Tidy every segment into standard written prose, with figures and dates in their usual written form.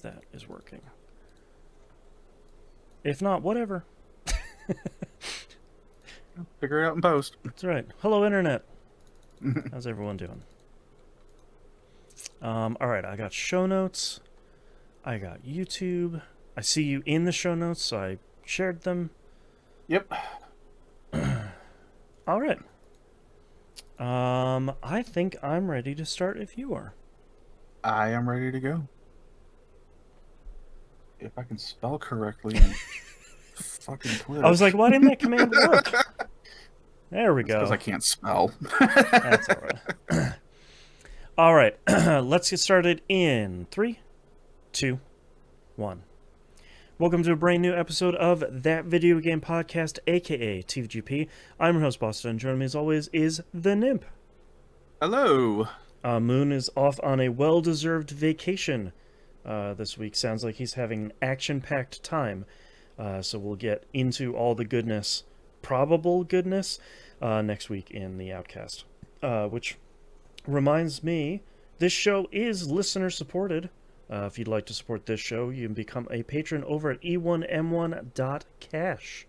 that is working. If not, whatever. Figure it out in post. That's right. Hello, Internet. How's everyone doing? All right, I got show notes. I got YouTube. I see you in the show notes, so I shared them. Yep. All right. I think I'm ready to start if you are. I am ready to go. If I can spell correctly. Fucking Twitch. I was like, why didn't that command work? There we go. Because I can't spell. That's all right. All right. Let's get started in 3, 2, 1. Welcome to a brand new episode of That Video Game Podcast, aka TVGP. I'm your host, Boston, and joining me as always is the Nymph. Hello. Moon is off on a well-deserved vacation this week. Sounds like he's having an action-packed time. So we'll get into all the goodness, probable goodness, next week in the Outcast. Which reminds me, this show is listener-supported. If you'd like to support this show, you can become a patron over at e1m1.cash.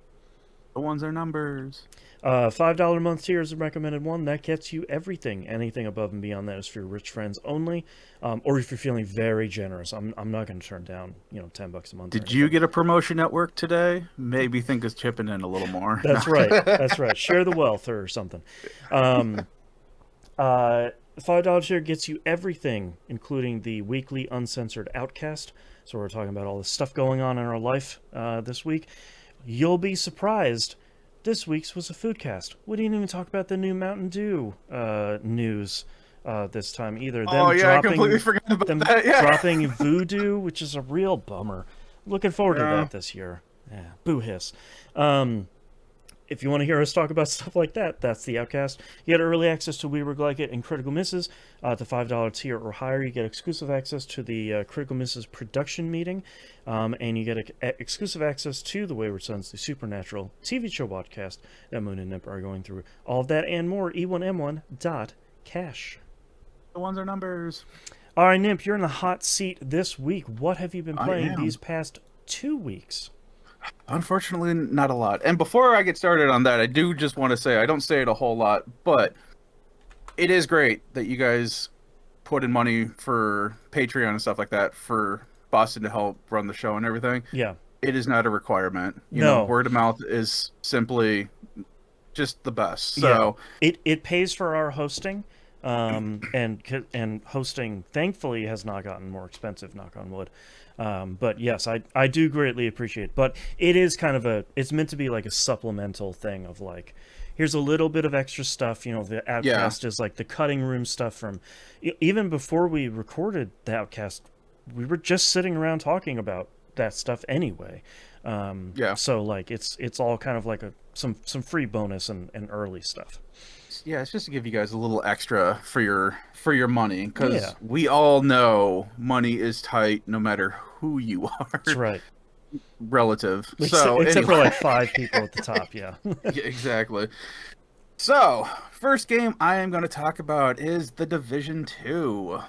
The ones are numbers. $5 a month tier is the recommended one. That gets you everything. Anything above and beyond that is for your rich friends only. Or if you're feeling very generous, I'm not going to turn down, $10 a month. Did you get a promotion at work today? Maybe think of chipping in a little more. That's right. That's right. Share the wealth or something. $5 tier gets you everything, including the weekly uncensored Outcast. So we're talking about all the stuff going on in our life this week. You'll be surprised. This week's was a foodcast. We didn't even talk about the new Mountain Dew news this time either. I completely forgot about that. Yeah. Dropping Voodoo, which is a real bummer. Looking forward to that this year. Yeah, boo hiss. If you want to hear us talk about stuff like that, that's the Outcast. You get early access to We Work Like It and Critical Misses. At the $5 tier or higher, you get exclusive access to the Critical Misses production meeting. And you get exclusive access to the Wayward Sons, the Supernatural TV show podcast that Moon and Nip are going through. All of that and more, e1m1.cash. The ones are numbers. All right, Nip, you're in the hot seat this week. What have you been playing these past 2 weeks? Unfortunately, not a lot. And before I get started on that, I do just want to say, I don't say it a whole lot, but it is great that you guys put in money for Patreon and stuff like that for Boston to help run the show and everything. Yeah. It is not a requirement. You know, word of mouth is simply just the best. So it pays for our hosting. And hosting, thankfully, has not gotten more expensive, knock on wood. But yes, I do greatly appreciate it. But it is kind of it's meant to be like a supplemental thing of like, here's a little bit of extra stuff. The Outcast is like the cutting room stuff from, even before we recorded the Outcast, we were just sitting around talking about that stuff anyway. So like, it's all kind of like some free bonus and early stuff. Yeah, it's just to give you guys a little extra for your money, because we all know money is tight no matter who you are. That's right. Relative. Except for like 5 people at the top, yeah. Yeah, exactly. So, first game I am going to talk about is The Division 2.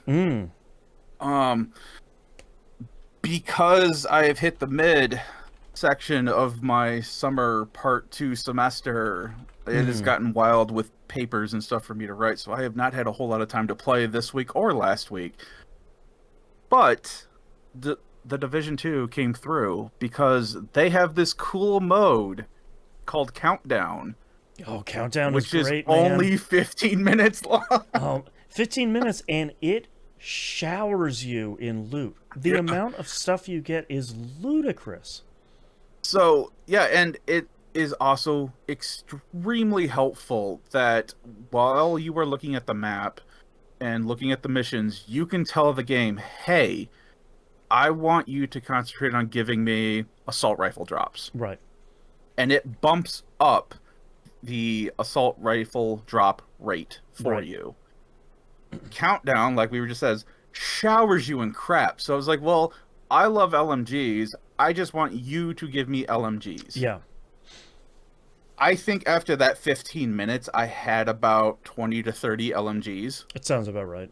Because I have hit the mid section of my summer part 2 semester, it has gotten wild with papers and stuff for me to write, so I have not had a whole lot of time to play this week or last week. But the Division 2 came through because they have this cool mode called Countdown. Oh, Countdown which is great, is only 15 minutes long. 15 minutes, and it showers you in loot. The amount of stuff you get is ludicrous. So, yeah, and it is also extremely helpful that while you are looking at the map and looking at the missions, you can tell the game, hey, I want you to concentrate on giving me assault rifle drops. Right. And it bumps up the assault rifle drop rate for you. Countdown, like we were just says, showers you in crap. So I was like, well, I love LMGs. I just want you to give me LMGs. Yeah. I think after that 15 minutes, I had about 20 to 30 LMGs. It sounds about right.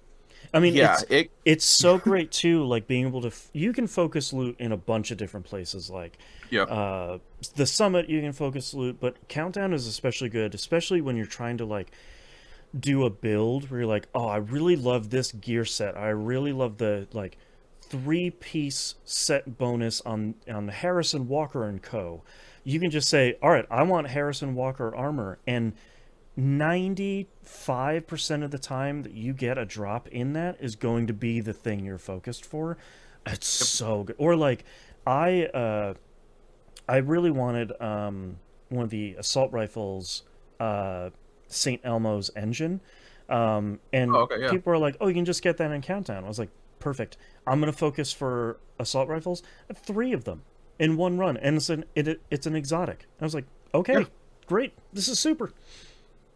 I mean, Yeah, it. it's so great too. Like being able to, you can focus loot in a bunch of different places. Like Yep. uh, the summit, you can focus loot, but countdown is especially good, especially when you're trying to like do a build where you're like, oh, I really love this gear set. I really love the like 3-piece set bonus on Harrison Walker and Co. You can just say, all right, I want Harrison Walker armor, and 95% of the time that you get a drop in that is going to be the thing you're focused for. It's so good. Or like I really wanted one of the assault rifles, St. Elmo's engine. Oh, And okay, yeah. people were like, "Oh, you can just get that in Countdown." I was like, "Perfect. I'm gonna focus for assault rifles. I have 3 of them in one run, and it's an exotic." I was like, Yeah. "Okay, great. This is super."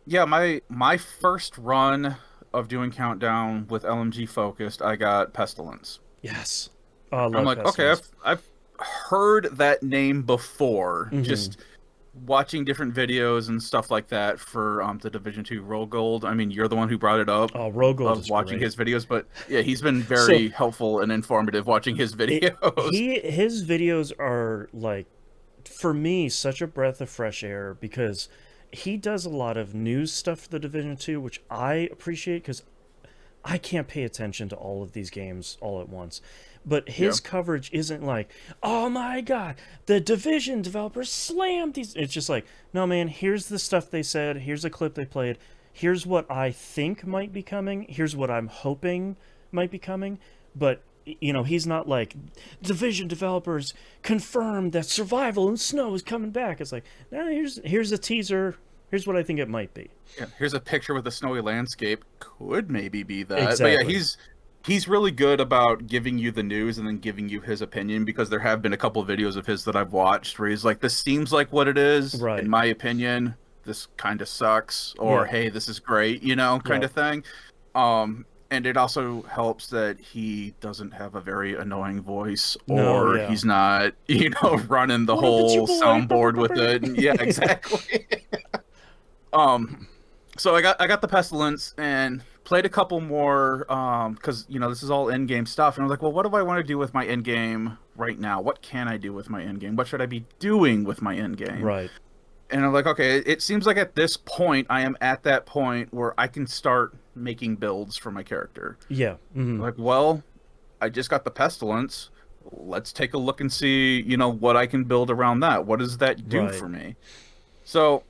Yeah, my first run of doing countdown with LMG focused, I got Pestilence. Yes. Oh, I I'm love like, okay, Pestilence. I've heard that name before, Mm-hmm. just watching different videos and stuff like that for the Division 2 Roll Gold. I mean, you're the one who brought it up Oh, Rogold of is watching great. his videos, but yeah, he's been So very helpful and informative watching his videos. his videos are like, for me, such a breath of fresh air because he does a lot of news stuff for the Division 2, which I appreciate because I can't pay attention to all of these games all at once. But Yeah. his coverage isn't like, oh my god, the Division developers slammed these. It's just like, no man, here's the stuff they said, here's a clip they played, here's what I think might be coming, here's what I'm hoping might be coming. But he's not like Division developers confirmed that survival in snow is coming back. It's like, no, here's a teaser. Here's what I think it might be. Yeah, here's a picture with a snowy landscape. Could maybe be that. But yeah, Exactly. he's really good about giving you the news and then giving you his opinion, because there have been a couple of videos of his that I've watched where he's like, this seems like what it is. In Right. my opinion, this kind of sucks, or Yeah. hey, this is great, kind Yep. of thing. And it also helps that he doesn't have a very annoying voice, No, or yeah. he's not, running the What up, it's your whole boy. soundboard with it. And yeah, Yeah. exactly. Um, so I got the Pestilence and played a couple more, because this is all in game stuff, and I was like, well, what do I want to do with my in game right now? What can I do with my in game? What should I be doing with my in game? Right. And I'm like, okay, it seems like at this point I am at that point where I can start making builds for my character. Yeah. I'm like, well, I just got the Pestilence. Let's take a look and see, what I can build around that. What does that do Right. for me? So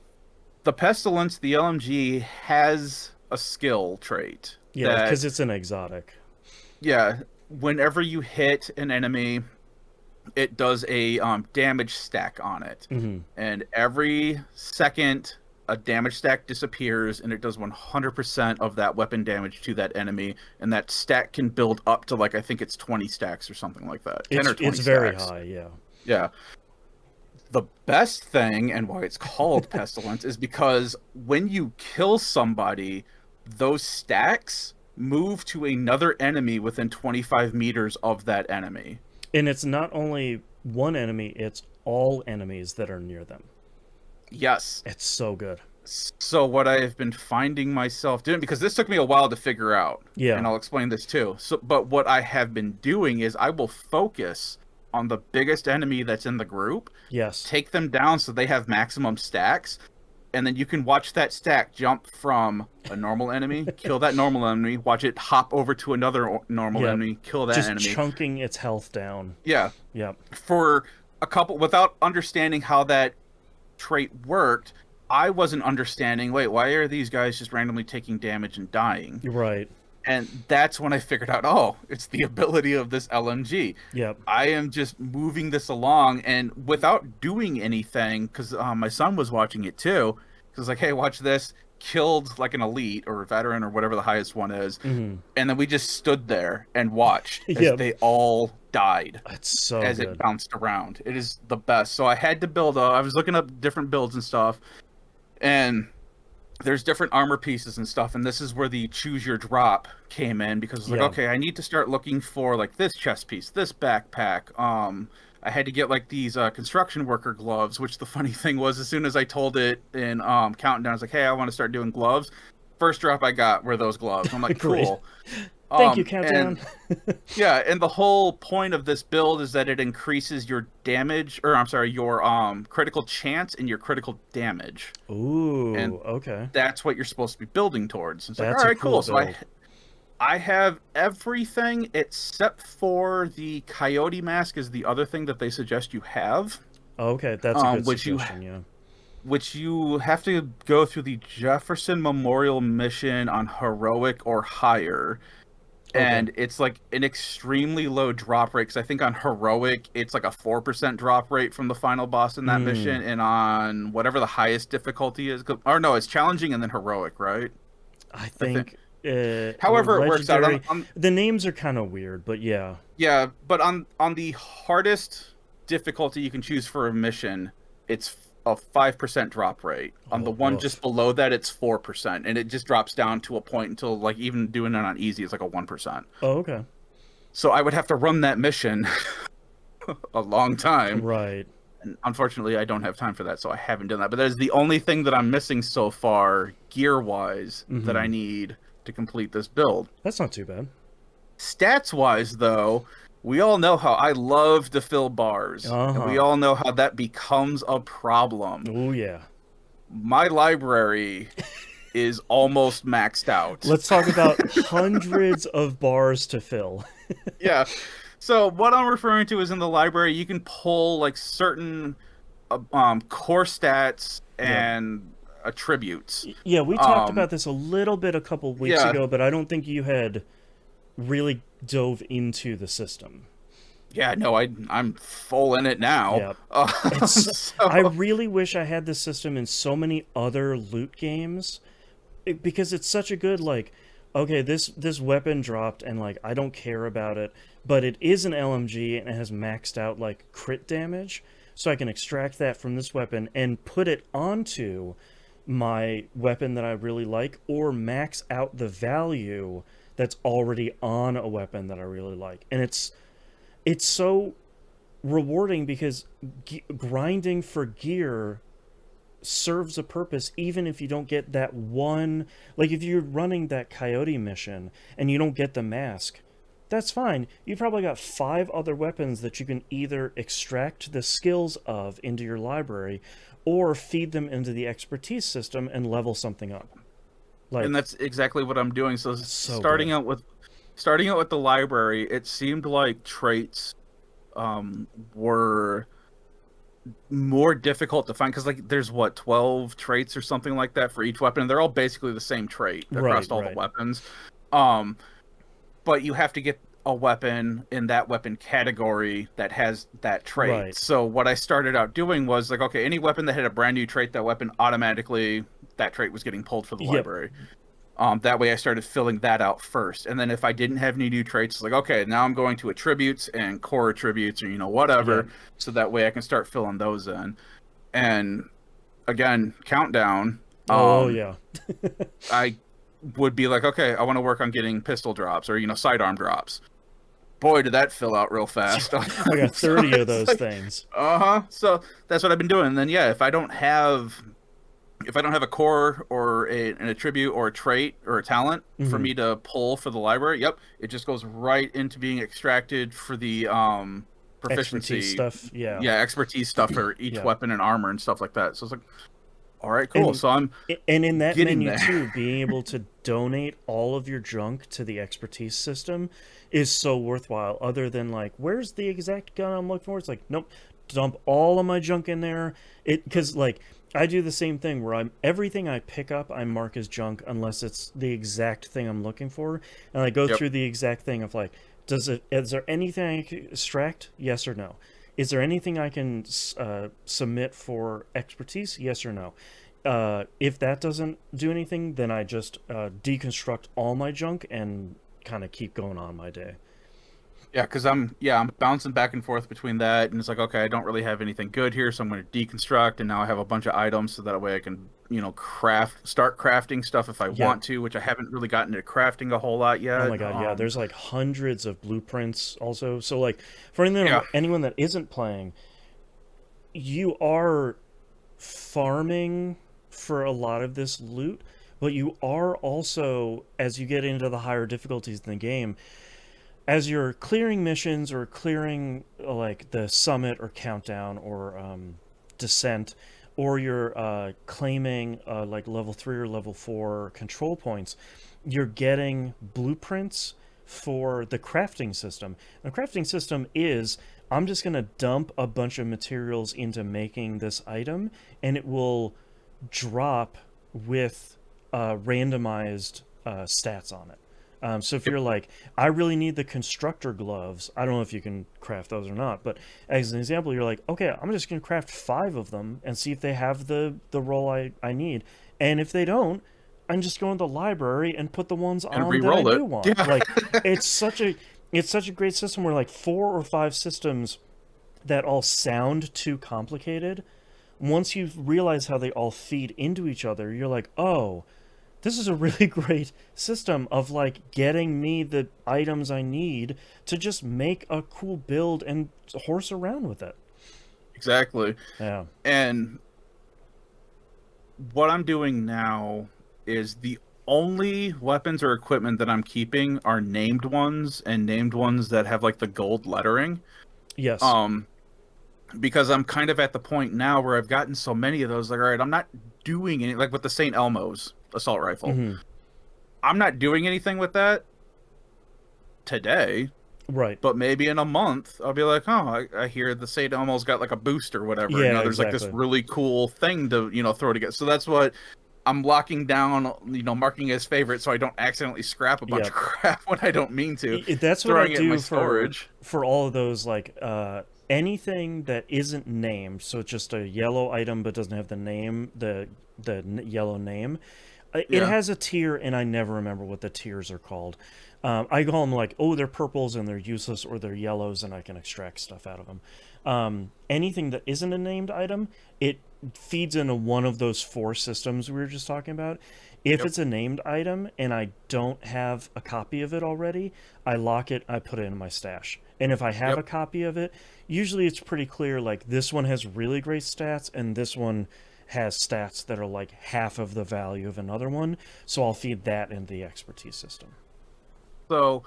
the Pestilence, the LMG, has a skill trait Yeah, that, because it's an exotic. yeah, whenever you hit an enemy, it does a damage stack on it. Hmm. And every second, a damage stack disappears, and it does 100% of that weapon damage to that enemy. And that stack can build up to, like, I think it's 20 stacks or something like that. 10 or 20 It's very stacks. high. Yeah. Yeah. The best thing, and why it's called Pestilence, is because when you kill somebody, those stacks move to another enemy within 25 meters of that enemy. And it's not only one enemy; it's all enemies that are near them. Yes. It's so good. So what I have been finding myself doing, because this took me a while to figure out, Yeah. and I'll explain this too. But what I have been doing is I will focus on the biggest enemy that's in the group, Yes. take them down so they have maximum stacks, and then you can watch that stack jump from a normal enemy, kill that normal enemy, watch it hop over to another normal Yep. enemy, kill that Just enemy. chunking its health down. Yeah, Yep. for a couple, without understanding how that trait worked, I wasn't understanding, wait, why are these guys just randomly taking damage and dying? You're right. And that's when I figured out, oh, it's the ability of this LMG. Yep. I am just moving this along, and without doing anything, because my son was watching it too. Because like, hey, watch this. Killed like an elite or a veteran or whatever the highest one is, Hmm. and then we just stood there and watched as Yep. they all died It's so as good. it bounced around. It is the best. So I had to build up. I was looking up different builds and stuff, and there's different armor pieces and stuff, and this is where the choose your drop came in, because it's like, Yeah. okay, I need to start looking for like this chest piece, this backpack. I had to get like these construction worker gloves, which the funny thing was, as soon as I told it in Countdown, I was like, hey, I want to start doing gloves. First drop I got were those gloves. I'm like, Great. cool. Thank you, And Countdown. yeah, and the whole point of this build is that it increases your damage, or I'm sorry, your critical chance and your critical damage, and Ooh, okay. that's what you're supposed to be building towards. It's like, all That's a right, cool cool. So build. I have everything except for the coyote mask is the other thing that they suggest you have, Okay, that's a good which you suggestion, yeah. have to go through the Jefferson Memorial mission on heroic or higher. Okay. And it's like an extremely low drop rate because I think on heroic it's like a 4% drop rate from the final boss in that mission, and on whatever the highest difficulty is, or no, it's challenging and then heroic, right? I I think. think However, it works out legendary. on The names are kind of weird, but yeah. yeah, but on the hardest difficulty you can choose for a mission, it's a 5% drop rate. On the Oh, one woof. just below that, it's 4%, and it just drops down to a point until like even doing it on easy, it's like a 1%. Oh, okay. So I would have to run that mission a long time. Right. And unfortunately, I don't have time for that, so I haven't done that. But that is the only thing that I'm missing so far, gear-wise, that I need to complete this build. That's not too bad. Stats-wise, though, we all know how I love to fill bars. And we all know how that becomes a problem. Oh, yeah. My library is almost maxed out. Let's talk about hundreds of bars to fill. Yeah. So what I'm referring to is in the library, you can pull like certain core stats and attributes. Yeah, we talked about this a little bit a couple weeks ago, but I don't think you had really dove into the system. Yeah, no, I'm full in it now. Yeah. I really wish I had this system in so many other loot games, because it's such a good, like, okay, this weapon dropped and like I don't care about it, but it is an LMG and it has maxed out like crit damage, so I can extract that from this weapon and put it onto my weapon that I really like, or max out the value that's already on a weapon that I really like. And it's so rewarding because grinding for gear serves a purpose, even if you don't get that one. Like if you're running that coyote mission and you don't get the mask, that's fine. You probably got 5 other weapons that you can either extract the skills of into your library or feed them into the expertise system and level something up. Like, and that's exactly what I'm doing. So starting out with the library, it seemed like traits were more difficult to find because like there's 12 traits or something like that for each weapon, and they're all basically the same trait across all the weapons. But you have to get a weapon in that weapon category that has that trait. Right. So what I started out doing was like, okay, any weapon that had a brand new trait, that weapon automatically, that trait was getting pulled for the library. That way I started filling that out first. And then if I didn't have any new traits, it's like, okay, now I'm going to attributes and core attributes, or, whatever. Yeah. So that way I can start filling those in. And again, countdown. Yeah. I would be like, okay, I want to work on getting pistol drops or, sidearm drops. Boy, did that fill out real fast. I got 30 of those things. So that's what I've been doing. And then, yeah, if I don't have a core or an attribute or a trait or a talent for me to pull for the library, it just goes right into being extracted for the proficiency expertise stuff. Yeah, expertise stuff for each weapon and armor and stuff like that. So it's like, all right, cool. So I'm in that menu too, being able to donate all of your junk to the expertise system is so worthwhile. Other than like, where's the exact gun I'm looking for? It's like, nope, dump all of my junk in there. Because like, I do the same thing where everything I pick up I mark as junk unless it's the exact thing I'm looking for, and I go through the exact thing of like, is there anything I can extract? Yes or no. Is there anything I can submit for expertise? Yes or no. If that doesn't do anything, then I just deconstruct all my junk and kind of keep going on my day. Yeah, because I'm bouncing back and forth between that, and it's like, okay, I don't really have anything good here, so I'm going to deconstruct, and now I have a bunch of items, so that way I can, start crafting stuff if I want to, which I haven't really gotten into crafting a whole lot yet. Oh my god, yeah, there's like hundreds of blueprints also. So like, for anyone that isn't playing, you are farming for a lot of this loot, but you are also, as you get into the higher difficulties in the game, as you're clearing missions or clearing like the summit or countdown or descent, or you're claiming like level 3 or level 4 control points, you're getting blueprints for the crafting system. The crafting system is, I'm just going to dump a bunch of materials into making this item, and it will drop with randomized stats on it. So if you're like, I really need the constructor gloves, I don't know if you can craft those or not, but as an example, you're like, okay, I'm just going to craft 5 of them and see if they have the role I need. And if they don't, I'm just going to the library and put the ones And on that I re-roll it. do want. Yeah. Like, it's such a great system where like 4 or 5 systems that all sound too complicated, once you realize how they all feed into each other, you're like, oh, this is a really great system of like getting me the items I need to just make a cool build and horse around with it. Exactly. Yeah. And what I'm doing now is the only weapons or equipment that I'm keeping are named ones, and named ones that have like the gold lettering. Yes. Because I'm kind of at the point now where I've gotten so many of those, like, all right, I'm not doing any, like with the St. Elmo's assault rifle. Mm-hmm. I'm not doing anything with that today. Right. But maybe in a month, I'll be like, oh, I hear the St. Elmo's got like a boost or whatever. Yeah, There's like this really cool thing to, throw together. So that's what I'm locking down, marking as favorite so I don't accidentally scrap a bunch of crap when I don't mean to. That's what I do storage. For all of those, like, anything that isn't named, so it's just a yellow item but doesn't have the name, the yellow name. It has a tier, and I never remember what the tiers are called. I call them like, oh, they're purples and they're useless, or they're yellows and I can extract stuff out of them. Anything that isn't a named item, it feeds into one of those 4 systems we were just talking about. If it's a named item and I don't have a copy of it already, I lock it, I put it in my stash. And if I have a copy of it, usually it's pretty clear, like, this one has really great stats and this one has stats that are like half of the value of another one, so I'll feed that into the expertise system. So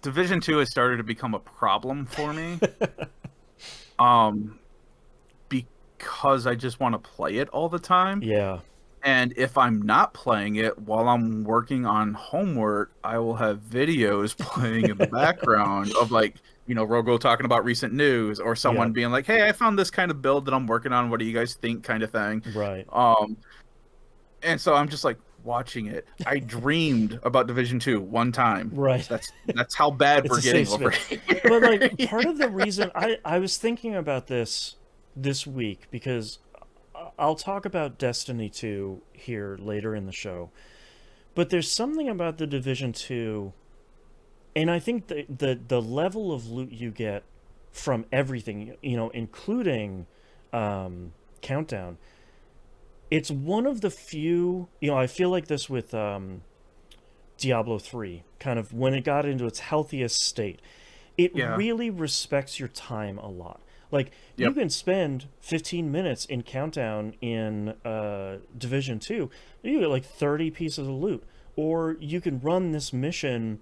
Division 2 has started to become a problem for me. Because I just want to play it all the time. Yeah. And if I'm not playing it while I'm working on homework, I will have videos playing in the background of like, Rogo talking about recent news, or someone being like, hey, I found this kind of build that I'm working on. What do you guys think, kind of thing. Right. And so I'm just like watching it. I dreamed about Division 2 one time. Right. That's how bad we're getting over here. But like, part of the reason I was thinking about this week, because I'll talk about Destiny 2 here later in the show, but there's something about the Division 2, and I think the level of loot you get from everything, including Countdown, it's one of the few, I feel like this with Diablo 3, kind of when it got into its healthiest state, it really respects your time a lot. Like, you can spend 15 minutes in Countdown in Division 2, you get like 30 pieces of loot. Or you can run this mission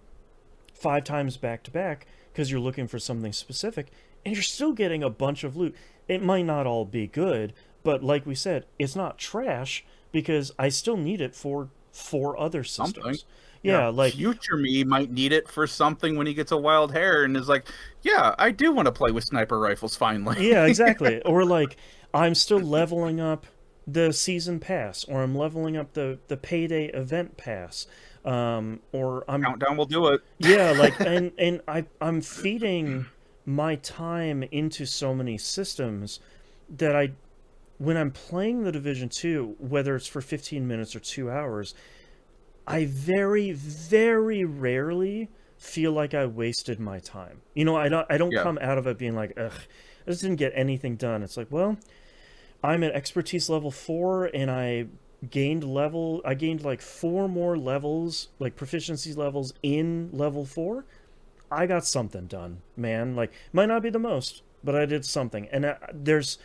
5 times back to back because you're looking for something specific, and you're still getting a bunch of loot. It might not all be good, but like we said, it's not trash because I still need it for 4 other systems. Something. Yeah, like future me might need it for something when he gets a wild hair and is like, yeah, I do want to play with sniper rifles finally. Yeah, exactly. Or like, I'm still leveling up the season pass, or I'm leveling up the payday event pass, or I'm Countdown will do it. Yeah, like, and I'm feeding my time into so many systems that when I'm playing the Division 2, whether it's for 15 minutes or 2 hours, I very, very rarely feel like I wasted my time. I don't come out of it being like, ugh, I just didn't get anything done. It's like, well, I'm at expertise level 4, and I gained like 4 more levels, like proficiency levels in level 4. I got something done, man. Like, might not be the most, but I did something. And there's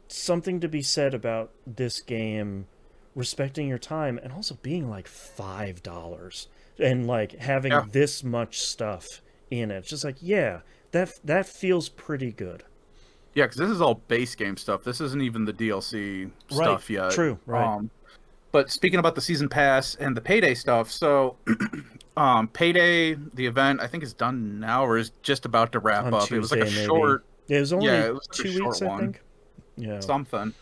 something to be said about this game respecting your time, and also being like $5 and like having Yeah. this much stuff in it. It's just like, yeah, that feels pretty good. Yeah, because this is all base game stuff. This isn't even the DLC Right. stuff yet. True. Right. But speaking about the season pass and the payday stuff, so payday, the event, I think is done now or is just about to wrap On up. It was like Tuesday, a maybe. short, It was only yeah, it was like a 2 weeks, short I one, think. Yeah. something.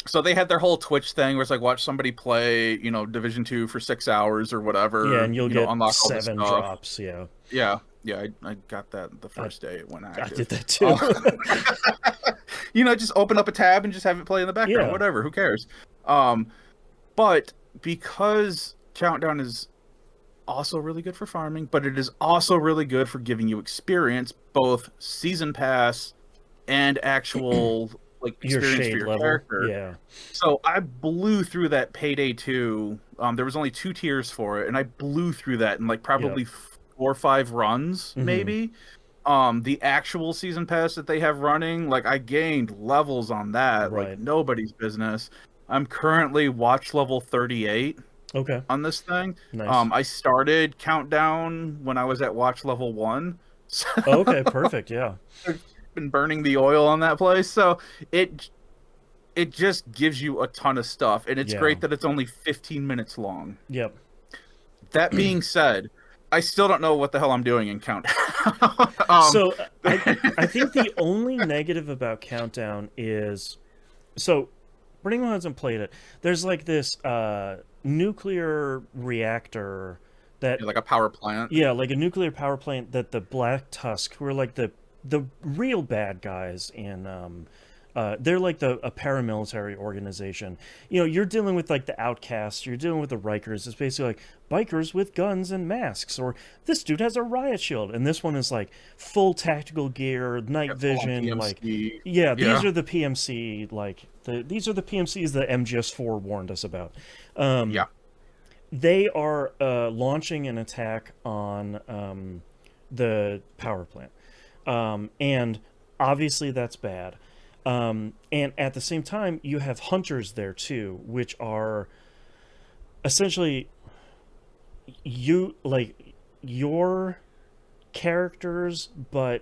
So they had their whole Twitch thing where it's like watch somebody play, Division 2 for 6 hours or Yeah, whatever, and you'll get unlock all this 7 stuff. drops. Yeah. Yeah, yeah, I got that the first day it went active. I did that too. Just open up a tab and just have it play in the background, Yeah. whatever, who cares? But because Countdown is also really good for farming, but it is also really good for giving you experience, both season pass and actual like Your experience shade for your level. character. Yeah. So I blew through that Payday 2. There was only 2 tiers for it, and I blew through that in like probably 4 or 5 runs, maybe. The actual season pass that they have running, like I gained levels on that, Right. like nobody's business. I'm currently watch level 38 Okay. on this thing. Nice. I started Countdown when I was at watch level 1. So Okay. Perfect. Yeah. I've been burning the oil on that place, so it just gives you a ton of stuff, and it's Yeah. great that it's only 15 minutes long. Yep. That being said, I still don't know what the hell I'm doing in Countdown. So I think the only negative about Countdown is, so for anyone who hasn't played it, there's like this nuclear reactor that, like a power plant. yeah, like a nuclear power plant that the Black Tusk, who are like the real bad guys in they're like a paramilitary organization. You're dealing with like the outcasts, you're dealing with the Rikers. It's basically like bikers with guns and masks, or this dude has a riot shield, and this one is like full tactical gear, night vision, PMC. like these are the PMC, like these are the PMCs that MGS4 warned us about. They are launching an attack on the power plant, and obviously that's bad. And at the same time, you have hunters there too, which are essentially your characters, but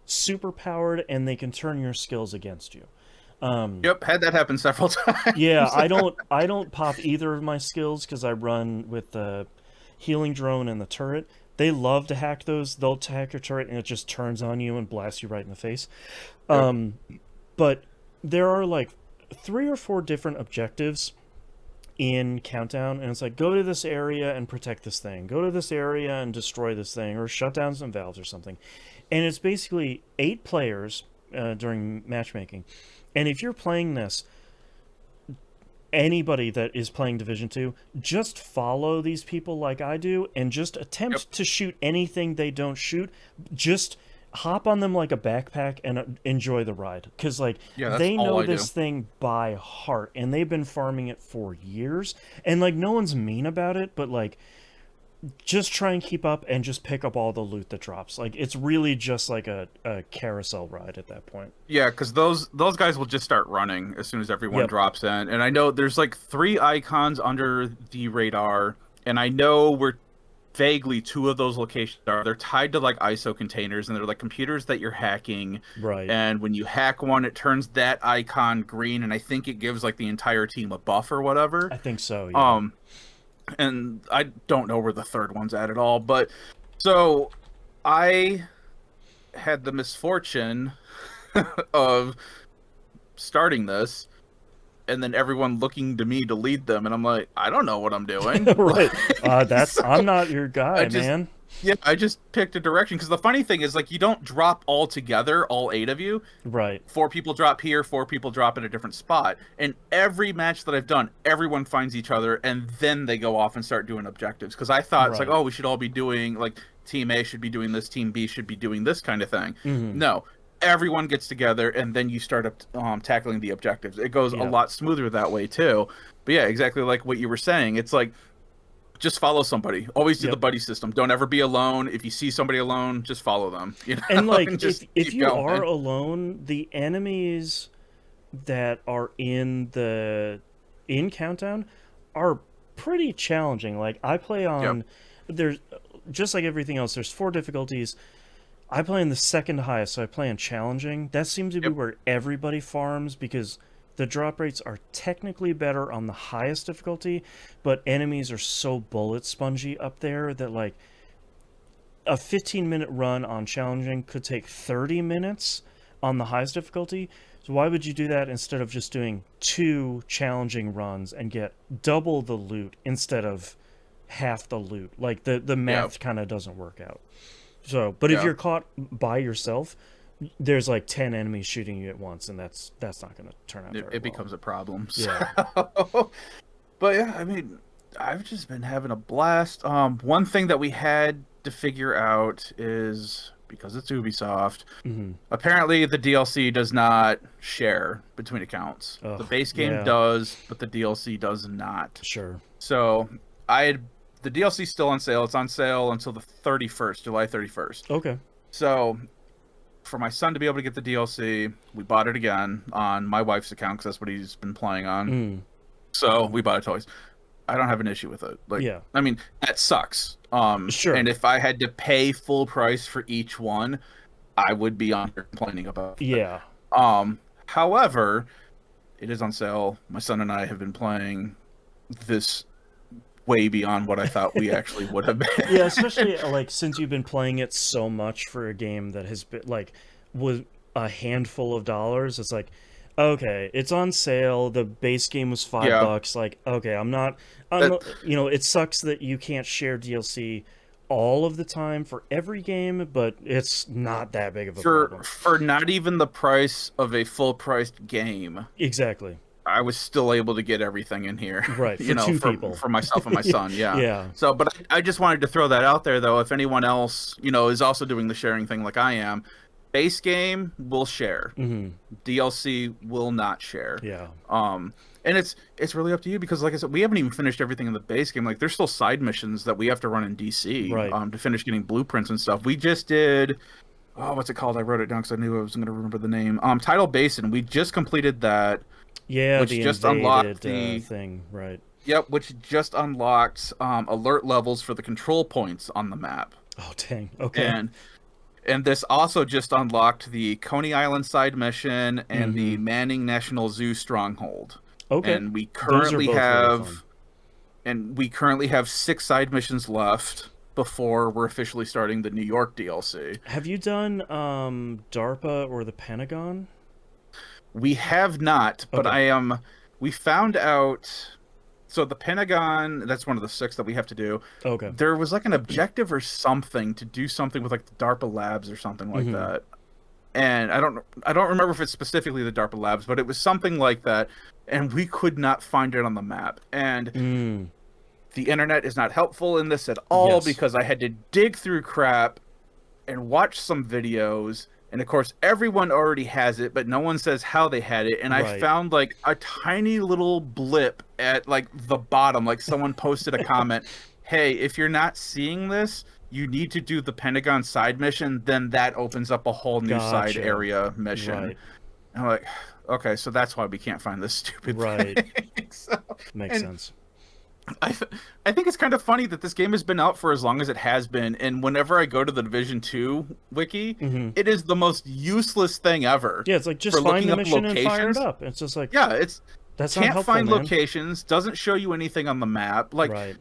super powered, and they can turn your skills against you. Yep, had that happen several times. Yeah, I don't pop either of my skills because I run with the healing drone and the turret. They love to hack those. They'll hack your turret and it just turns on you and blasts you right in the face. Yep. But there are like 3 or 4 different objectives in Countdown, and it's like, go to this area and protect this thing, go to this area and destroy this thing, or shut down some valves or something. And it's basically 8 players during matchmaking. And if you're playing this, anybody that is playing Division 2, just follow these people like I do and just attempt to shoot anything they don't shoot. Just hop on them like a backpack and enjoy the ride, because like they know this thing by heart and they've been farming it for years, and like no one's mean about it, but like just try and keep up and just pick up all the loot that drops. Like it's really just like a carousel ride at that point. Yeah, because those guys will just start running as soon as everyone drops in. And I know there's like 3 icons under the radar, and I know where vaguely 2 of those locations are. They're tied to like ISO containers, and they're like computers that you're hacking. Right. And when you hack one, it turns that icon green, and I think it gives like the entire team a buff or whatever. I think so. Yeah. And I don't know where the 3rd one's at all, but so I had the misfortune of starting this, and then everyone looking to me to lead them, and I'm like, I don't know what I'm doing. Right. I'm not your guy, man. Yeah, I just picked a direction, because the funny thing is, like, you don't drop all together, all 8 of you. Right. 4 people drop here, 4 people drop at a different spot. And every match that I've done, everyone finds each other, and then they go off and start doing objectives. Because I thought, it's like, oh, we should all be doing, like, Team A should be doing this, Team B should be doing this kind of thing. Mm-hmm. No. Everyone gets together, and then you start up tackling the objectives. It goes a lot smoother that way, too. But yeah, exactly like what you were saying. It's like, just follow somebody. Always do the buddy system. Don't ever be alone. If you see somebody alone, just follow them. And like, if you are alone, the enemies that are in the in Countdown are pretty challenging. Like I play Yep. on there's just like everything else. There's 4 difficulties. I play in the second highest, so I play in challenging. That seems to be Yep. where everybody farms because the drop rates are technically better on the highest difficulty, but enemies are so bullet spongy up there that like a 15-minute run on challenging could take 30 minutes on the highest difficulty. So why would you do that instead of just doing 2 challenging runs and get double the loot instead of half the loot? Like the Yeah. math kind of doesn't work out. So, but if Yeah. you're caught by yourself, there's like 10 enemies shooting you at once, and that's not going to turn out very It well. becomes a problem. Yeah. So, but yeah, I mean, I've just been having a blast. One thing that we had to figure out is because it's Ubisoft, Hmm. apparently the DLC does not share between accounts. Oh, The base game yeah. does, but the DLC does not. Sure. So the DLC's still on sale. It's on sale until the 31st, July 31st. Okay. So for my son to be able to get the DLC, we bought it again on my wife's account because that's what he's been playing on. Mm. So we bought it twice. I don't have an issue with it. Like, Yeah. I mean, that sucks. Sure. And if I had to pay full price for each one, I would be on here complaining about it. Yeah. However, it is on sale. My son and I have been playing this way beyond what I thought we actually would have been. Yeah, especially like since you've been playing it so much for a game that has been like was a handful of dollars. It's like, okay, it's on sale. The base game was $5. Like, okay, it sucks that you can't share DLC all of the time for every game, but it's not that big of a problem. For not even the price of a full priced game, Exactly. I was still able to get everything in here. Right, for two people. For myself and my son, yeah. Yeah. So, but I just wanted to throw that out there, though. If anyone else, is also doing the sharing thing like I am, base game will share. Hmm. DLC will not share. Yeah. And it's really up to you because, like I said, we haven't even finished everything in the base game. Like, there's still side missions that we have to run in DC, Right. to finish getting blueprints and stuff. We just did. Oh, what's it called? I wrote it down because I knew I was going to remember the name. Tidal Basin. We just completed that. Yeah, Which the just invaded, unlocked the thing, right? Yep, which just unlocked alert levels for the control points on the map. Oh, dang. Okay. And this also just unlocked the Coney Island side mission and the Manning National Zoo stronghold. Okay. And we Those are currently both really fun. have 6 side missions left before we're officially starting the New York DLC. Have you done DARPA or the Pentagon? We have not, but Okay. we found out. So the Pentagon, that's one of the 6 that we have to do. Okay. There was like an objective or something to do something with like the DARPA labs or something like that. And I don't remember if it's specifically the DARPA labs, but it was something like that. And we could not find it on the map. And the internet is not helpful in this at all Yes. because I had to dig through crap and watch some videos. And of course, everyone already has it, but no one says how they had it. And I Right. found like a tiny little blip at like the bottom. Like someone posted a comment, hey, if you're not seeing this, you need to do the Pentagon side mission. Then that opens up a whole new side Gotcha. area mission. Right. And I'm like, okay, so that's why we can't find this stupid Right. thing. So, Makes and sense. I think it's kind of funny that this game has been out for as long as it has been, and whenever I go to the Division 2 wiki, it is the most useless thing ever. Yeah, it's like just for find looking the up mission and fire it locations. up. It's just like Yeah, it's that's not can't helpful, find man. locations, doesn't show you anything on the map. Like, Right.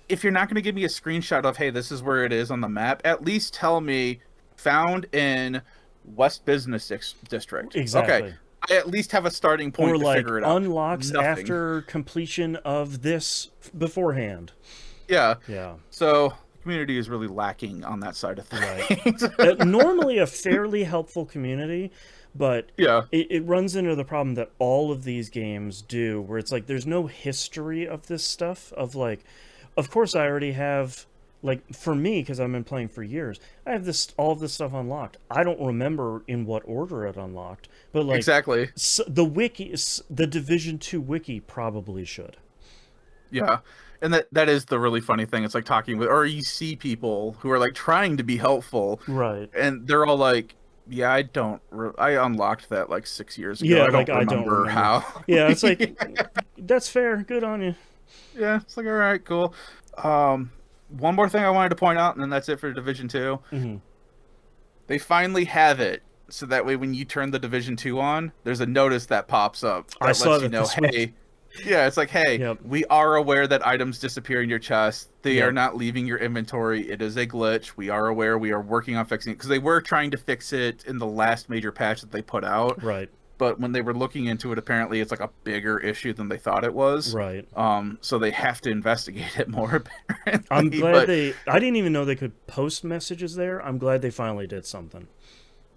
if you're not going to give me a screenshot of, hey, this is where it is on the map, at least tell me found in West Business District. Exactly. Okay, I at least have a starting point Or to like figure it out. unlocks Nothing. after completion of this beforehand. Yeah. Yeah. So the community is really lacking on that side of things. Normally a fairly helpful community, but Yeah. it runs into the problem that all of these games do, where it's like there's no history of this stuff. Of course, I already have, like, for me, because I've been playing for years, I have all of this stuff unlocked. I don't remember in what order it unlocked, but like Exactly. the Division 2 wiki probably should. Yeah. And that is the really funny thing. It's like talking with, or you see people who are like trying to be helpful, Right. and they're all like, Yeah, I don't. I unlocked that like 6 years ago. Yeah, I like don't I don't remember remember. how. Yeah, it's like that's fair. Good on you. Yeah, it's like all right, cool. Um, One more thing I wanted to point out, and then that's it for Division Two. Hmm. They finally have it, so that way when you turn the Division Two on, there's a notice that pops up I that saw lets you that know, this week. hey, yeah, it's like, hey, Yep. we are aware that items disappear in your chest. They are Yep. not leaving your inventory. It is a glitch. We are aware. We are working on fixing it because they were trying to fix it in the last major patch that they put out. Right. But when they were looking into it, apparently it's like a bigger issue than they thought it was. Right. So they have to investigate it more I'm apparently. glad But they. I didn't even know they could post messages there. I'm glad they finally did something.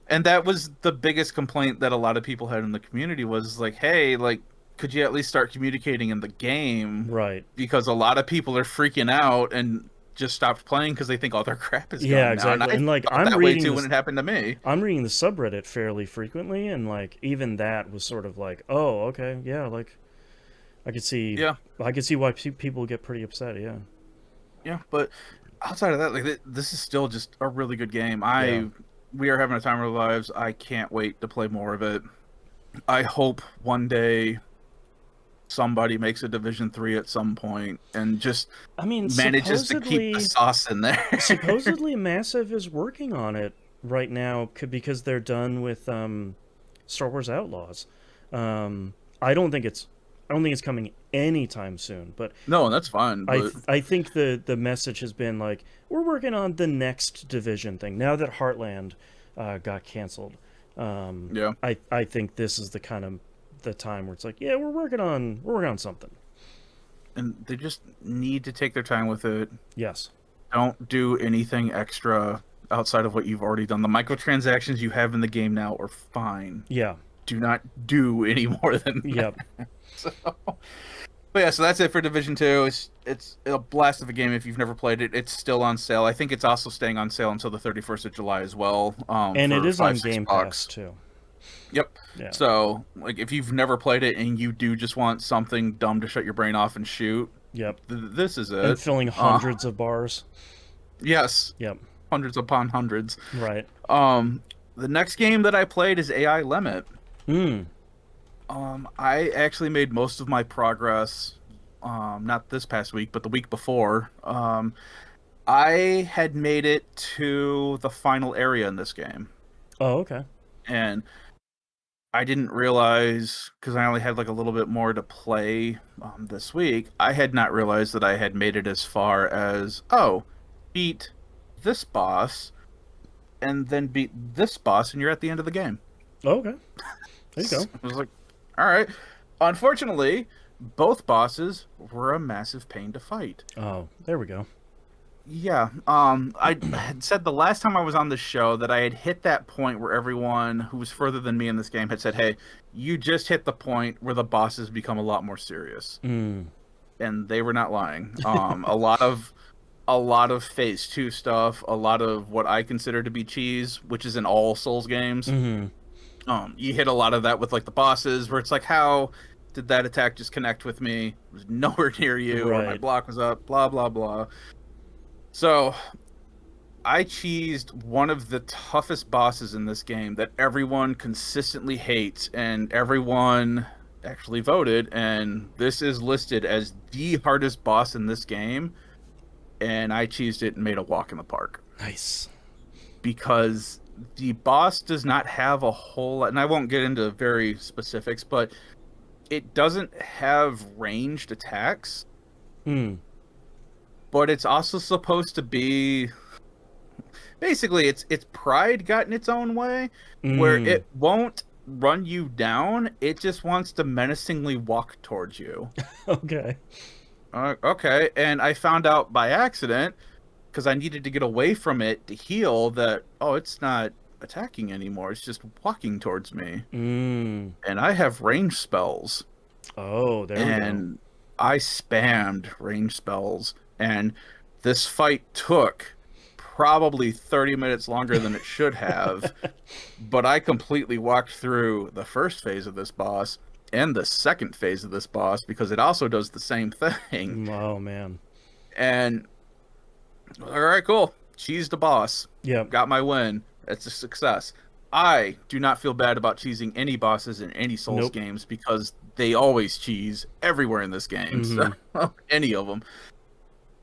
and that was the biggest complaint that a lot of people had in the community was like, hey, like, could you at least start communicating in the game? Right. Because a lot of people are freaking out and just stopped playing because they think all their crap is Yeah, gone now. And exactly. I And like felt that way too when it happened to me. I'm reading the subreddit fairly frequently, and like even that was sort of like, oh, okay, yeah, like I could see, Yeah, I could see why people get pretty upset. Yeah. yeah. But outside of that, like this is still just a really good game. Yeah. We are having a time of our lives. I can't wait to play more of it. I hope one day somebody makes a Division 3 at some point and just I mean, manages to keep the sauce in there. supposedly Massive is working on it right now because they're done with Star Wars Outlaws. I don't think it's coming anytime soon, but No, that's fine. But I think the message has been like, we're working on the next Division thing now that Heartland got canceled. yeah, I think this is the kind of the time where it's like, yeah, we're working on something. and they just need to take their time with it. Yes. Don't do anything extra outside of what you've already done. The microtransactions you have in the game now are fine. Yeah. Do not do any more than that. Yep. So, but yeah, so that's it for Division 2. It's a blast of a game if you've never played it. It's still on sale. I think it's also staying on sale until the 31st of July as well. And it for is on $5-6 Game Pass too. Yep. Yeah. So, like, if you've never played it and you do just want something dumb to shut your brain off and shoot, Yep. this is it. And filling hundreds of bars. Yes. Yep. Hundreds upon hundreds. Right. The next game that I played is AI Limit. Hmm. I actually made most of my progress, not this past week, but the week before. I had made it to the final area in this game. Oh, okay. And I didn't realize, because I only had like a little bit more to play this week, I had not realized that I had made it as far as, beat this boss, and then beat this boss, and you're at the end of the game. Oh, okay. There you go. I was like, all right. Unfortunately, both bosses were a massive pain to fight. Oh, there we go. Yeah. I had said the last time I was on the show that I had hit that point where everyone who was further than me in this game had said, hey, you just hit the point where the bosses become a lot more serious. Mm. And they were not lying. A lot of phase 2 stuff, a lot of what I consider to be cheese, which is in all Souls games. Mm-hmm. You hit a lot of that with like the bosses where it's like, how did that attack just connect with me? It was nowhere near you, or my Right. block was up, blah blah blah. So I cheesed one of the toughest bosses in this game that everyone consistently hates, and everyone actually voted, and this is listed as the hardest boss in this game, and I cheesed it and made a walk in the park. Nice. Because the boss does not have a whole lot, and I won't get into very specifics, but it doesn't have ranged attacks. Hmm. But it's also supposed to be basically its pride got in its own way, where it won't run you down, it just wants to menacingly walk towards you. Okay. Okay, and I found out by accident, because I needed to get away from it to heal, that, it's not attacking anymore, it's just walking towards me. Mm. And I have range spells. Oh, there we go. And I spammed range spells, and this fight took probably 30 minutes longer than it should have, but I completely walked through the first phase of this boss and the second phase of this boss, because it also does the same thing. Oh, man. And all right, cool, cheese the boss, Yep. got my win. It's a success. I do not feel bad about cheesing any bosses in any Souls Nope. games because they always cheese everywhere in this game. So, any of them.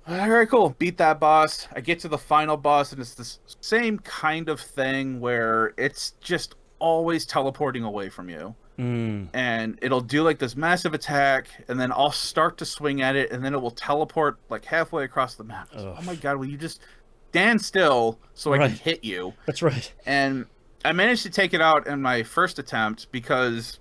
All right, cool. Beat that boss. I get to the final boss, and it's the same kind of thing where it's just always teleporting away from you. And it'll do like this massive attack, and then I'll start to swing at it, and then it will teleport like halfway across the map. Oh my god, will you just stand still so I can hit you? That's right. And I managed to take it out in my first attempt because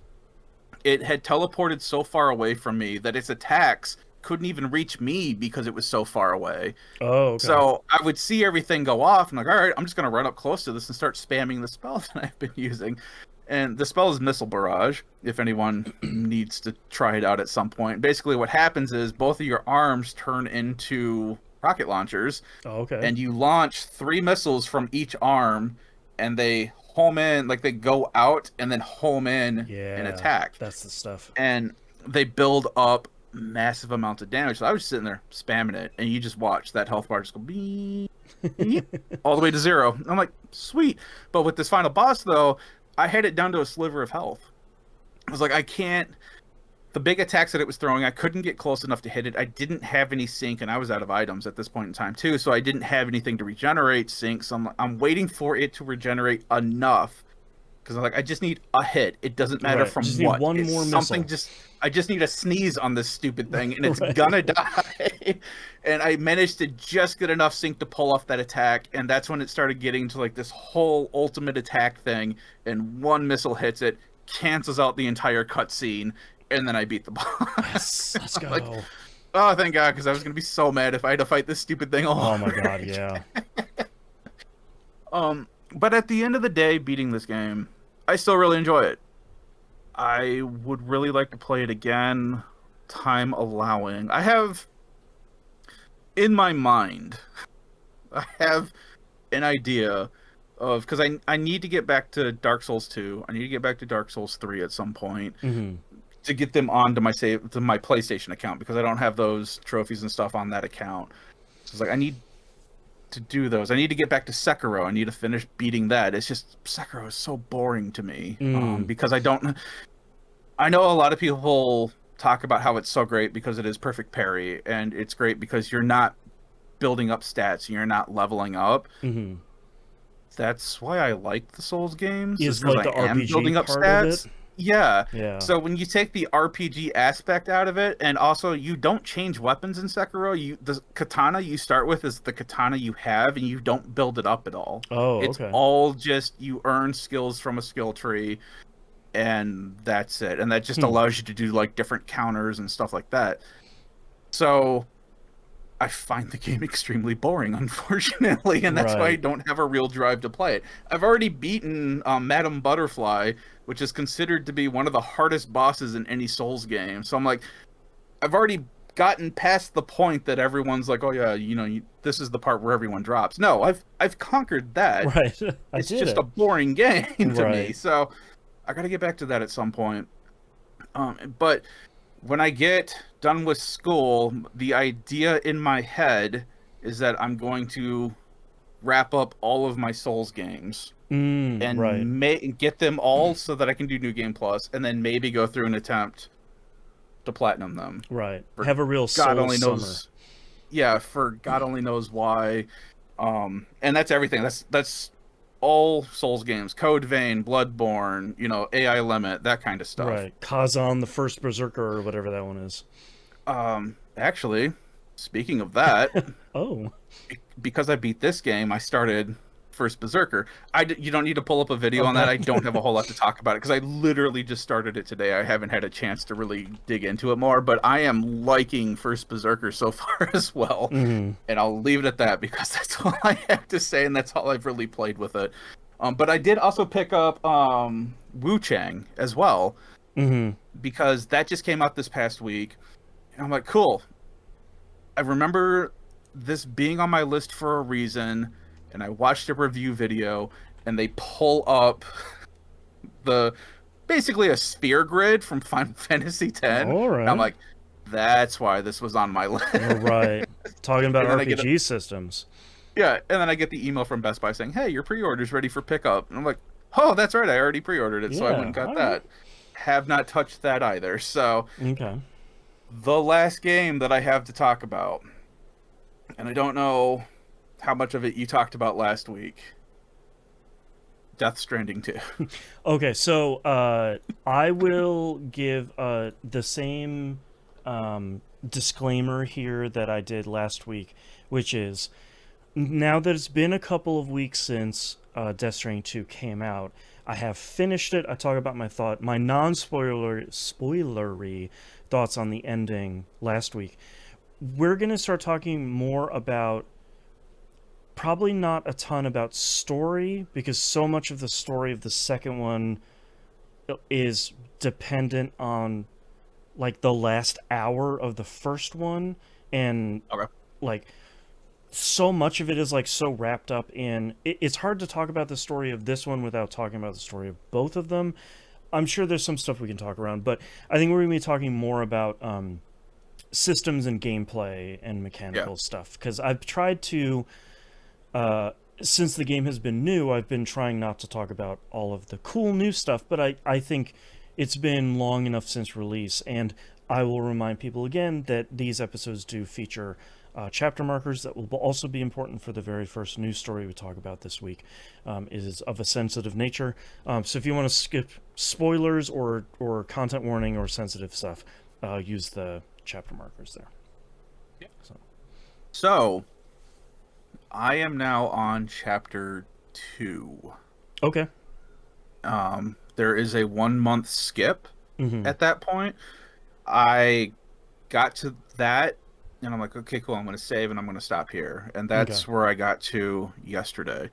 it had teleported so far away from me that its attacks couldn't even reach me because it was so far away. Oh, okay. So I would see everything go off. I'm like, all right, I'm just going to run up close to this and start spamming the spell that I've been using. And the spell is Missile Barrage, if anyone needs to try it out at some point. Basically, what happens is both of your arms turn into rocket launchers. Oh, okay. And you launch 3 missiles from each arm, and they home in, like they go out and then home in and attack. That's the stuff. And they build up massive amounts of damage. So I was sitting there spamming it, and you just watch that health bar just go beep, beep, all the way to 0. I'm like, sweet. But with this final boss, though, I had it down to a sliver of health. I was like, I can't. The big attacks that it was throwing, I couldn't get close enough to hit it. I didn't have any sync, and I was out of items at this point in time too, so I didn't have anything to regenerate sync. So I'm waiting for it to regenerate enough, because I'm like, I just need a hit. It doesn't matter from just what. Need one it's more something missile. I just need a sneeze on this stupid thing, and it's gonna die. And I managed to just get enough sync to pull off that attack, and that's when it started getting to like this whole ultimate attack thing, and one missile hits it, cancels out the entire cutscene, and then I beat the boss. Yes, let's go. Like, oh, thank God, because I was gonna be so mad if I had to fight this stupid thing all Oh my over god, again. yeah. But at the end of the day, beating this game, I still really enjoy it. I would really like to play it again, time allowing. I have, in my mind, I have an idea of, because I need to get back to Dark Souls 2. I need to get back to Dark Souls 3 at some point to get them onto my my PlayStation account, because I don't have those trophies and stuff on that account. So it's like, I need to do those. I need to get back to Sekiro. I need to finish beating that. It's just, Sekiro is so boring to me, because I know a lot of people talk about how it's so great because it is perfect parry, and it's great because you're not building up stats and you're not leveling up. That's why I like the Souls games. Is like the RPG building up part stats. of it? Yeah. So when you take the RPG aspect out of it, and also you don't change weapons in Sekiro, the katana you start with is the katana you have, and you don't build it up at all. Oh, it's okay. all just you earn skills from a skill tree, and that's it. And that just allows you to do like different counters and stuff like that. So I find the game extremely boring, unfortunately, and that's why I don't have a real drive to play it. I've already beaten Madame Butterfly, which is considered to be one of the hardest bosses in any Souls game. So I'm like, I've already gotten past the point that everyone's like, oh yeah, this is the part where everyone drops. No, I've conquered that. Right. It's just a boring game to me. So I got to get back to that at some point. But when I get done with school, the idea in my head is that I'm going to wrap up all of my Souls games and get them all so that I can do New Game Plus, and then maybe go through an attempt to platinum them. Right. Have a real God only summer. knows. Yeah, for God only knows why. And that's everything. That's all Souls games. Code Vein, Bloodborne, AI Limit, that kind of stuff. Right. Khazan, the first Berserker, or whatever that one is. Actually, speaking of that, because I beat this game, I started first Berserker. You don't need to pull up a video on that. I don't have a whole lot to talk about it because I literally just started it today. I haven't had a chance to really dig into it more, but I am liking first Berserker so far as well. And I'll leave it at that because that's all I have to say, and that's all I've really played with it. But I did also pick up Wuchang as well, because that just came out this past week. And I'm like, cool. I remember this being on my list for a reason, and I watched a review video, and they pull up basically a sphere grid from Final Fantasy X. All right. And I'm like, that's why this was on my list. Right. Talking about RPG systems. Yeah, and then I get the email from Best Buy saying, hey, your pre-order's ready for pickup. And I'm like, Oh, that's right. I already pre-ordered it, so I went Yeah. and got All right. that. Have not touched that either. So Okay. the last game that I have to talk about, and I don't know how much of it you talked about last week. Death Stranding 2. Okay, so I will give the same disclaimer here that I did last week, which is now that it's been a couple of weeks since Death Stranding 2 came out, I have finished it. I talk about my non-spoilery thoughts on the ending last week. We're gonna start talking more about probably not a ton about story because so much of the story of the second one is dependent on like the last hour of the first one, and Okay. like so much of it is like so wrapped up in it's hard to talk about the story of this one without talking about the story of both of them. I'm sure there's some stuff we can talk around, but I think we're going to be talking more about systems and gameplay and Yeah. mechanical stuff because I've tried to since the game has been new, I've been trying not to talk about all of the cool new stuff, but I think it's been long enough since release, and I will remind people again that these episodes do feature chapter markers that will also be important for the very first news story we talk about this week. It is of a sensitive nature, so if you want to skip spoilers or content warning or sensitive stuff, use the chapter markers there. Yeah. So. So, I am now on chapter 2. Okay. There is a 1 month skip Mm-hmm. at that point. I got to that, and I'm like, okay, cool. I'm going to save, and I'm going to stop here. And that's Okay. where I got to yesterday.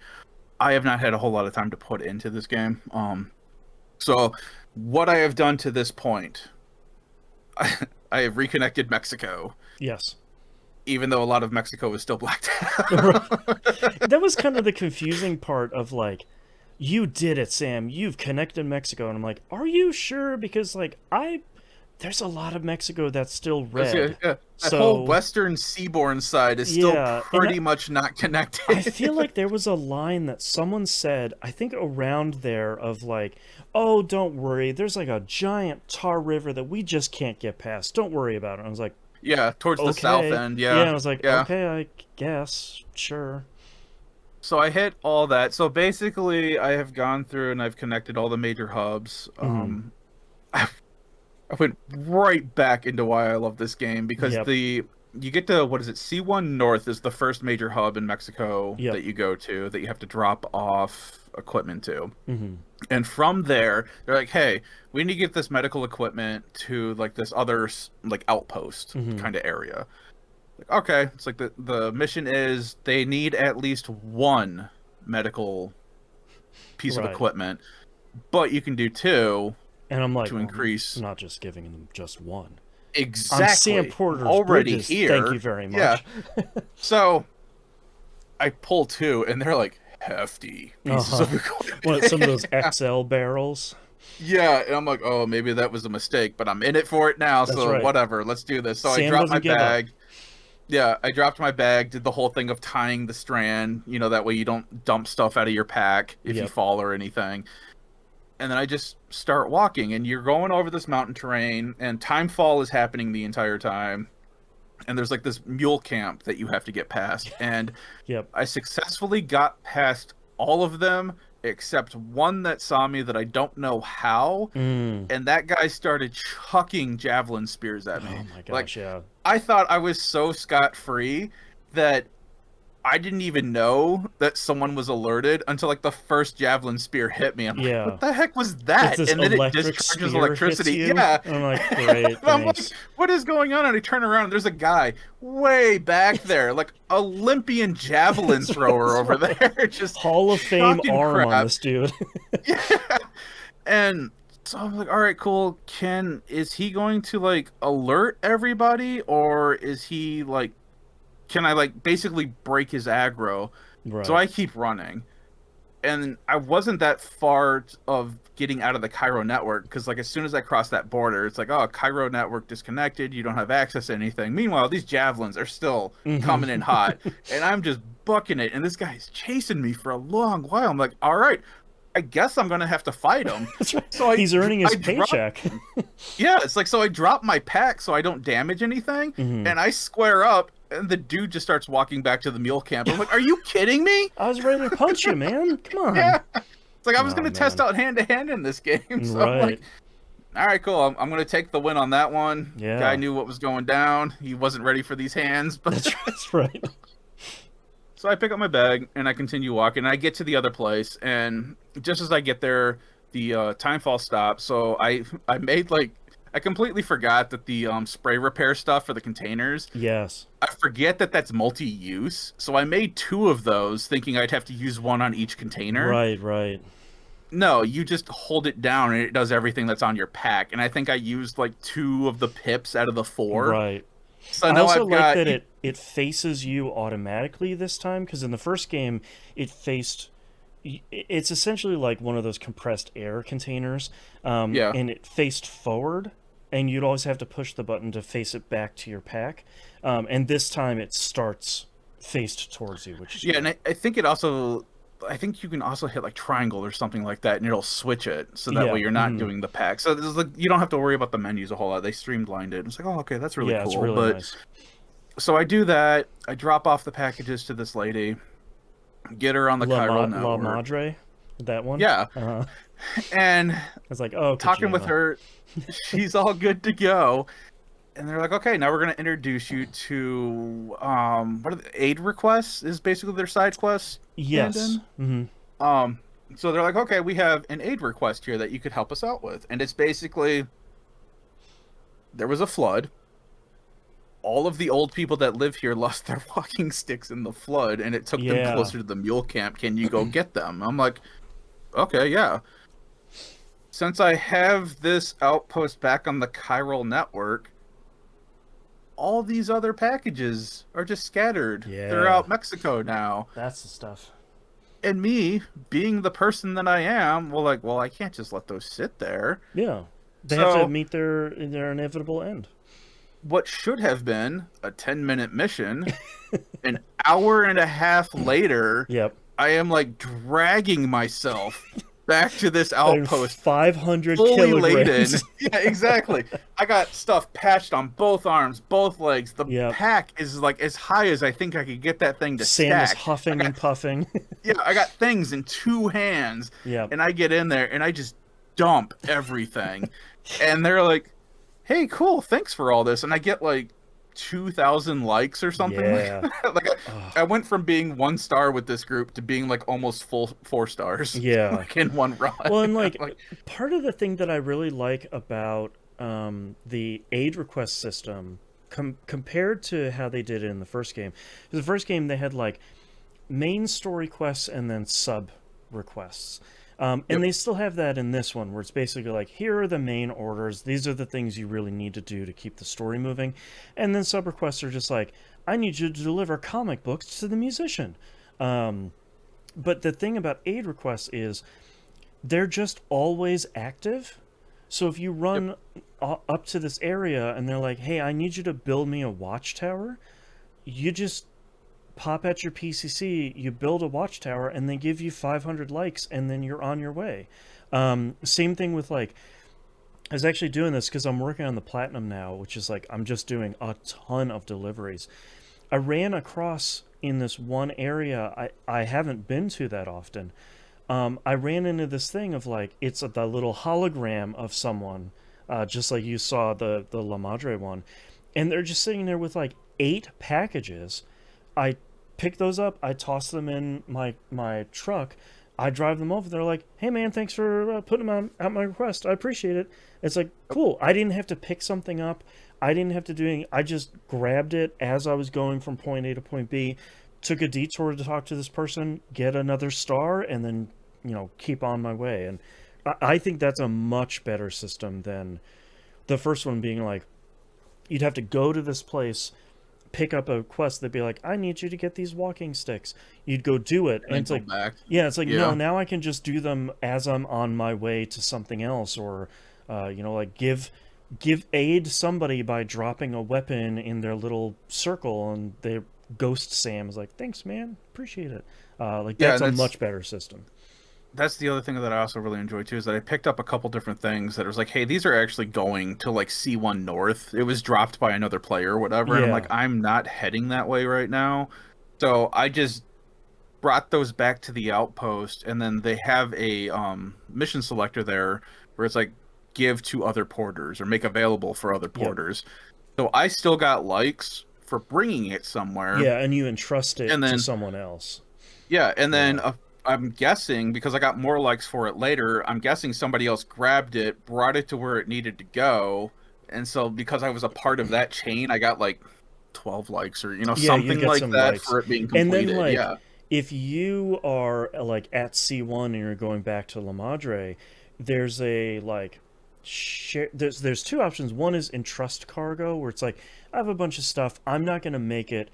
I have not had a whole lot of time to put into this game. So what I have done to this point, I have reconnected Mexico, Yes. even though a lot of Mexico is still blacked Right. out. That was kind of the confusing part of like, you did it, Sam. You've connected Mexico, and I'm like, are you sure? Because like there's a lot of Mexico that's still red. Yeah, that whole So western seaboard side is still yeah, and pretty much not I connected. feel like there was a line that someone said, I think around there, of like, oh, don't worry, there's like a giant tar river that we just can't get past. Don't worry about it. I was like, Yeah, towards the south okay, end. yeah. Yeah, I was like, yeah. okay, I guess, sure. So I hit all that. So basically, I have gone through and I've connected all the major hubs. Mm-hmm. I went right back into why I love this game because Yep. you get to, what is it? C1 North is the first major hub in Mexico Yep. that you go to that you have to drop off equipment to. Mm-hmm. And from there, they're like, "Hey, we need to get this medical equipment to like this other like outpost Mm-hmm. kind of area." Like, okay, it's like the mission is they need at least one medical piece of Right. equipment, but you can do two And I'm like, to well, increase. I'm not just giving them just one. I'm Sam Exactly. I'm Porter's already Bridges. Thank you here. very Yeah. much. So I pull two, and they're like hefty pieces Uh-huh. of equipment. What, some of those XL barrels? Yeah, and I'm like, oh, maybe that was a mistake, but I'm in it for it now, That's so right. whatever, let's do this. So I Sam dropped my doesn't give up. bag. Yeah, I dropped my bag, did the whole thing of tying the strand, that way you don't dump stuff out of your pack if you Yep. fall or anything. And then I just start walking, and you're going over this mountain terrain, and timefall is happening the entire time. And there's like this mule camp that you have to get past. And Yep. I successfully got past all of them except one that saw me that I don't know how. Mm. And that guy started chucking javelin spears at me. Oh my Like, gosh, yeah. I thought I was so scot-free that I didn't even know that someone was alerted until like the first javelin spear hit me. I'm like, Yeah. what the heck was It's that? this And then it electric discharges spear electricity. hits you. Yeah. I'm like, great, And I'm like, thanks. what is going on? And I turn around and there's a guy way back there, like Olympian javelin thrower over right. there, just Hall of Fame chucking arm on crap. this dude. Yeah. And so I'm like, all right, cool. Is he going to like alert everybody, or is he like, can I like basically break his aggro? Right. So I keep running, and I wasn't that far of getting out of the Cairo network because like as soon as I crossed that border, it's like, oh, Cairo network disconnected. You don't have access to anything. Meanwhile, these javelins are still coming in hot, and I'm just bucking it. And this guy's chasing me for a long while. I'm like, all right, I guess I'm gonna have to fight him. That's right. So He's earning his I drop, paycheck. yeah, it's like, so I drop my pack so I don't damage anything, Mhm. and I square up, and the dude just starts walking back to the mule camp. I'm like, are you kidding me? I was ready to punch you, man. Come on. Yeah. It's like I was Oh, gonna test man. out hand to hand in this game. So I'm Right. like, all right, cool. I'm gonna take the win on that one. Guy Yeah. knew what was going down. He wasn't ready for these hands, but That's right. so I pick up my bag and I continue walking. And I get to the other place, and just as I get there, the timefall stops. So I made like, I completely forgot that the spray repair stuff for the containers. Yes. I forget that that's multi-use. So I made 2 of those, thinking I'd have to use one on each container. Right, right. No, you just hold it down and it does everything that's on your pack. And I think I used like 2 of the pips out of the 4. Right. So I now also I've like got that it faces you automatically this time, because in the first game it faced. It's essentially like one of those compressed air containers, yeah. and it faced forward, and you'd always have to push the button to face it back to your pack. And this time it starts faced towards you, which is Yeah, cool. and I think it also, I think you can also hit like triangle or something like that, and it'll switch it so that way Yeah. you're not Mhm. doing the pack. So this is like, you don't have to worry about the menus a whole lot. They streamlined it. It's like, oh, okay, that's really Yeah, it's cool. really But nice. so I do that. I drop off the packages to this lady, get her on the chiral La network. Madre, that one. Yeah, Uh-huh. and It's like, oh, talking with Kojima. her, she's all good to go. And they're like, okay, now we're gonna introduce you to what are the aid requests is basically their side quest. Yes. Stand Hmm. in. So they're like, okay, we have an aid request here that you could help us out with, and it's basically there was a flood. All of the old people that live here lost their walking sticks in the flood, and it took them Yeah. closer to the mule camp. Can you go get them? I'm like, okay, yeah. Since I have this outpost back on the chiral network, all these other packages are just scattered Yeah. throughout Mexico now. That's the stuff. And me, being the person that I am, well, I can't just let those sit there. Yeah. They have to So meet their inevitable end. what should have been a 10-minute mission, an hour and a half later, Yep. I am like dragging myself back to this And outpost 500 fully laden. kilograms. Yeah, exactly. I got stuff patched on both arms, both legs. The Yep. pack is like as high as I think I could get that thing to Sam stack. is huffing and puffing. Yeah, I got things in 2 hands, Yep. and I get in there and I just dump everything. And they're like, "Hey, cool, thanks for all this." And I get like 2,000 likes or something. Yeah. Like I went from being 1 star with this group to being like almost full 4 stars. Yeah. Like in one run. Well, and like part of the thing that I really like about the aid request system compared to how they did it in the first game, 'cause the first game they had like main story quests and then sub requests. And Yep. they still have that in this one, where it's basically like, here are the main orders. These are the things you really need to do to keep the story moving. And then sub requests are just like, I need you to deliver comic books to the musician. But the thing about aid requests is they're just always active. So if you run up to this area and they're like, hey, I need you to build me a watchtower, you just pop at your PCC, you build a watchtower, and they give you 500 likes, and then you're on your way. Same thing with like, I was actually doing this because I'm working on the platinum now, which is like I'm just doing a ton of deliveries. I ran across in this one area I haven't been to that often. I ran into this thing of like, it's the little hologram of someone, just like you saw the La Madre one, and they're just sitting there with like 8 packages. I pick those up, I toss them in my truck, I drive them over. They're like, hey man, thanks for putting them out my request. I appreciate it. It's like, cool. I didn't have to pick something up. I didn't have to do anything. I just grabbed it as I was going from point A to point B, took a detour to talk to this person, get another star, and then, keep on my way. And I think that's a much better system than the first one being like, you'd have to go to this place, pick up a quest. They'd be like, I need you to get these walking sticks. You'd go do it, and it's like, back. yeah, it's like, Yeah. no, now I can just do them as I'm on my way to something else, or like give aid somebody by dropping a weapon in their little circle, and Ghost Sam is like, thanks man, appreciate it. Like Yeah, that's a that's- much better system. that's the other thing that I also really enjoy too, is that I picked up a couple different things that was like, hey, these are actually going to like C1 North. It was dropped by another player or whatever, and I'm like, Yeah. I'm not heading that way right now. So I just brought those back to the outpost, and then they have a mission selector there where it's like give to other porters or make available for other Yep. porters. So I still got likes for bringing it somewhere, Yeah, and you entrust it and to then someone else. yeah, and then Yeah. I'm guessing because I got more likes for it later, I'm guessing somebody else grabbed it, brought it to where it needed to go, and so because I was a part of that chain, I got like 12 likes or Yeah, you something get like some that likes. for it being And then completed. like Yeah. if you are like at C1 and you're going back to La Madre, there's a like share there's two options. One is entrust cargo where it's like I have a bunch of stuff. I'm not going to make it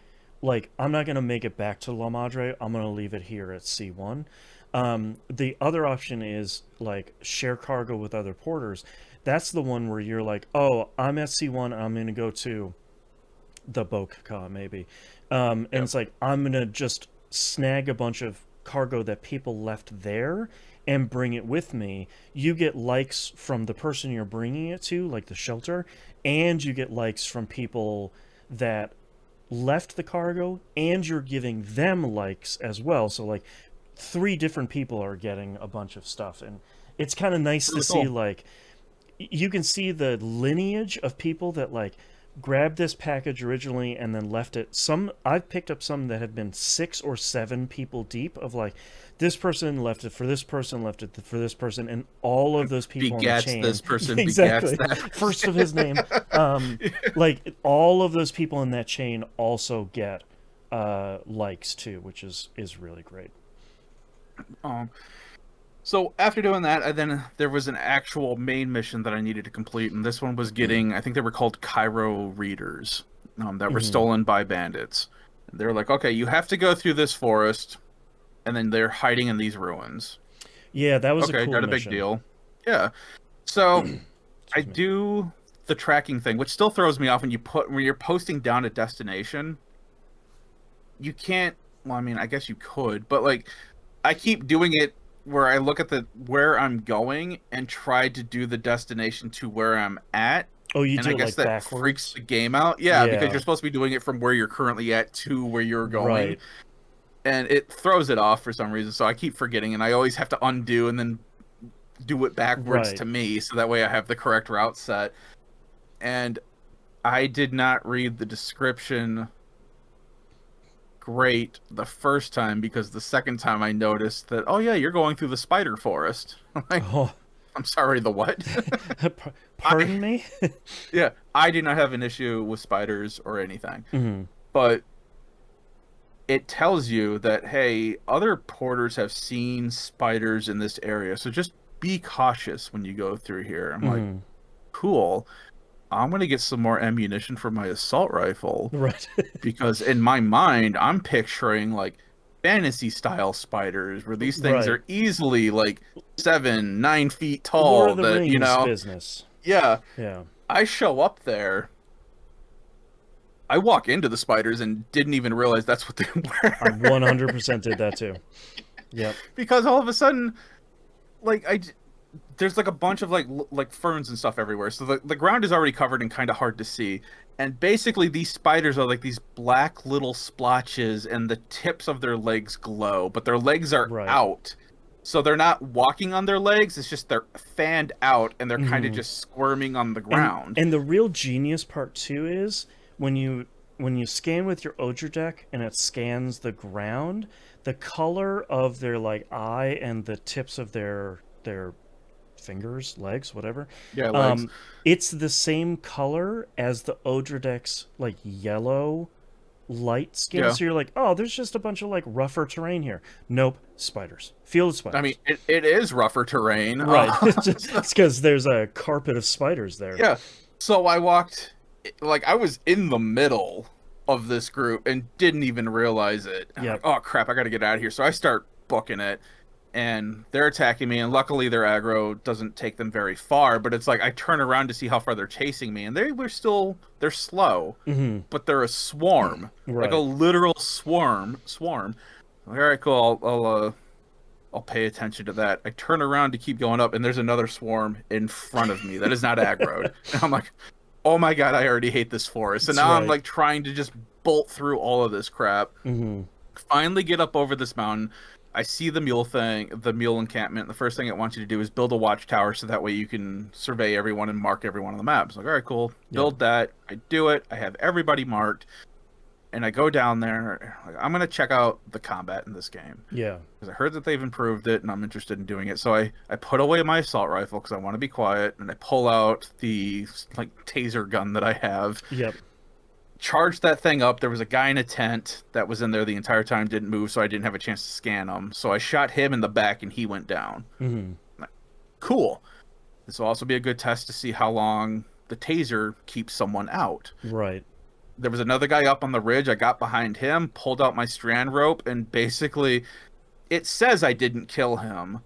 back to La Madre. I'm going to leave it here at C1. The other option is like share cargo with other porters. That's the one where you're like, "Oh, I'm at C1 and I'm going to go to the Boca maybe. And Yep. it's like I'm gonna just snag a bunch of cargo that people left there and bring it with me. You get likes from the person you're bringing it to, like the shelter, and you get likes from people that left the cargo, and you're giving them likes as well. So like three different people are getting a bunch of stuff, and it's kind of nice to Really see cool. like you can see the lineage of people that like grabbed this package originally and then left it. Some I've picked up some that have been 6 or 7 people deep of like this person left it for this person, left it for this person, and all of those people on the Begats chain this person, begats exactly that first person. of his name, like all of those people in that chain also get likes too, which is really great. um, so after doing that, then there was an actual main mission that I needed to complete, and this one was getting, I think they were called Cairo readers, that were Hmm. stolen by bandits. They're like, okay, you have to go through this forest, and then they're hiding in these ruins. Yeah, that was a Okay, cool not a big mission. deal. Yeah. So I Excuse me. do the tracking thing, which still throws me off when you're posting down a destination. You can't. Well, I mean, I guess you could, but like, I keep doing it where I look at the where I'm going and try to do the destination to where I'm at, Oh, you and do I it guess like that freaks backwards? the game out. Yeah, because Yeah, you're supposed to be doing it from where you're currently at to where you're going, right, and it throws it off for some reason. So I keep forgetting, and I always have to undo and then do it backwards right. to me, so that way I have the correct route set. And I did not read the description great the first time because the second time I noticed that, oh yeah, you're going through the spider forest. I'm like, Oh, I'm sorry, the what? I pardon me? yeah, I do not have an issue with spiders or anything, Hmm. but it tells you that hey, other porters have seen spiders in this area, so just be cautious when you go through here. I'm like, Hmm. cool. I'm gonna get some more ammunition for my assault rifle Right. because in my mind I'm picturing like fantasy style spiders where these things Right. are easily like 7, 9 feet Lord tall of the that Rings business. yeah. Yeah. I show up there, I walk into the spiders and didn't even realize that's what they I were 100% did that too. Yep. because all of a sudden like there's like a bunch of like ferns and stuff everywhere, so the ground is already covered and kind of hard to see, and basically these spiders are like these black little splotches and the tips of their legs glow, but their legs are Right. out, so they're not walking on their legs, it's just they're fanned out and they're kind of Hmm. just squirming on the And ground. and the real genius part too is when you scan with your Odra deck and it scans the ground, the color of their like eye and the tips of their fingers, legs, whatever. Yeah, legs. Um, it's the same color as the Odra deck's like yellow light skin. Yeah, So you're like, oh, there's just a bunch of like rougher terrain here. Nope, spiders. Field of I mean spiders. it is rougher terrain. Right. It's because there's a carpet of spiders there. Yeah. So I walked, like, I was in the middle of this group and didn't even realize it. I'm like, Yep. oh crap, I gotta get out of here. So I start booking it, and they're attacking me. And luckily, their aggro doesn't take them very far. But it's like I turn around to see how far they're chasing me, and they're slow, Hmm. but they're a swarm, like a Right. literal swarm. All right, cool. I'll I'll pay attention to that. I turn around to keep going up, and there's another swarm in front of me that is not aggroed. And I'm like, oh my god, I already hate this forest. So That's now I'm right. like trying to just bolt through all of this crap. Mm-hmm. Finally get up over this mountain. I see the mule encampment. The first thing it wants you to do is build a watchtower so that way you can survey everyone and mark everyone on the map. It's like, all right, cool. Yep. Build that. I do it. I have everybody marked. And I go down there. Like, I'm going to check out the combat in this game. Yeah. Because I heard that they've improved it and I'm interested in doing it. So I put away my assault rifle because I want to be quiet. And I pull out the like taser gun that I have. Yep. Charged that thing up. There was a guy in a tent that was in there the entire time, didn't move, so I didn't have a chance to scan him. So I shot him in the back and he went down. Mm-hmm. Cool. This will also be a good test to see how long the taser keeps someone out. Right. There was another guy up on the ridge. I got behind him, pulled out my strand rope, and basically it says I didn't kill him.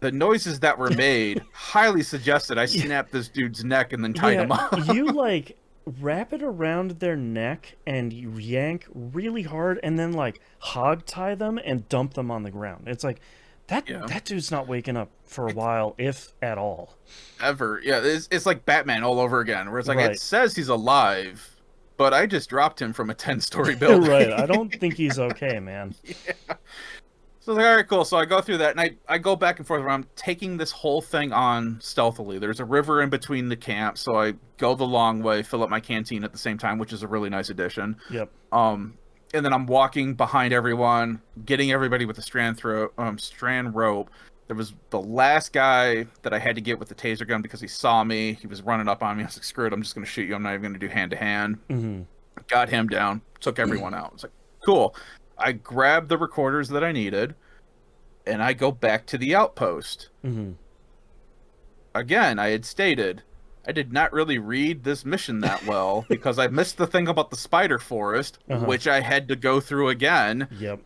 The noises that were made highly suggested I snapped this dude's neck and then tied him up. You like wrap it around their neck and you yank really hard and then like hog tie them and dump them on the ground. It's like that dude's not waking up for a while, if at all. Ever. Yeah, it's like Batman all over again, where it's like, Right. It says he's alive, but I just dropped him from a 10-story building. Right. I don't think he's okay, man. Yeah. So I was like, all right, cool. So I go through that, and I go back and forth around, taking this whole thing on stealthily. There's a river in between the camps, so I go the long way, fill up my canteen at the same time, which is a really nice addition. Yep. And then I'm walking behind everyone, getting everybody with the strand rope. There was the last guy that I had to get with the taser gun because he saw me. He was running up on me. I was like, screw it, I'm just going to shoot you. I'm not even going to do hand-to-hand. Mm-hmm. Got him down, took everyone out. It's like, cool. I grabbed the recorders that I needed, and I go back to the outpost. Mm-hmm. Again, I had stated I did not really read this mission that well because I missed the thing about the spider forest, which I had to go through again. Yep.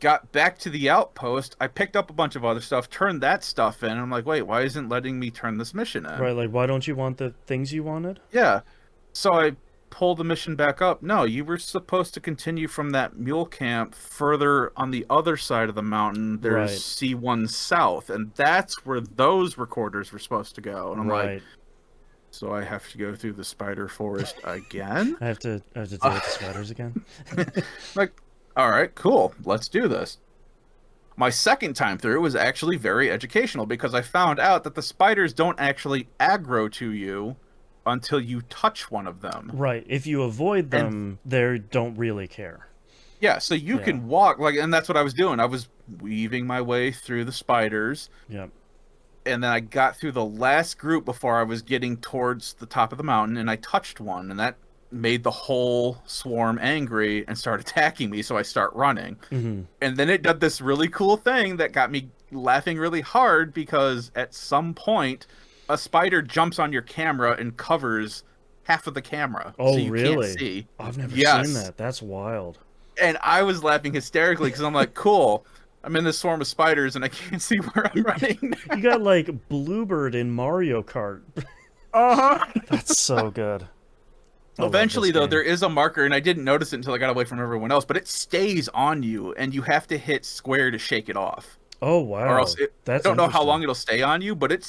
Got back to the outpost. I picked up a bunch of other stuff, turned that stuff in. And I'm like, wait, why isn't letting me turn this mission in? Right, like, why don't you want the things you wanted? Yeah. So I pulled the mission back up. No, you were supposed to continue from that mule camp further on the other side of the mountain. There's Right. C1 South, and that's where those recorders were supposed to go. And I'm like, so I have to go through the spider forest again? I have to deal with the spiders again? Like, all right, cool. Let's do this. My second time through was actually very educational because I found out that the spiders don't actually aggro to you until you touch one of them. Right. If you avoid them, they don't really care. Yeah, so you can walk, like, and that's what I was doing. I was weaving my way through the spiders. Yep. And then I got through the last group before I was getting towards the top of the mountain, and I touched one, and that made the whole swarm angry and start attacking me, so I start running. Mm-hmm. And then it did this really cool thing that got me laughing really hard because at some point, a spider jumps on your camera and covers half of the camera. Oh, so you really? can't see. I've never seen that. That's wild. And I was laughing hysterically because I'm like, cool. I'm in this swarm of spiders and I can't see where I'm running. You got like Bluebird in Mario Kart. That's so good. Eventually, though, there is a marker, and I didn't notice it until I got away from everyone else, but it stays on you, and you have to hit square to shake it off. Oh, wow. Or else I don't know how interesting. long it'll stay on you, but it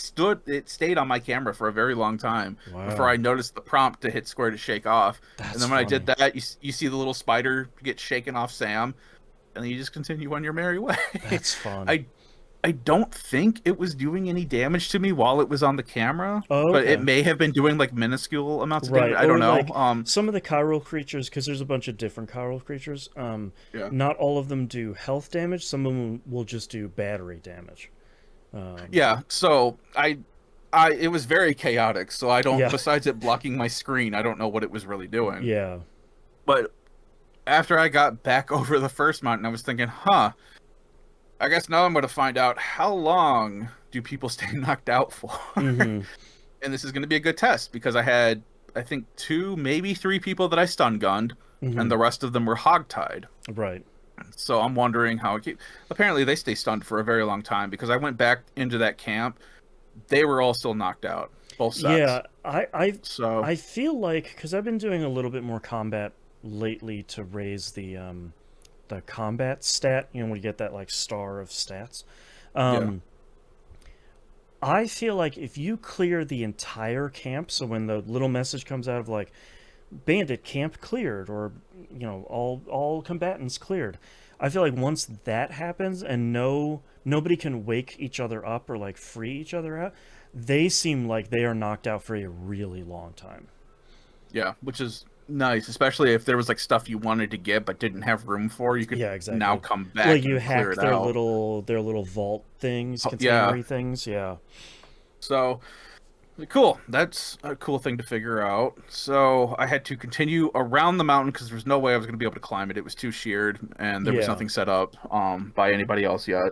stayed on my camera for a very long time before I noticed the prompt to hit square to shake off. That's and then when I did funny. that, you see the little spider get shaken off Sam, and then you just continue on your merry way. That's fun. I don't think it was doing any damage to me while it was on the camera, Oh, but okay. it may have been doing like minuscule amounts of damage. Right. I don't Or, know. like, some of the chiral creatures, because there's a bunch of different chiral creatures, not all of them do health damage. Some of them will just do battery damage. Yeah, so it was very chaotic, so I don't, besides it blocking my screen, I don't know what it was really doing. Yeah. But after I got back over the first mountain, I was thinking, I guess now I'm going to find out how long do people stay knocked out for. Mm-hmm. And this is going to be a good test because I had, I think, 2, maybe 3 people that I stun gunned, and the rest of them were hogtied. Right. So I'm wondering how it apparently they stay stunned for a very long time because I went back into that camp. They were all still knocked out, both sets. Yeah, I feel like, because I've been doing a little bit more combat lately to raise the combat stat, when you get that like star of stats. Yeah. I feel like if you clear the entire camp, so when the little message comes out of like bandit camp cleared, or all combatants cleared, I feel like once that happens and nobody can wake each other up or like free each other out, they seem like they are knocked out for a really long time. Yeah, which is nice, especially if there was like stuff you wanted to get but didn't have room for. You could Yeah, now exactly. come Like back you and clear hack it out. their little vault things, Yeah. containery things. Yeah. So cool. That's a cool thing to figure out. So I had to continue around the mountain because there's no way I was going to be able to climb it. It was too sheared, and there was Yeah. nothing set up by anybody else yet.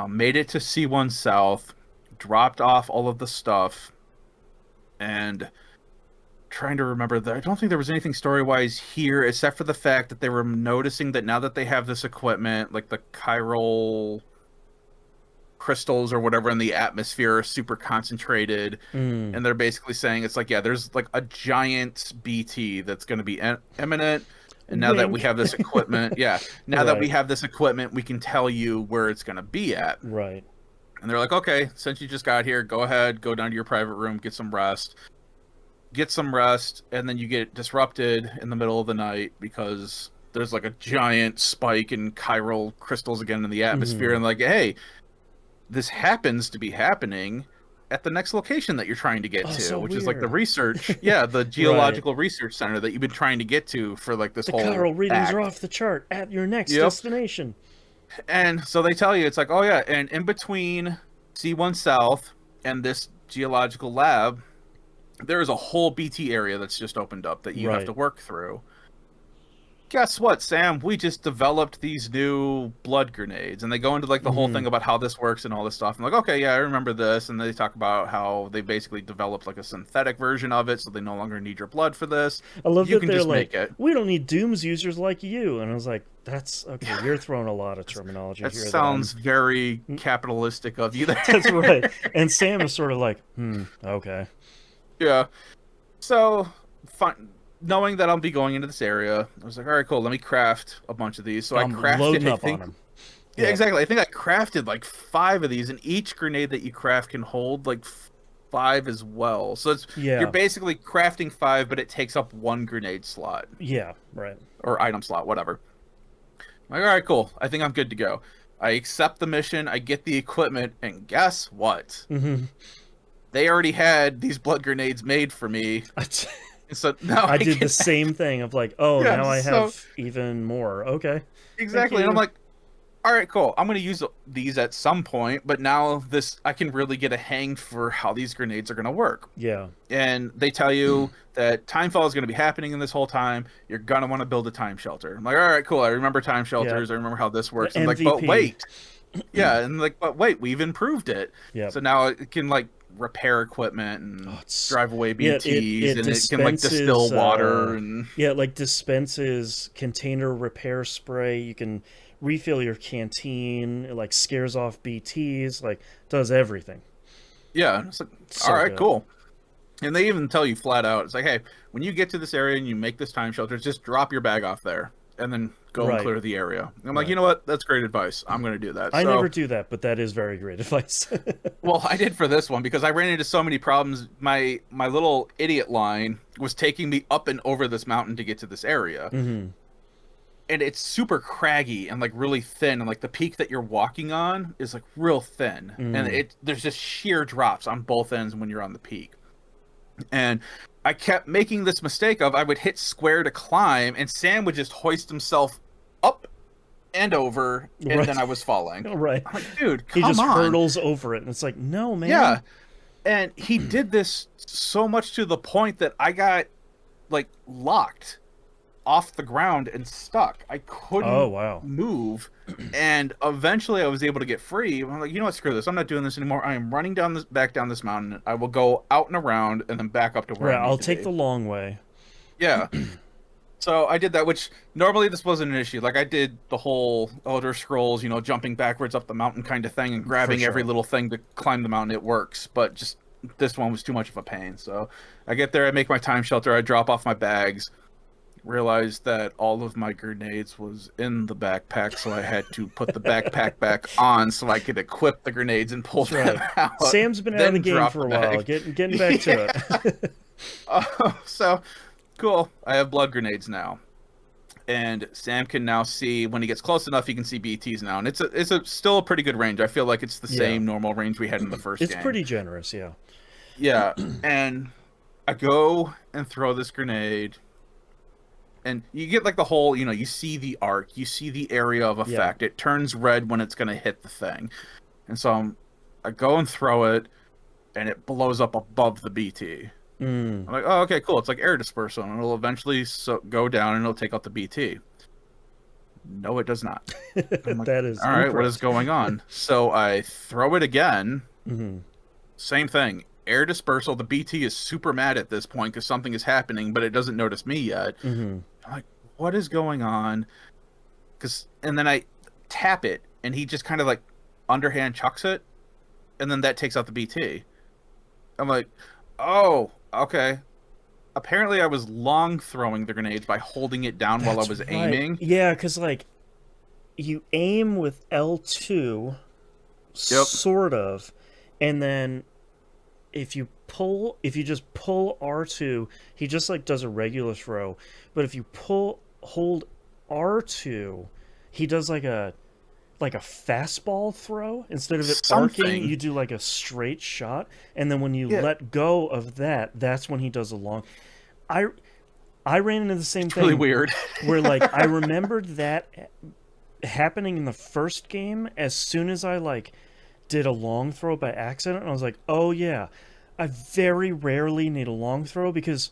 Made it to C1 South, dropped off all of the stuff, and trying to remember that I don't think there was anything story-wise here except for the fact that they were noticing that now that they have this equipment, like the chiral crystals or whatever in the atmosphere are super concentrated, Mm. and they're basically saying it's like, yeah, there's like a giant BT that's going to be imminent, and now that we Wink. have this equipment, yeah, now that we Right. have this equipment, we can tell you where it's going to be at. Right. And they're like, okay, since you just got here, go ahead, go down to your private room, get some rest, and then you get disrupted in the middle of the night because there's like a giant spike in chiral crystals again in the atmosphere, Mm. and like, hey, this happens to be happening at the next location that you're trying to get Oh, to, so which is like the weird. research, yeah, the Right. geological research center that you've been trying to get to for like this The whole chiral readings are act. off the chart at your next Yep. destination. And so they tell you, it's like, oh yeah, and in between C1 South and this geological lab, there is a whole BT area that's just opened up that you have to Right. work through. Guess what, Sam? We just developed these new blood grenades, and they go into like the whole Mm. thing about how this works and all this stuff. I'm like, okay, yeah, I remember this, and they talk about how they basically developed like a synthetic version of it, so they no longer need your blood for this. I love You that can they're just like, make it. we don't need Doom's users like you. And I was like, that's okay. You're throwing a lot of terminology That here that I'm. sounds very capitalistic of you That's there. right. And Sam is sort of like, okay. Yeah. So, fine. Knowing that I'll be going into this area, I was like, all right, cool. Let me craft a bunch of these. So I I'm crafted, loading I up on think, him. yeah, Yep. exactly. I think I crafted like 5 of these, and each grenade that you craft can hold like 5 as well. So you're Yeah. basically crafting 5, but it takes up 1 grenade slot Yeah. Right. or item slot, whatever. I'm like, all right, cool. I think I'm good to go. I accept the mission. I get the equipment, and guess what? Mm-hmm. They already had these blood grenades made for me. So now I I did can. the same thing of like, oh, Yeah, now I so have even more. Okay. Thank exactly. And I'm you. like, all right, cool. I'm going to use these at some point, but now I can really get a hang for how these grenades are going to work. Yeah. And they tell you that timefall is going to be happening in this whole time. You're going to want to build a time shelter. I'm like, all right, cool. I remember time Yeah. shelters. I remember how this The works. And like, but MVP. wait. Yeah. And like, but wait, we've improved it. Yep. So now it can like repair equipment and Oh, it's drive away yeah. BTs, It and it can like distill dispenses. water and Yeah, it like dispenses container repair spray. You can refill your canteen. It like scares off BTs. Like does everything. yeah. It's like, all So right, good. cool. And they even tell you flat out, it's like, hey, when you get to this area and you make this time shelter, just drop your bag off there and then go and Right. clear the area. And I'm like, Right. you know what? That's great advice. I'm going to do that. I So, never do that, but that is very great advice. well, I did for this one because I ran into so many problems. My little idiot line was taking me up and over this mountain to get to this area. Hmm. And it's super craggy and like really thin, and like the peak that you're walking on is like real thin. And there's just sheer drops on both ends when you're on the peak. And I kept making this mistake of I would hit square to climb, and Sam would just hoist himself up and over, and Right. then I was falling. Right. I'm like, dude, He come just on. hurdles over it, and it's like, no, man. Yeah. And he did this so much to the point that I got like locked off the ground and stuck. I couldn't Oh, wow. move. And eventually I was able to get free. I'm like, you know what, screw this. I'm not doing this anymore. I am running back down this mountain. I will go out and around and then back up to where Right. I need I'll to take be. the long way. Yeah. So I did that, which normally this wasn't an issue. Like I did the whole Elder Scrolls, jumping backwards up the mountain kind of thing and grabbing every sure. little thing to climb the mountain. It works, but just this one was too much of a pain. So I get there, I make my time shelter, I drop off my bags, realized that all of my grenades was in the backpack, so I had to put the backpack back on so I could equip the grenades and pull them out. Sam's been out of the game for a while. Getting back to it. So cool. I have blood grenades now. And Sam can now see, when he gets close enough, he can see BTs now, and it's still a pretty good range. I feel like it's the same normal range we had in the first game. It's pretty generous, yeah. Yeah, and I go and throw this grenade, and you get like the whole, you see the arc, you see the area of effect. It turns red when it's going to hit the thing, and so I go and throw it, and it blows up above the BT. I'm like, oh, okay, cool. It's like air dispersal, and it'll eventually go down, and it'll take out the BT. No, it does not. I'm like, that is all right. What is going on? So I throw it again. Same thing. Air dispersal. The BT is super mad at this point because something is happening, but it doesn't notice me yet. I'm like, what is going on? And then I tap it, and he just kind of like underhand chucks it, and then that takes out the BT. I'm like, oh, okay. Apparently, I was long throwing the grenades by holding it down while I was aiming. Yeah, because like you aim with L2, sort of, and then if you just pull R2, he just like does a regular throw. But if you hold R2, he does like a fastball throw. Instead of it arcing, you do like a straight shot, and then when you let go of that, that's when he does a long. I ran into the same thing. Really weird. Where like I remembered that happening in the first game as soon as I like did a long throw by accident, and I was like, oh yeah, I very rarely need a long throw because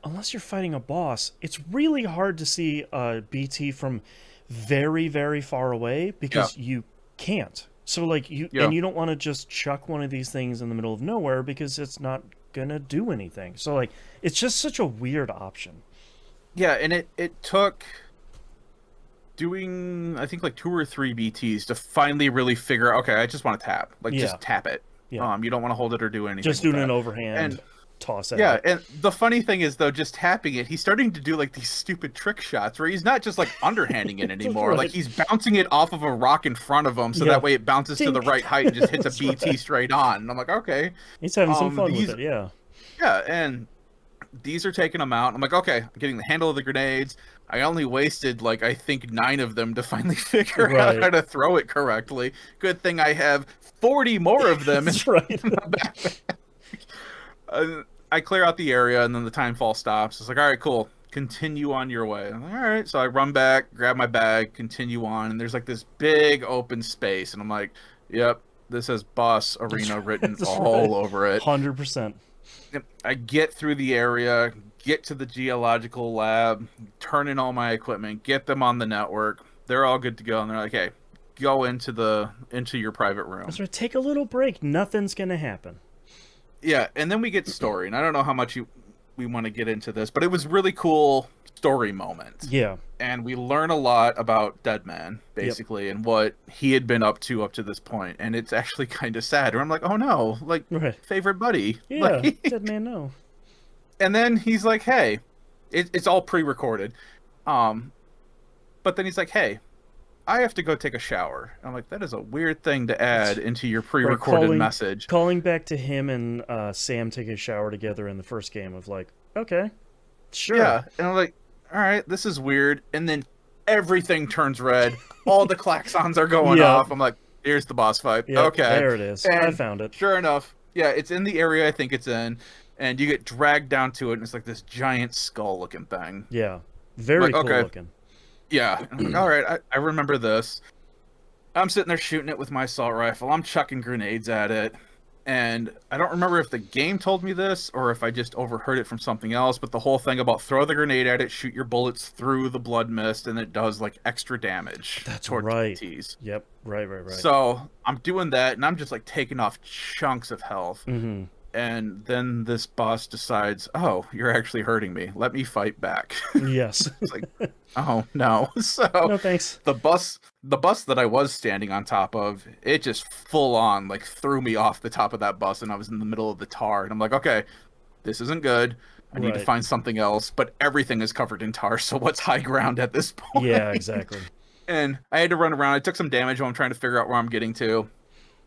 unless you're fighting a boss, it's really hard to see a BT from very, very far away because you can't. So like and you don't want to just chuck one of these things in the middle of nowhere because it's not gonna do anything. So like it's just such a weird option. Yeah, and it took doing I think like 2 or 3 BTs to finally really figure out, okay, I just want to tap. Like just tap it. Yeah. You don't want to hold it or do anything. Just doing an overhand toss out. Yeah, and the funny thing is though, just tapping it, he's starting to do like these stupid trick shots where he's not just like underhanding it anymore. Like he's bouncing it off of a rock in front of him, so that way it bounces to the right height and just hits a BT straight on. And I'm like, okay, he's having some fun with it. Yeah, and these are taking them out. I'm like, okay, I'm getting the handle of the grenades. I only wasted like I think 9 of them to finally figure out how to throw it correctly. Good thing I have 40 more of them in the backpack. I clear out the area, and then the time fall stops. It's like, all right, cool. Continue on your way. I'm like, all right. So I run back, grab my bag, continue on, and there's like this big open space, and I'm like, yep, this has boss arena written all over it. 100%. I get through the area, get to the geological lab, turn in all my equipment, get them on the network. They're all good to go, and they're like, hey, go into your private room. That's right. Take a little break. Nothing's gonna happen. Yeah, and then we get story, and I don't know how much we want to get into this, but it was really cool story moment. Yeah. And we learn a lot about Deadman, basically, and what he had been up to this point, and it's actually kind of sad. Where I'm like, oh no, like, favorite buddy. Yeah, like, Deadman, no. And then he's like, hey, it's all pre-recorded, but then he's like, hey, I have to go take a shower. I'm like, that is a weird thing to add into your pre-recorded message. Calling back to him and Sam taking a shower together in the first game of like, okay, sure. Yeah, and I'm like, all right, this is weird. And then everything turns red. All the klaxons are going off. I'm like, here's the boss fight. Yep, okay. There it is. And I found it. Sure enough. Yeah, it's in the area I think it's in. And you get dragged down to it, and it's like this giant skull-looking thing. Yeah, very cool looking. Yeah, I'm like, all right, I remember this. I'm sitting there shooting it with my assault rifle. I'm chucking grenades at it. And I don't remember if the game told me this or if I just overheard it from something else, but the whole thing about throw the grenade at it, shoot your bullets through the blood mist, and it does like extra damage. That's right. PTs. Yep, right. So I'm doing that, and I'm just like taking off chunks of health. Mm-hmm. And then this boss decides, oh, you're actually hurting me. Let me fight back. Yes. It's like, oh, no. So no, thanks. The bus that I was standing on top of, it just full on like threw me off the top of that bus, and I was in the middle of the tar. And I'm like, okay, this isn't good. I need to Right. find something else, but everything is covered in tar, so what's high ground at this point? Yeah, exactly. And I had to run around. I took some damage while I'm trying to figure out where I'm getting to.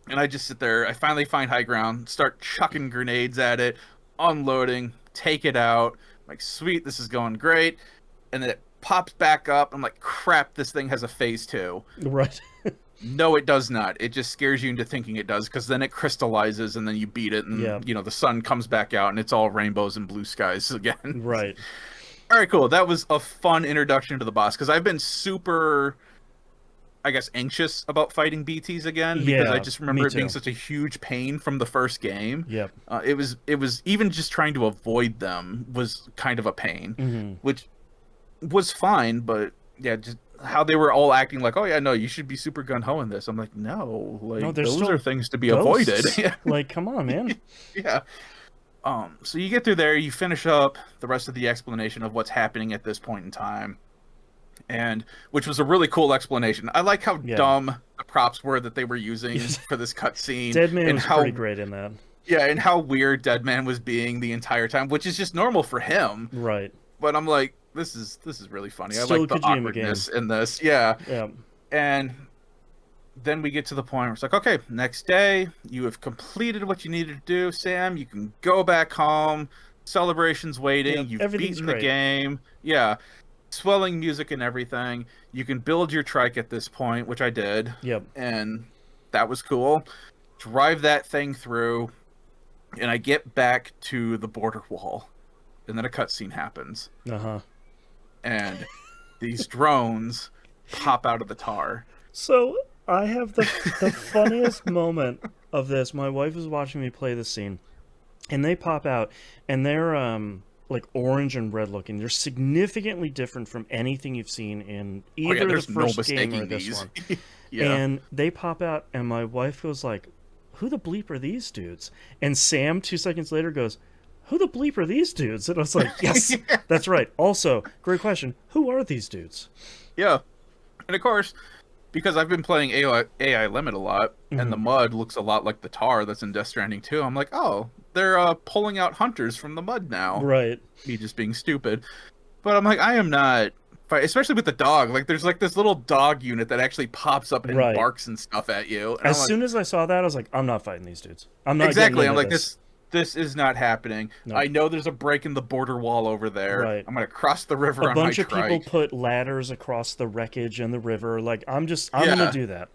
And I just sit there. I finally find high ground, start chucking grenades at it, unloading, take it out. I'm like, sweet, this is going great. And then it pops back up. I'm like, crap, this thing has a phase 2. Right. No, it does not. It just scares you into thinking it does, because then it crystallizes and then you beat it and, Yeah. the sun comes back out and it's all rainbows and blue skies again. Right. All right, cool. That was a fun introduction to the boss, because I've been super, I guess, anxious about fighting BTs again, because Yeah, I just remember me it being too. such a huge pain from the first game. Yep. It was even just trying to avoid them was kind of a pain, Mm-hmm. which was fine, but yeah, just how they were all acting like, oh yeah, no, you should be super gun-ho in this. I'm like, no, like, No, there's those still are things to be ghosts. avoided. Like, come on, man. Yeah. So you get through there, you finish up the rest of the explanation of what's happening at this point in time, and which was a really cool explanation. I like how dumb the props were that they were using for this cutscene. Deadman and was how, pretty great in that. Yeah, and how weird Deadman was being the entire time, which is just normal for him. Right. But I'm like, this is really funny. Still I like the Kojima awkwardness in this. Yeah. Yeah. And then we get to the point where it's like, okay, next day, you have completed what you needed to do, Sam. You can go back home. Celebration's waiting. Yep, You've everything's beaten great. the game. Yeah. Swelling music and everything. You can build your trike at this point, which I did. Yep. And that was cool. Drive that thing through, and I get back to the border wall. And then a cutscene happens. Uh-huh. And these drones pop out of the tar. So I have the funniest moment of this. My wife is watching me play this scene, and they pop out, and they're like orange and red looking. They're significantly different from anything you've seen in either the first game or this one. Yeah. And they pop out, and my wife goes like, "Who the bleep are these dudes?" And Sam 2 seconds later goes, "Who the bleep are these dudes?" And I was like, yes, that's right. Also, great question. Who are these dudes? Yeah. And of course, because I've been playing AI Limit a lot, and the mud looks a lot like the tar that's in Death Stranding 2, I'm like, oh, they're pulling out hunters from the mud now. Right. Me just being stupid. But I'm like, I am not... Especially with the dog. Like, there's like this little dog unit that actually pops up and barks and stuff at you. And as soon as I saw that, I was like, I'm not fighting these dudes. I'm not exactly. I'm getting like, into this is not happening. No. I know there's a break in the border wall over there. Right. I'm gonna cross the river on my bunch of trike. people put ladders across the wreckage and the river. Like, I'm gonna do that.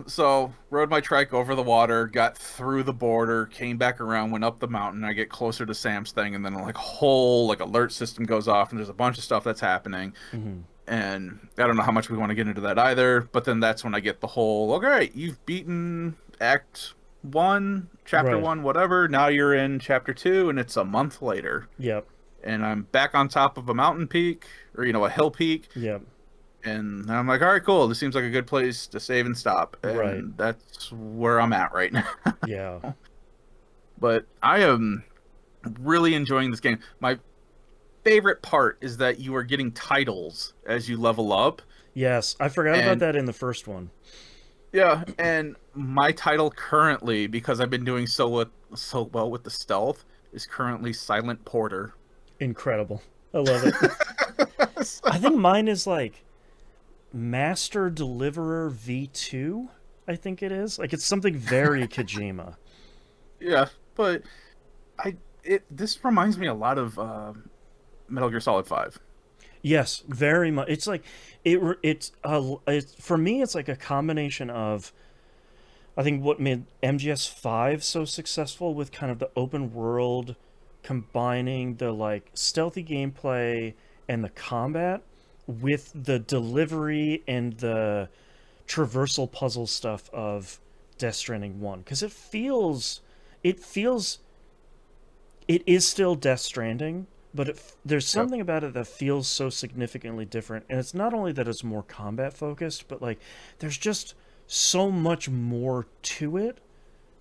So rode my trike over the water, got through the border, came back around, went up the mountain. I get closer to Sam's thing, and then like a whole alert system goes off, and there's a bunch of stuff that's happening. And I don't know how much we want to get into that either. But then that's when I get the whole, okay, you've beaten Act 1, Chapter 1, whatever. Now you're in Chapter 2, and it's a month later. Yep. And I'm back on top of a mountain peak, or a hill peak. Yep. And I'm like, all right, cool. This seems like a good place to save and stop. And that's where I'm at right now. Yeah. But I am really enjoying this game. My favorite part is that you are getting titles as you level up. Yes, I forgot about that in the first one. Yeah, and my title currently, because I've been doing so well with the stealth, is currently Silent Porter. Incredible. I love it. I think mine is like Master Deliverer V2, I think it is. Like, it's something very Kojima. Yeah, but this reminds me a lot of Metal Gear Solid 5. Yes, very much. It's like it's for me it's like a combination of, I think, what made MGS5 so successful with kind of the open world, combining the like stealthy gameplay and the combat with the delivery and the traversal puzzle stuff of Death Stranding 1, because it is still Death Stranding, but there's something about it that feels so significantly different. And it's not only that it's more combat focused, but like there's just so much more to it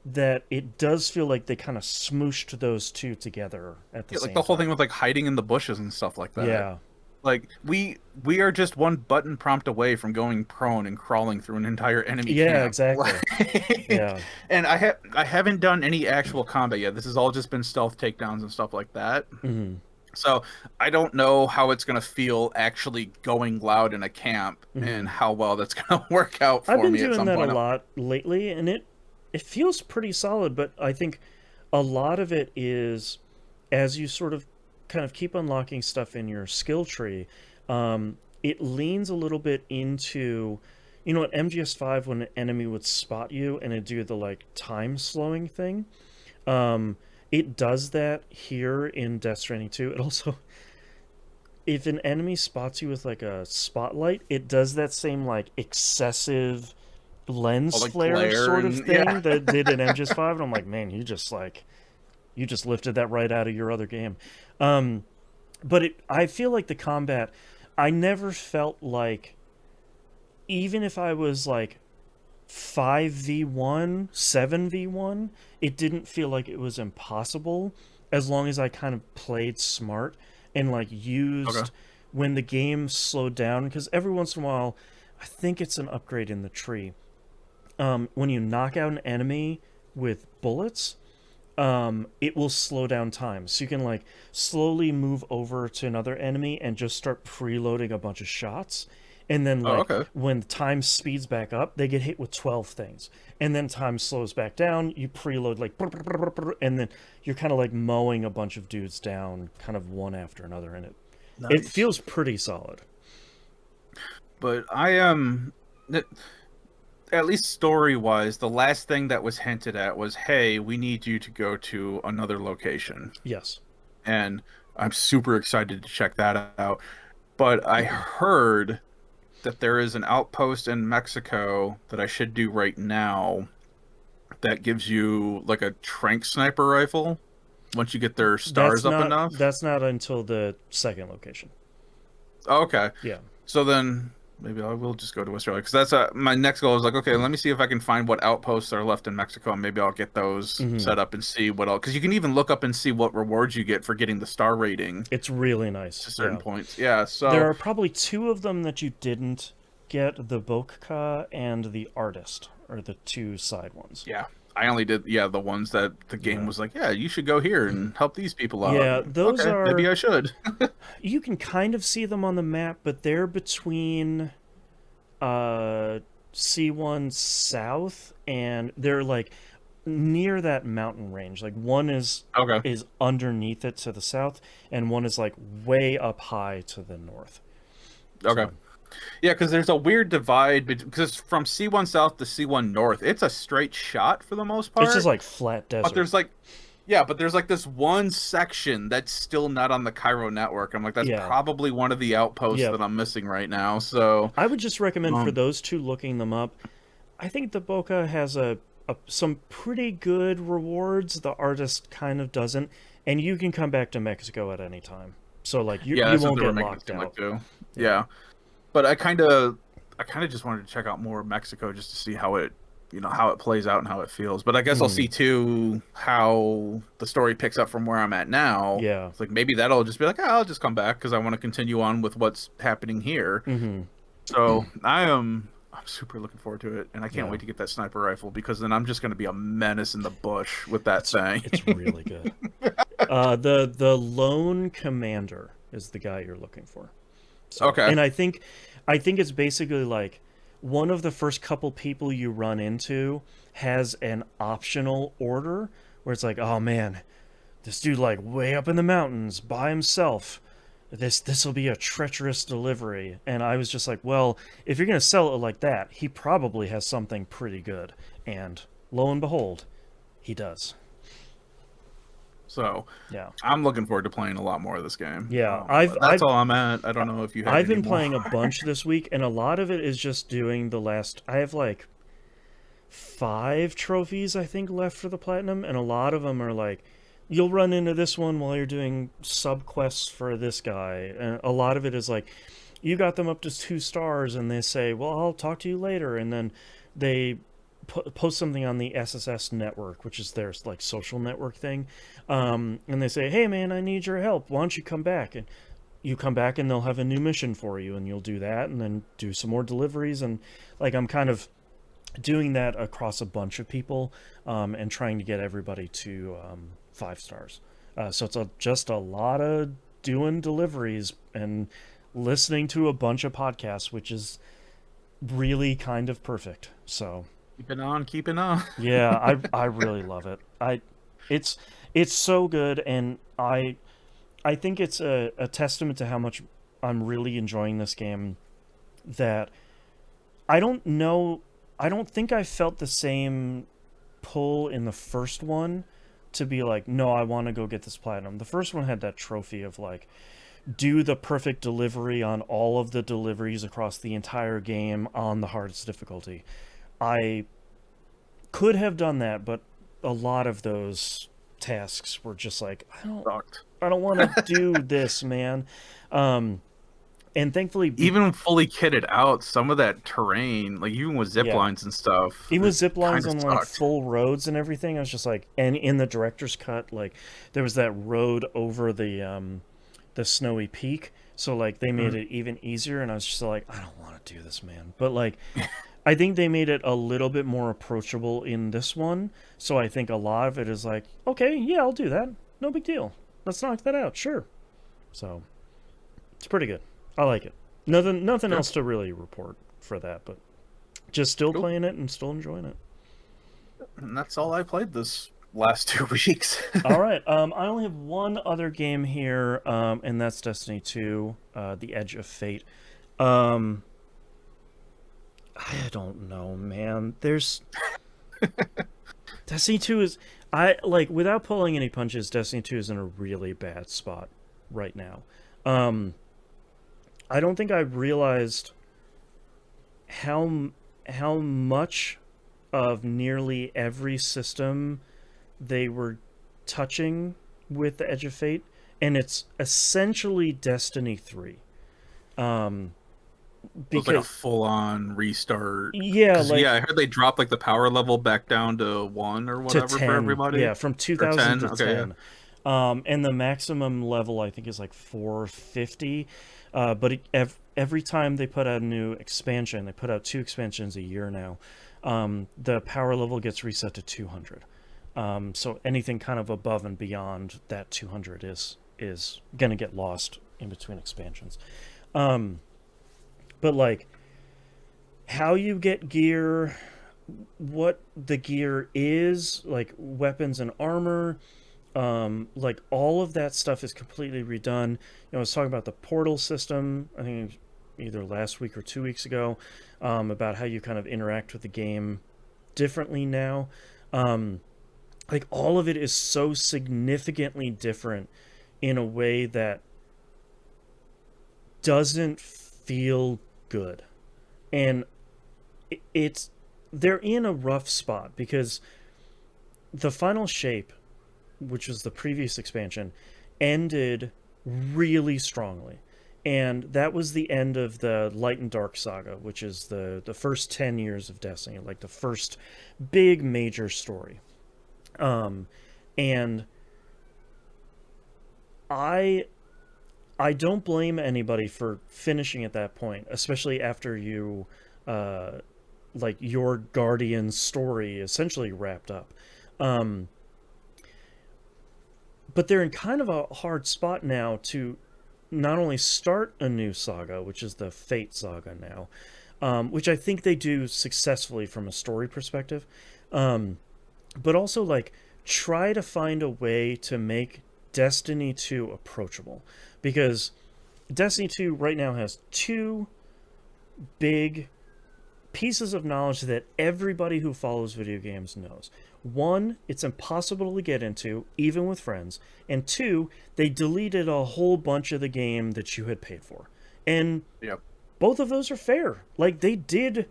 that it does feel like they kind of smooshed those two together at the same time. Like the whole thing with like hiding in the bushes and stuff like that. Yeah. Like we are just one button prompt away from going prone and crawling through an entire enemy Yeah, camp. exactly. Like, Yeah. and I haven't done any actual combat yet. This has all just been stealth takedowns and stuff like that. Hmm. So I don't know how it's gonna feel actually going loud in a camp Hmm. and how well that's gonna work out I've for been me at doing some that a point. lot lately, and it feels pretty solid. But I think a lot of it is as you sort of kind of keep unlocking stuff in your skill tree. It leans a little bit into, you know, at MGS5 when an enemy would spot you and it do the like time slowing thing. Um, it does that here in Death Stranding 2. It also, if an enemy spots you with like a spotlight, it does that same like excessive All lens the flare glare sort of and yeah. thing that it did in MGS5. And I'm like, man, you just lifted that right out of your other game. Um, but I feel like the combat, I never felt like, even if I was like 5v1, 7v1, it didn't feel like it was impossible as long as I kind of played smart and like Okay. used when the game slowed down. Because every once in a while, I think it's an upgrade in the tree. When you knock out an enemy with bullets, it will slow down time. So you can like slowly move over to another enemy and just start preloading a bunch of shots. And then Oh, like okay. when time speeds back up, they get hit with 12 things. And then time slows back down, you preload like and then you're kind of like mowing a bunch of dudes down kind of one after another, and it Nice. feels pretty solid. But I am, at least story wise, the last thing that was hinted at was, hey, we need you to go to another location. Yes. And I'm super excited to check that out. But I heard that there is an outpost in Mexico that I should do right now that gives you like a trank sniper rifle once you get their stars up enough. That's not until the second location. Okay. Yeah. So then maybe I will just go to Australia because that's my next goal is like, okay, let me see if I can find what outposts are left in Mexico and maybe I'll get those Hmm. set up and see what else. Because you can even look up and see what rewards you get for getting the star rating It's really nice. to certain Yeah. points. Yeah. There So are probably two of them that you didn't get, the Bokka and the Artist, are the two side ones. yeah, I only did the ones that the game Yeah. was like, yeah, you should go here and help these people out. Yeah, those Okay, maybe are, I should. you can kind of see them on the map, but they're between uh C1 South, and they're like near that mountain range. Like one Okay. is underneath it to the south, and one is like way up high to the north. Okay. So Yeah, because there's a weird divide because from C1 South to C1 North, it's a straight shot for the most it's just part. like flat But desert. there's like, yeah, but there's like this one section that's still not on the Cairo network. I'm like, that's Yeah. probably one of the outposts Yeah. that I'm missing right now. So, I would just recommend for um, those two looking them up. I think the Boca has some pretty good rewards. The Artist kind of doesn't, and you can come back to Mexico at any time. So like yeah, you that's what won't they were get making it locked seem like out. too. Yeah. Yeah, but I kind of just wanted to check out more of Mexico just to see how how it plays out and how it feels. But I guess I'll Hmm. see too how the story picks up from where I'm at now. Yeah. It's like maybe that'll just be like, I'll just come back because I want to continue on with what's happening here. Hmm. So I'm super looking forward to it, and I can't Yeah. wait to get that sniper rifle because then I'm just going to be a menace in the bush with that thing. It's really good. The Lone Commander is the guy you're looking for. So, Okay. and I think it's basically like one of the first couple people you run into has an optional order where it's like, oh man, this dude like way up in the mountains by himself. This will be a treacherous delivery. And I was just like, well, if you're gonna sell it like that, he probably has something pretty good. And lo and behold, he does. So Yeah. I'm looking forward to playing a lot more of this game. Yeah. But that's all I'm at. I don't know if you had I've any been more. playing a bunch this week, and a lot of it is just doing the last. I have like 5 trophies, I think, left for the platinum, and a lot of them are like, you'll run into this one while you're doing sub quests for this guy, and a lot of it is like, you got them up to 2 stars, and they say, well, I'll talk to you later, and then they post something on the SSS network, which is their like social network thing, and they say, hey man, I need your help. Why don't you come back? And you come back and they'll have a new mission for you, and you'll do that, and then do some more deliveries, and like I'm kind of doing that across a bunch of people, and trying to get everybody to 5 stars. So it's just a lot of doing deliveries and listening to a bunch of podcasts, which is really kind of perfect. So keeping on. yeah, I really love it. It's it's so good, and I think it's a testament to how much I'm really enjoying this game. That I don't know, I don't think I felt the same pull in the first one to be like, no, I want to go get this platinum. The first one had that trophy of like, do the perfect delivery on all of the deliveries across the entire game on the hardest difficulty. I could have done that, but a lot of those tasks were just like, Sucked. I don't want to do this, man. And thankfully, Even fully kitted out, some of that terrain, like even with zip Yeah. lines and stuff, even with zip lines kinda on like sucked. full roads and everything, I was just like, and in the director's cut, like there was that road over the snowy peak, so like they made it even easier, and I was just like, I don't want to do this, man. But like, I think they made it a little bit more approachable in this one, so I think a lot of it is like, okay, yeah, I'll do that, no big deal, let's knock that out, sure. So it's pretty good. I like it. Nothing else to really report for that, but just still Cool. playing it and still enjoying it. And that's all I played this last 2 weeks. All right. I only have one other game here, and that's Destiny 2, The Edge of Fate. I don't know, man. There's Destiny 2 is, I like, without pulling any punches, Destiny 2 is in a really bad spot right now. I don't think I realized how much of nearly every system they were touching with the Edge of Fate, and it's essentially Destiny 3. It was like a Because full-on restart. yeah, 'Cause, like yeah, I heard they dropped like the power level back down to 1 or to whatever 10, for everybody. yeah, from Or 2000 10. to Okay, yeah. 10. And the maximum level I think is like 450. But every time they put out a new expansion, they put out 2 expansions a year now, the power level gets reset to 200. So anything kind of above and beyond that 200 is gonna get lost in between expansions. But like how you get gear, what the gear is, like weapons and armor, like all of that stuff is completely redone. I was talking about the portal system, I think either last week or 2 weeks ago, about how you kind of interact with the game differently now. Like all of it is so significantly different in a way that doesn't feel good. And it's they're in a rough spot because the final shape, which was the previous expansion, ended really strongly. And that was the end of the Light and Dark saga, which is the first 10 years of Destiny, like the first big major story. And I don't blame anybody for finishing at that point, especially after you like your Guardian's story essentially wrapped up. But they're in kind of a hard spot now to not only start a new saga, which is the Fate saga now, which I think they do successfully from a story perspective, but also like try to find a way to make Destiny 2 approachable, because Destiny 2 right now has 2 big pieces of knowledge that everybody who follows video games knows. One, it's impossible to get into, even with friends. And 2, they deleted a whole bunch of the game that you had paid for. And Yep. both of those are fair. Like, they did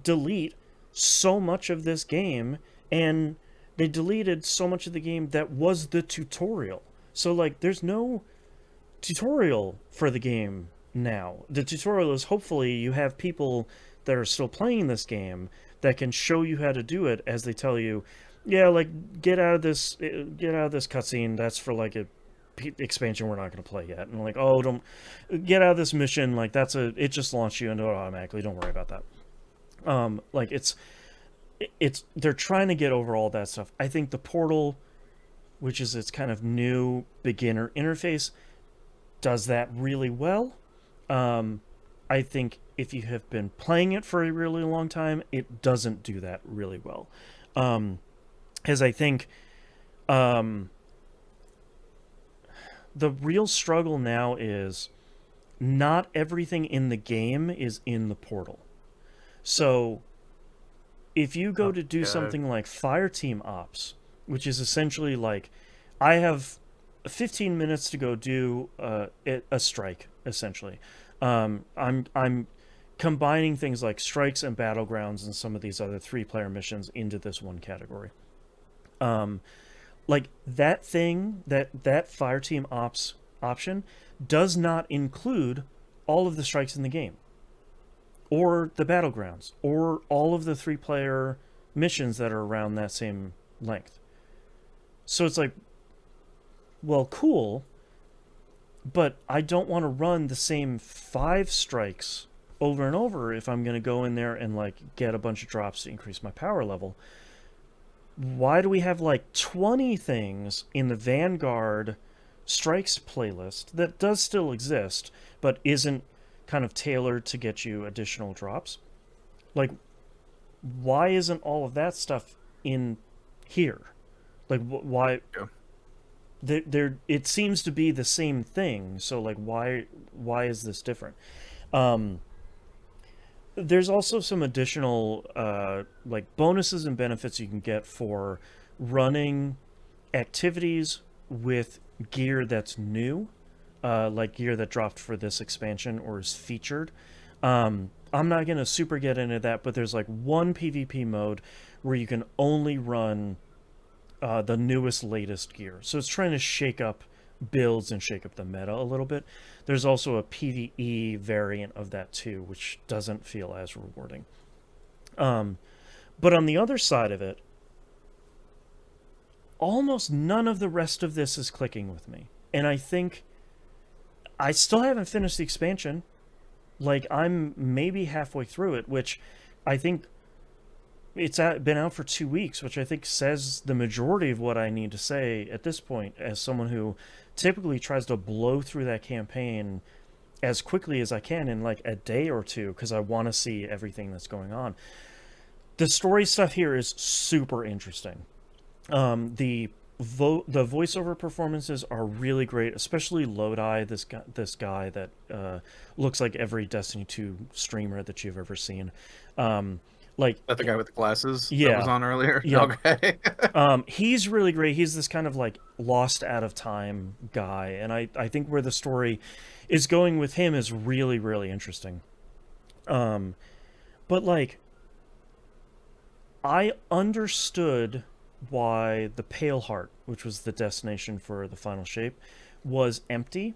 delete so much of this game, and they deleted so much of the game that was the tutorial. So, like, there's no tutorial for the game now. The tutorial is hopefully you have people that are still playing this game that can show you how to do it, as they tell you, yeah, like get out of this cutscene. That's for like a expansion we're not going to play yet, and like, oh, don't get out of this mission, like it just launched you into it automatically, don't worry about that. Like it's they're trying to get over all that stuff. I think the Portal, which is its kind of new beginner interface, does that really well. I think if you have been playing it for a really long time, it doesn't do that really well. As I think the real struggle now is not everything in the game is in the Portal. So if you go to do something like Fireteam Ops, which is essentially like, I have 15 minutes to go do a strike, essentially. I'm combining things like strikes and battlegrounds and some of these other 3-player missions into this one category. Like that thing, that Fireteam Ops option does not include all of the strikes in the game, or the battlegrounds, or all of the 3-player missions that are around that same length. So it's like, well, cool, but I don't want to run the same 5 strikes over and over if I'm going to go in there and like get a bunch of drops to increase my power level. Why do we have like 20 things in the Vanguard strikes playlist that does still exist, but isn't kind of tailored to get you additional drops? Like, why isn't all of that stuff in here? Like, why? Yeah. There, it seems to be the same thing. So, like, why is this different? There's also some additional like bonuses and benefits you can get for running activities with gear that's new, like gear that dropped for this expansion or is featured. I'm not going to super get into that, but there's like one PvP mode where you can only run the newest, latest gear. So it's trying to shake up builds and shake up the meta a little bit. There's also a PvE variant of that too, which doesn't feel as rewarding. But on the other side of it, almost none of the rest of this is clicking with me. And I think I still haven't finished the expansion. Like, I'm maybe halfway through it, which I think it's been out for 2 weeks, which I think says the majority of what I need to say at this point, as someone who typically tries to blow through that campaign as quickly as I can in like a day or two, because I want to see everything that's going on. The story stuff here is super interesting. The voiceover performances are really great, especially Lodi, this guy that looks like every Destiny 2 streamer that you've ever seen. Like that the guy with the glasses that was on earlier? Yeah. Okay. He's really great. He's this kind of like lost out of time guy, and I think where the story is going with him is really, really interesting. But like, I understood why the Pale Heart, which was the destination for the final shape, was empty.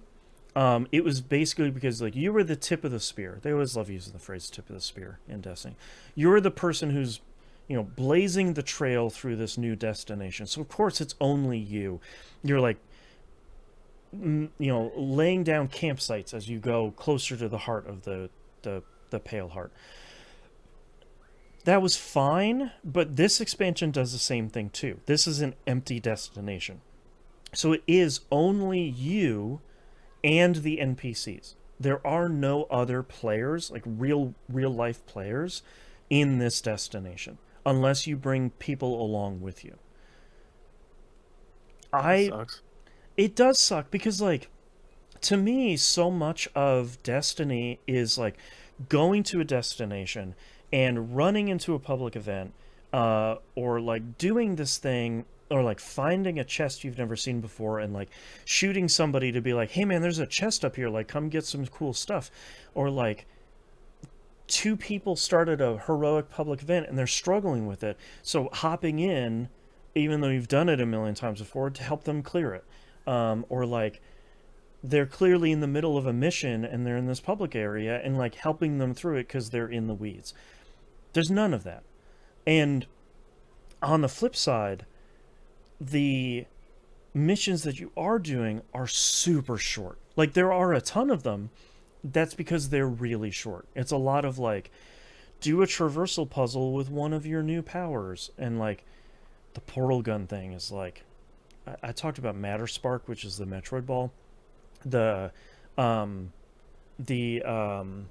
It was basically because like you were the tip of the spear. They always love using the phrase "tip of the spear" in Destiny. You're the person who's, blazing the trail through this new destination. So of course it's only you. You're like, laying down campsites as you go closer to the heart of the Pale Heart. That was fine, but this expansion does the same thing too. This is an empty destination. So it is only you and the NPCs. There are no other players, like real life players, in this destination, unless you bring people along with you. Sucks. It does suck because, like, to me, so much of Destiny is like going to a destination and running into a public event, or like doing this thing, or like finding a chest you've never seen before and like shooting somebody to be like, hey man, there's a chest up here, like come get some cool stuff. Or like 2 people started a heroic public event and they're struggling with it, so hopping in, even though you've done it a million times before, to help them clear it. Or like they're clearly in the middle of a mission and they're in this public area and like helping them through it because they're in the weeds. There's none of that. And on the flip side, the missions that you are doing are super short. Like, there are a ton of them. That's because they're really short. It's a lot of like, do a traversal puzzle with one of your new powers. And like, the portal gun thing is like, I talked about Matter Spark, which is the Metroid ball. The, um, the, um,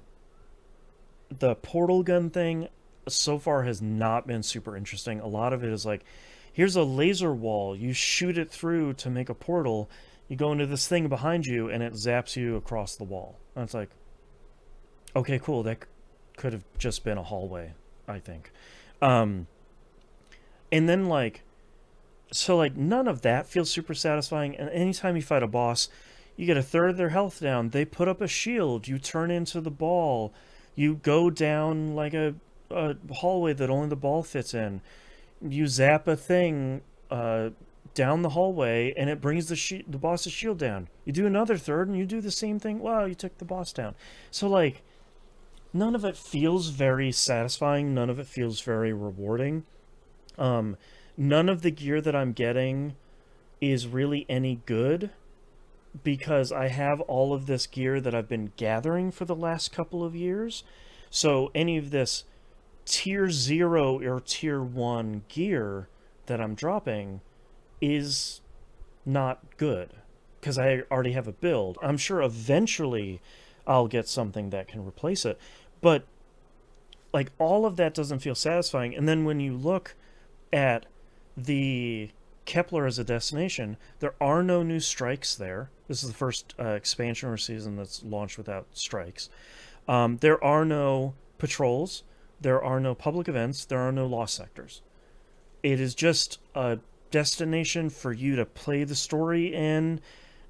the portal gun thing so far has not been super interesting. A lot of it is like, here's a laser wall. You shoot it through to make a portal. You go into this thing behind you, and it zaps you across the wall. And it's like, okay, cool. That could have just been a hallway, I think. Um, and then like, so like none of that feels super satisfying. And anytime you fight a boss, you get a third of their health down. They put up a shield. You turn into the ball. You go down like a hallway that only the ball fits in. You zap a thing down the hallway, and it brings the boss's shield down. You do another third, and you do the same thing. Wow, you took the boss down. So like, none of it feels very satisfying. None of it feels very rewarding. None of the gear that I'm getting is really any good because I have all of this gear that I've been gathering for the last couple of years. So any of this tier 0 or tier 1 gear that I'm dropping is not good because I already have a build. I'm sure eventually I'll get something that can replace it. But like, all of that doesn't feel satisfying. And then when you look at the Kepler as a destination, there are no new strikes there. This is the first expansion or season that's launched without strikes. There are no patrols. There are no public events. There are no lost sectors. It is just a destination for you to play the story in,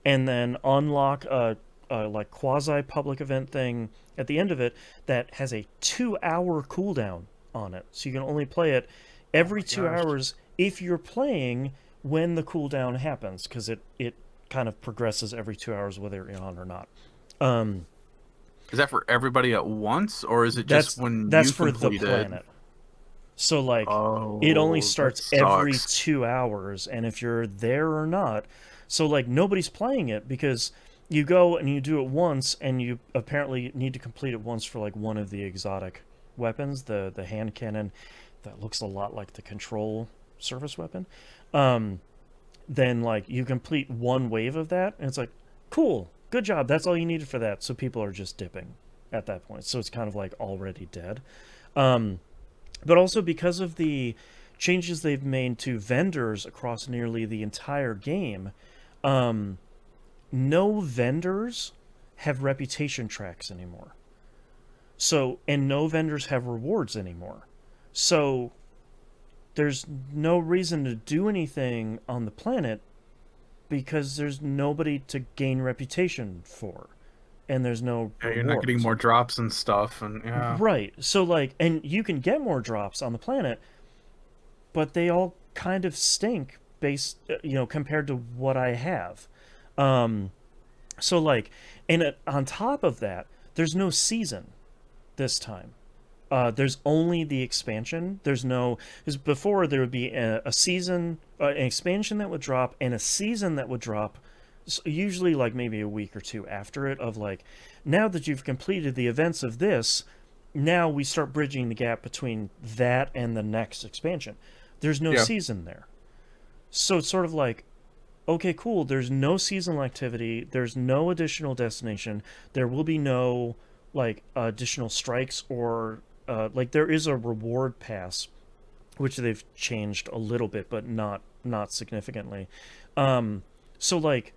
and then unlock a like quasi public event thing at the end of it that has a 2-hour cooldown on it. So you can only play it every 2 hours if you're playing when the cooldown happens, because it kind of progresses every 2 hours whether you're on or not. Is that for everybody at once, or is it just when that's you for completed? the planet? So like, Oh, it only that starts every sucks. 2 hours, and if you're there or not, so like nobody's playing it because you go and you do it once, and you apparently need to complete it once for like one of the exotic weapons, the hand cannon that looks a lot like the control service weapon. Then like you complete one wave of that, and it's like, cool, good job. That's all you needed for that. So people are just dipping at that point. So it's kind of like already dead. But also because of the changes they've made to vendors across nearly the entire game, no vendors have reputation tracks anymore. So, and no vendors have rewards anymore. So there's no reason to do anything on the planet because there's nobody to gain reputation for. And there's no Yeah, you're not getting rewards. more drops and stuff, and yeah. Right. So like, and you can get more drops on the planet, but they all kind of stink based, compared to what I have. So like, and on top of that, there's no season this time. There's only the expansion. There's no, because before there would be a season, an expansion that would drop, and a season that would drop, usually like maybe a week or two after it, of like, now that you've completed the events of this, now we start bridging the gap between that and the next expansion. There's no season there. So it's sort of like, okay, cool, there's no seasonal activity, there's no additional destination, there will be no like additional strikes or like there is a reward pass, which they've changed a little bit, but not significantly. So like,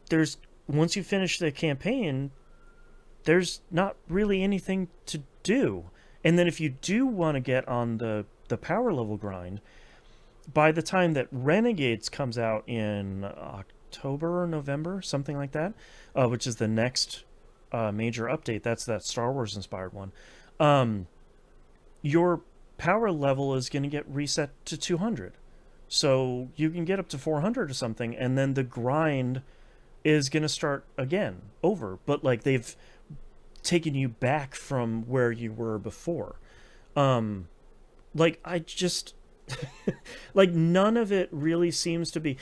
there's, once you finish the campaign, there's not really anything to do. And then if you do want to get on the power level grind, by the time that Renegades comes out in October or November, something like that, which is the next major update, that's that Star Wars inspired one, your power level is going to get reset to 200. So you can get up to 400 or something, and then the grind is going to start again, over. But like, they've taken you back from where you were before. Like, I just like, none of it really seems to be,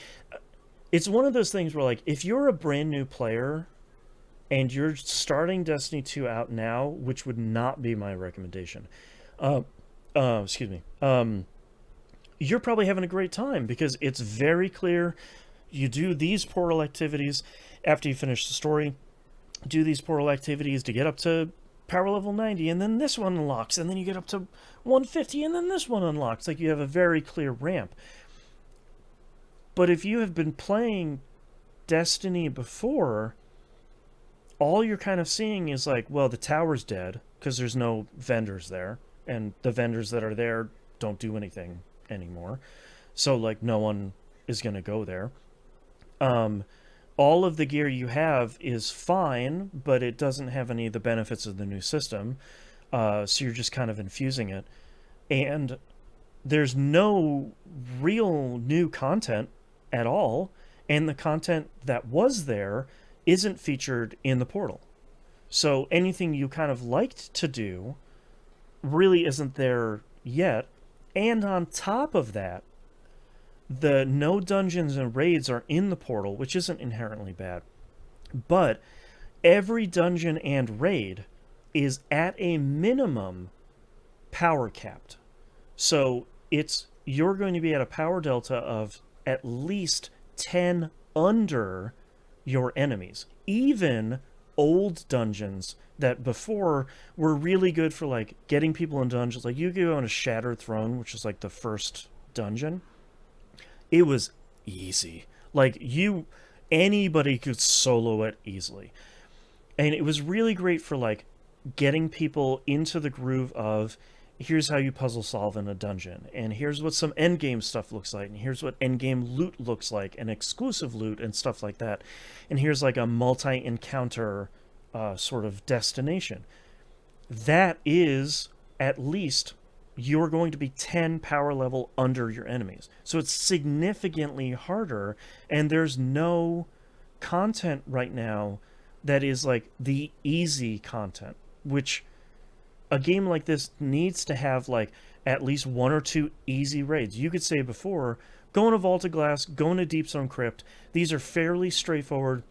it's one of those things where, like, if you're a brand new player and you're starting Destiny 2 out now, which would not be my recommendation, uh, excuse me, you're probably having a great time because it's very clear. You do these portal activities after you finish the story, do these portal activities to get up to power level 90, and then this one unlocks, and then you get up to 150, and then this one unlocks. Like, you have a very clear ramp. But if you have been playing Destiny before, all you're kind of seeing is like, well, the tower's dead because there's no vendors there, and the vendors that are there don't do anything anymore. So, like, no one is going to go there. All of the gear you have is fine, but it doesn't have any of the benefits of the new system. So you're just kind of infusing it. And there's no real new content at all. And the content that was there isn't featured in the portal. So anything you kind of liked to do really isn't there yet. And on top of that, the no dungeons and raids are in the portal, which isn't inherently bad. But every dungeon and raid is at a minimum power capped. So you're going to be at a power delta of at least 10 under your enemies. Even old dungeons that before were really good for, like, getting people in dungeons. Like, you go on a Shattered Throne, which is like the first dungeon. It was easy. Like, anybody could solo it easily. And it was really great for, like, getting people into the groove of, here's how you puzzle solve in a dungeon, and here's what some endgame stuff looks like, and here's what endgame loot looks like, and exclusive loot and stuff like that. And here's, like, a multi-encounter sort of destination. That is at least you're going to be 10 power level under your enemies. So it's significantly harder, and there's no content right now that is like the easy content, which a game like this needs to have, like, at least one or two easy raids. You could say before, go into Vault of Glass, go into Deep Zone Crypt. These are fairly straightforward,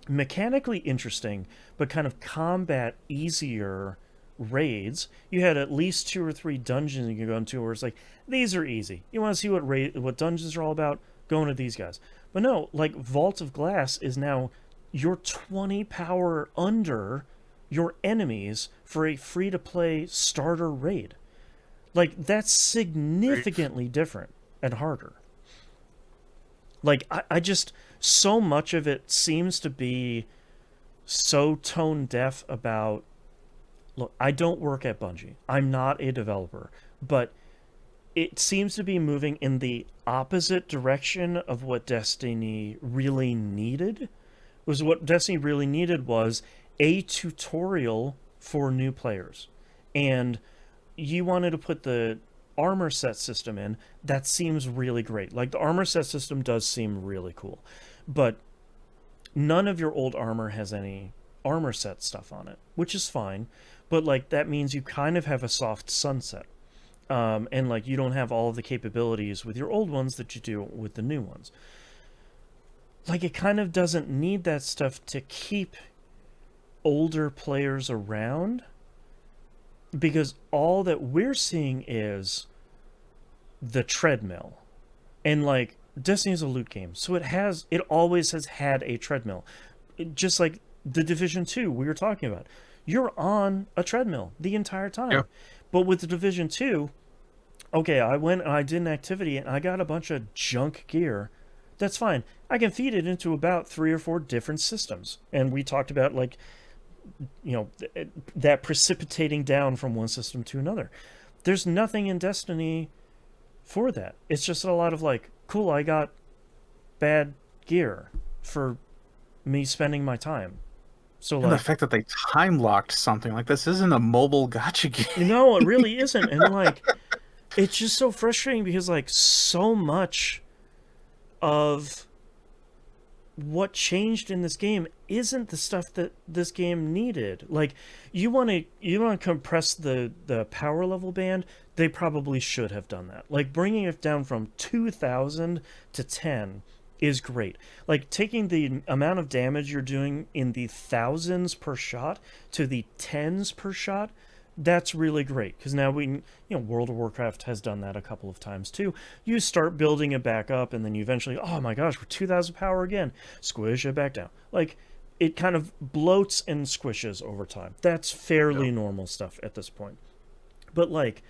mechanically interesting, but kind of combat easier raids. You had at least 2 or 3 dungeons you could go into where it's like, these are easy. You want to see what dungeons are all about? Go into these guys. But no, like, Vault of Glass is now you're 20 power under your enemies for a free-to-play starter raid. Like, that's significantly different and harder. Like, I just, so much of it seems to be so tone deaf about, look, I don't work at Bungie. I'm not a developer. But it seems to be moving in the opposite direction of what Destiny really needed. What Destiny really needed was a tutorial for new players. And you wanted to put the armor set system in. That seems really great. Like, the armor set system does seem really cool. But none of your old armor has any armor set stuff on it, which is fine. But, like, that means you kind of have a soft sunset. And, like, you don't have all of the capabilities with your old ones that you do with the new ones. Like, it kind of doesn't need that stuff to keep older players around, because all that we're seeing is the treadmill. And, like, Destiny is a loot game, so it always has had a treadmill. Just like the Division 2 we were talking about. You're on a treadmill the entire time. Yeah. But with the Division 2, okay, I went and I did an activity and I got a bunch of junk gear. That's fine. I can feed it into about 3 or 4 different systems. And we talked about, like, you know, that precipitating down from one system to another. There's nothing in Destiny for that. It's just a lot of, like, cool, I got bad gear for me spending my time. So, and like, the fact that they time locked something, like, this isn't a mobile gacha game. No, it really isn't. And, like, it's just so frustrating because, like, so much of what changed in this game isn't the stuff that this game needed. Like, you want to compress the power level band. They probably should have done that. Like, bringing it down from 2,000 to 10 is great. Like taking the amount of damage you're doing in the thousands per shot to the tens per shot, that's really great, because now World of Warcraft has done that a couple of times too. You start building it back up, and then you eventually, oh my gosh, we're 2,000 power again, squish it back down. Like, it kind of bloats and squishes over time. That's fairly normal stuff at this point. But like,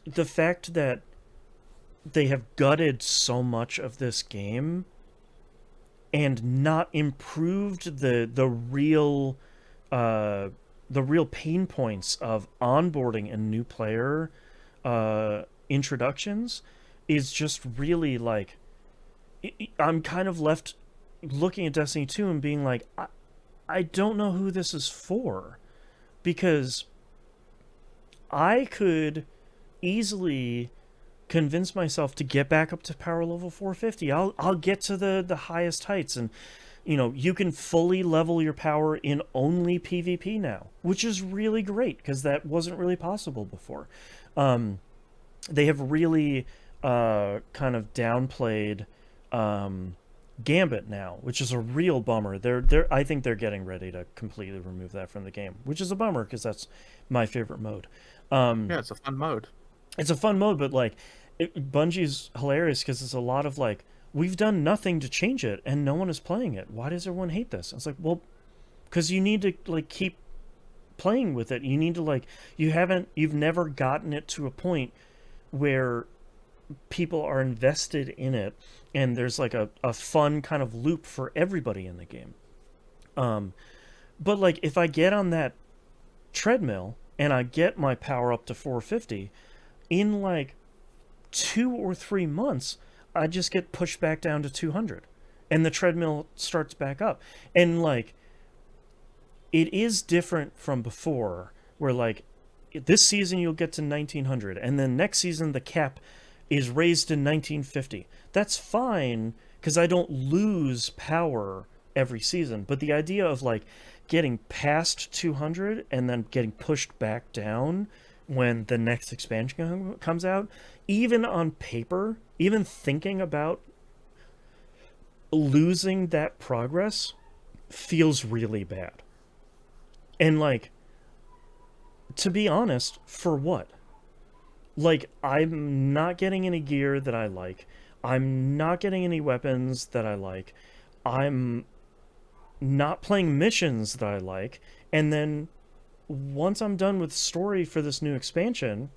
the fact that they have gutted so much of this game and not improved the real pain points of onboarding and new player introductions is just really like, I'm kind of left looking at Destiny 2 and being like, I don't know who this is for, because I could easily convince myself to get back up to power level 450. I'll get to the highest heights, and you can fully level your power in only PvP now, which is really great, because that wasn't really possible before. They have really kind of downplayed Gambit now, which is a real bummer. I think they're getting ready to completely remove that from the game, which is a bummer, because that's my favorite mode. Yeah, it's a fun mode. It's a fun mode, but like, Bungie's hilarious, because it's a lot of like, we've done nothing to change it and no one is playing it. Why does everyone hate this? It's like, well, because you need to like keep playing with it. You need to like, you've never gotten it to a point where people are invested in it and there's like a fun kind of loop for everybody in the game. But like, if I get on that treadmill and I get my power up to 450, in like 2 or 3 months, I just get pushed back down to 200, and the treadmill starts back up. And like, it is different from before, where like, this season you'll get to 1900, and then next season the cap is raised to 1950. That's fine, because I don't lose power every season. But the idea of like getting past 200 and then getting pushed back down when the next expansion comes out, even on paper, even thinking about losing that progress feels really bad. And like, to be honest, for what? Like, I'm not getting any gear that I like. I'm not getting any weapons that I like. I'm not playing missions that I like. And then once I'm done with story for this new expansion,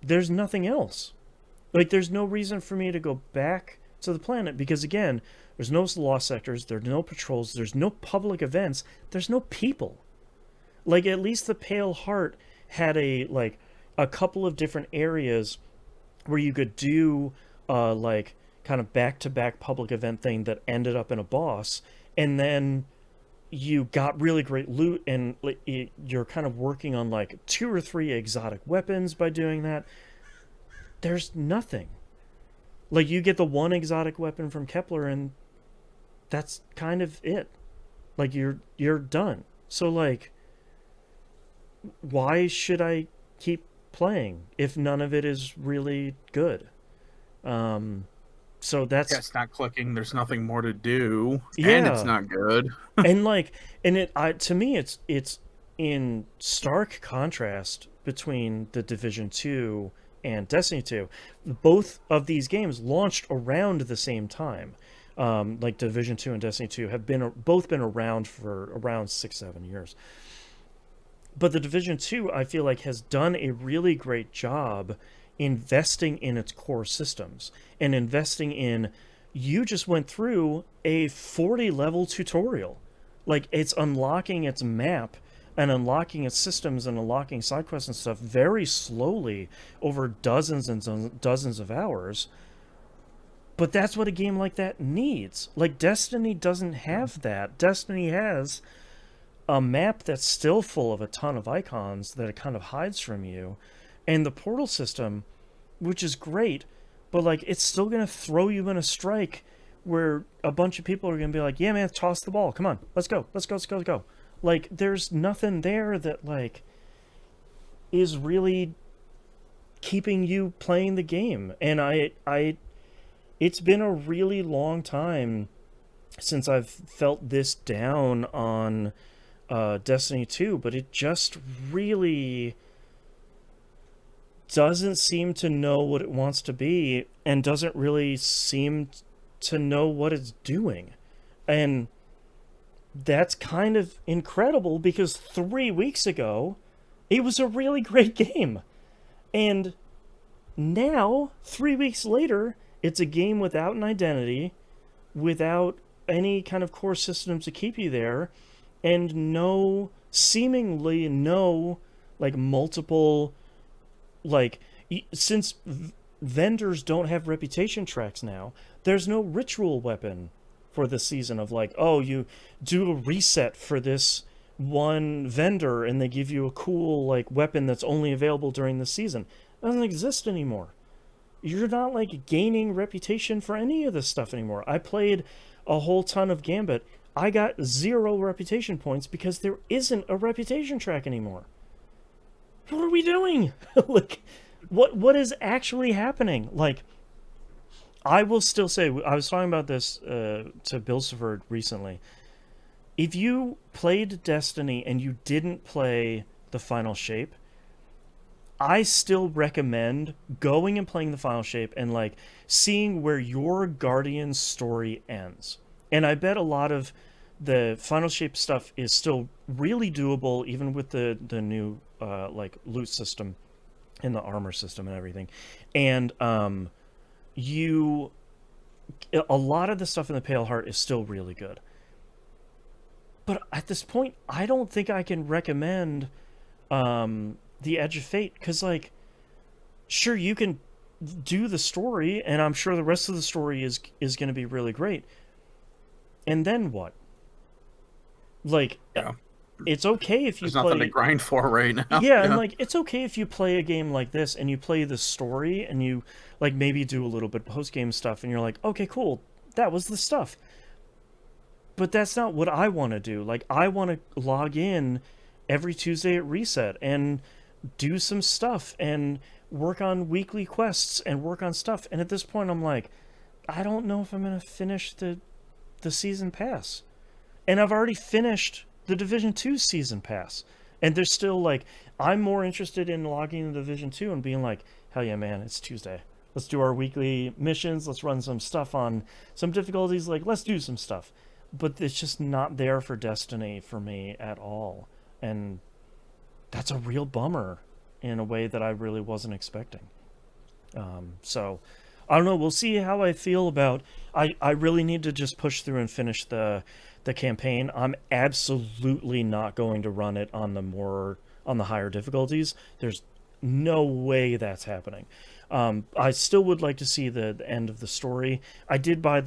there's nothing else. Like, there's no reason for me to go back to the planet, because again, there's no lost sectors, there's no patrols, there's no public events, there's no people. Like, at least the Pale Heart had a couple of different areas where you could do like kind of back-to-back public event thing that ended up in a boss, and then you got really great loot, and you're kind of working on like 2 or 3 exotic weapons by doing that. There's nothing. Like, you get the one exotic weapon from Kepler, and that's kind of it. Like, you're done. So like, why should I keep playing if none of it is really good? So that's, it's not clicking. There's nothing more to do, yeah. And it's not good. To me, it's in stark contrast between the Division 2 and Destiny 2. Both of these games launched around the same time. Like, Division 2 and Destiny 2 have both been around for around 6-7 years. But the Division 2, I feel like, has done a really great job investing in its core systems and investing in, you just went through a 40-level tutorial. Like, it's unlocking its map and unlocking its systems and unlocking side quests and stuff very slowly over dozens and dozens of hours. But that's what a game like that needs. Like, Destiny doesn't have that. Destiny has a map that's still full of a ton of icons that it kind of hides from you, and the portal system, which is great, but like, it's still gonna throw you in a strike where a bunch of people are gonna be like, yeah man, toss the ball, come on, let's go. Like, there's nothing there that like is really keeping you playing the game. And I it's been a really long time since I've felt this down on Destiny 2, but it just really doesn't seem to know what it wants to be and doesn't really seem to know what it's doing. And that's kind of incredible because 3 weeks ago, it was a really great game. And now, 3 weeks later, it's a game without an identity, without any kind of core systems to keep you there, and seemingly no, like, multiple, like, since vendors don't have reputation tracks now, there's no ritual weapon for the season of like, oh, you do a reset for this one vendor and they give you a cool like weapon that's only available during the season. It doesn't exist anymore. You're not like gaining reputation for any of this stuff anymore. I played a whole ton of Gambit. I got 0 reputation points because there isn't a reputation track anymore. What are we doing? Like, what is actually happening? Like, I will still say, I was talking about this to Bill Savard recently. If you played Destiny and you didn't play the Final Shape, I still recommend going and playing the Final Shape and like seeing where your Guardian's story ends. And I bet a lot of the Final Shape stuff is still really doable, even with the new like loot system and the armor system and everything. And a lot of the stuff in the Pale Heart is still really good. But at this point, I don't think I can recommend the Edge of Fate, because like, sure, you can do the story, and I'm sure the rest of the story is going to be really great. And then what? Like, Yeah. It's okay if you There's nothing to grind for right now. Yeah, and like it's okay if you play a game like this and you play the story and you like maybe do a little bit of post-game stuff and you're like, okay, cool, that was the stuff. But that's not what I want to do. Like, I want to log in every Tuesday at Reset and do some stuff and work on weekly quests and work on stuff. And at this point, I'm like, I don't know if I'm going to finish the season pass. And I've already finished the Division 2 season pass. And there's still, like, I'm more interested in logging the Division 2 and being like, hell yeah, man, it's Tuesday. Let's do our weekly missions. Let's run some stuff on some difficulties. Like, let's do some stuff. But it's just not there for Destiny for me at all. And that's a real bummer in a way that I really wasn't expecting. So, I don't know. We'll see how I feel about... I really need to just push through and finish the campaign. I'm absolutely not going to run it on the higher difficulties. There's no way that's happening. I still would like to see the end of the story. I did buy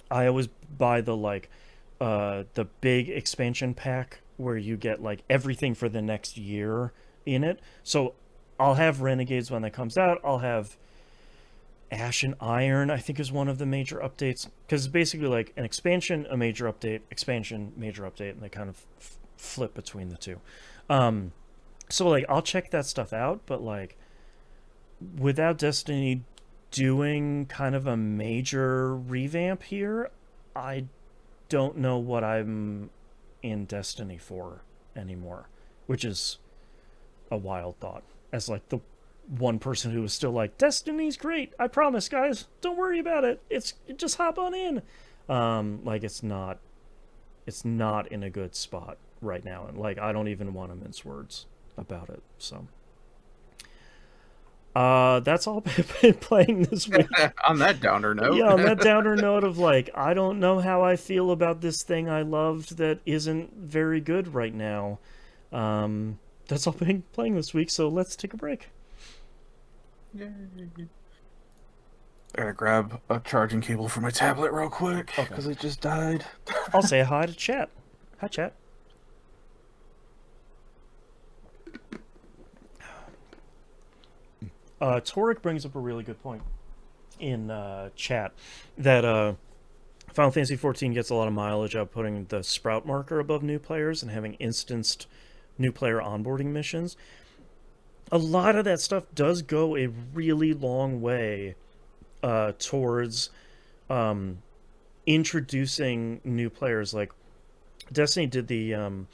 I always buy the big expansion pack where you get like everything for the next year in it. So I'll have Renegades when that comes out. I'll have Ash and Iron, I think, is one of the major updates, because it's basically like an expansion, a major update, expansion, major update, and they kind of flip between the two. So like I'll check that stuff out, but like without Destiny doing kind of a major revamp here, I don't know what I'm in Destiny for anymore, which is a wild thought, as like the one person who was still like, Destiny's great, I promise, guys, don't worry about it, just hop on in. Like it's not in a good spot right now, and like I don't even want to mince words about it. So that's all I've been playing this week. On that downer note. Yeah, on that downer note of like, I don't know how I feel about this thing I loved that isn't very good right now. That's all I've been playing this week, so let's take a break. Yay. I gotta grab a charging cable for my tablet real quick, because it just died. I'll say hi to chat. Hi, chat. Torek brings up a really good point in chat that Final Fantasy XIV gets a lot of mileage out putting the sprout marker above new players and having instanced new player onboarding missions. A lot of that stuff does go a really long way towards introducing new players. Like Destiny did the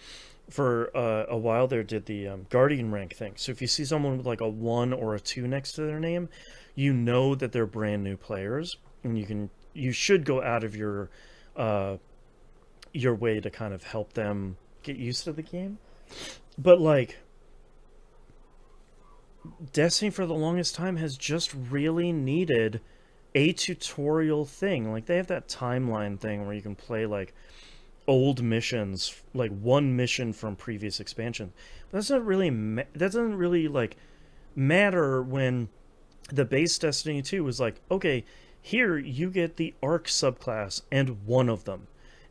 for a while there did the guardian rank thing. So if you see someone with like a 1 or a 2 next to their name, you know that they're brand new players, and you should go out of your way to kind of help them get used to the game. But like Destiny for the longest time has just really needed a tutorial thing. Like they have that timeline thing where you can play like old missions, like one mission from previous expansion. But that doesn't really like matter when the base Destiny 2 was like, okay, here you get the Arc subclass and one of them,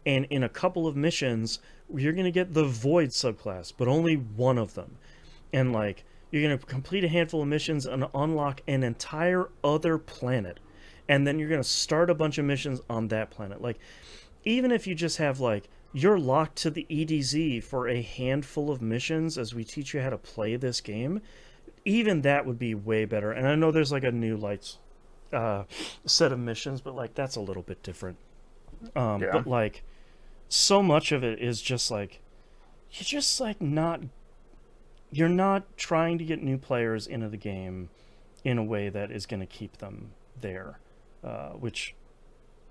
and in a couple of missions you're gonna get the Void subclass, but only one of them, and like you're gonna complete a handful of missions and unlock an entire other planet, and then you're gonna start a bunch of missions on that planet. Like even if you just have like you're locked to the EDZ for a handful of missions as we teach you how to play this game, even that would be way better. And I know there's like a new lights set of missions, but like that's a little bit different. But like so much of it is just like you're not trying to get new players into the game in a way that is going to keep them there, which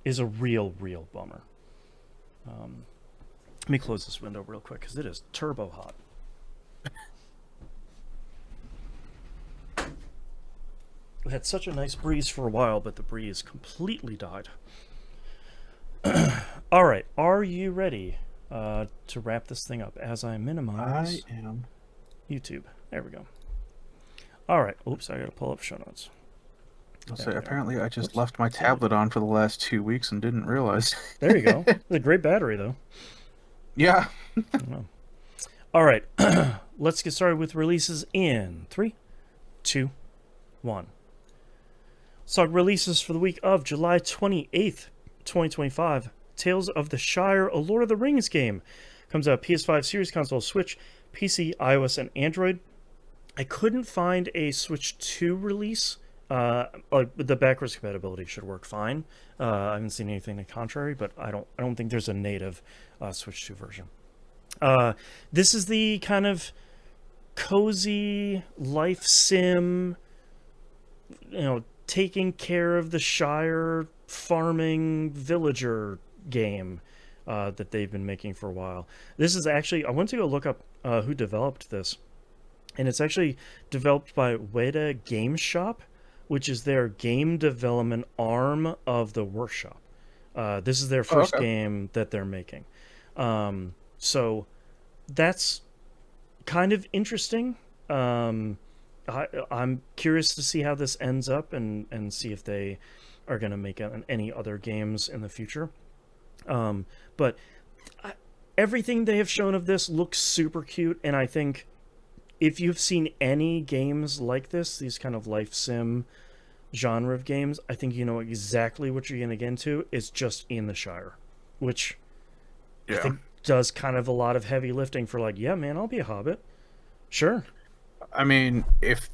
is a real bummer. Let me close this window real quick because it is turbo hot. We had such a nice breeze for a while, but the breeze completely died. All right, are you ready to wrap this thing up as I minimize I am. YouTube? There we go. All right. Oops, I got to pull up show notes. I'll say, apparently I just left my tablet on for the last 2 weeks and didn't realize. There you go. It's a great battery, though. Yeah. All right. Let's get started with releases in 3, 2, 1. Let's talk releases for the week of July 28th, 2025. Tales of the Shire, a Lord of the Rings game. Comes out PS5, Series Console, Switch, PC, iOS, and Android. I couldn't find a Switch 2 release. The backwards compatibility should work fine. I haven't seen anything to the contrary, but I don't think there's a native Switch 2 version. This is the kind of cozy life sim, taking care of the Shire farming villager game that they've been making for a while. This is actually, I went to go look up who developed this, and it's actually developed by Weta Game Shop, which is their game development arm of the workshop. This is their first game that they're making. So that's kind of interesting. I'm curious to see how this ends up and see if they are going to make any other games in the future. But everything they have shown of this looks super cute, and I think if you've seen any games like this, these kind of life sim genre of games, I think you know exactly what you're going to get into. It's just in the Shire, which I think does kind of a lot of heavy lifting for like, yeah, man, I'll be a hobbit. Sure. I mean, if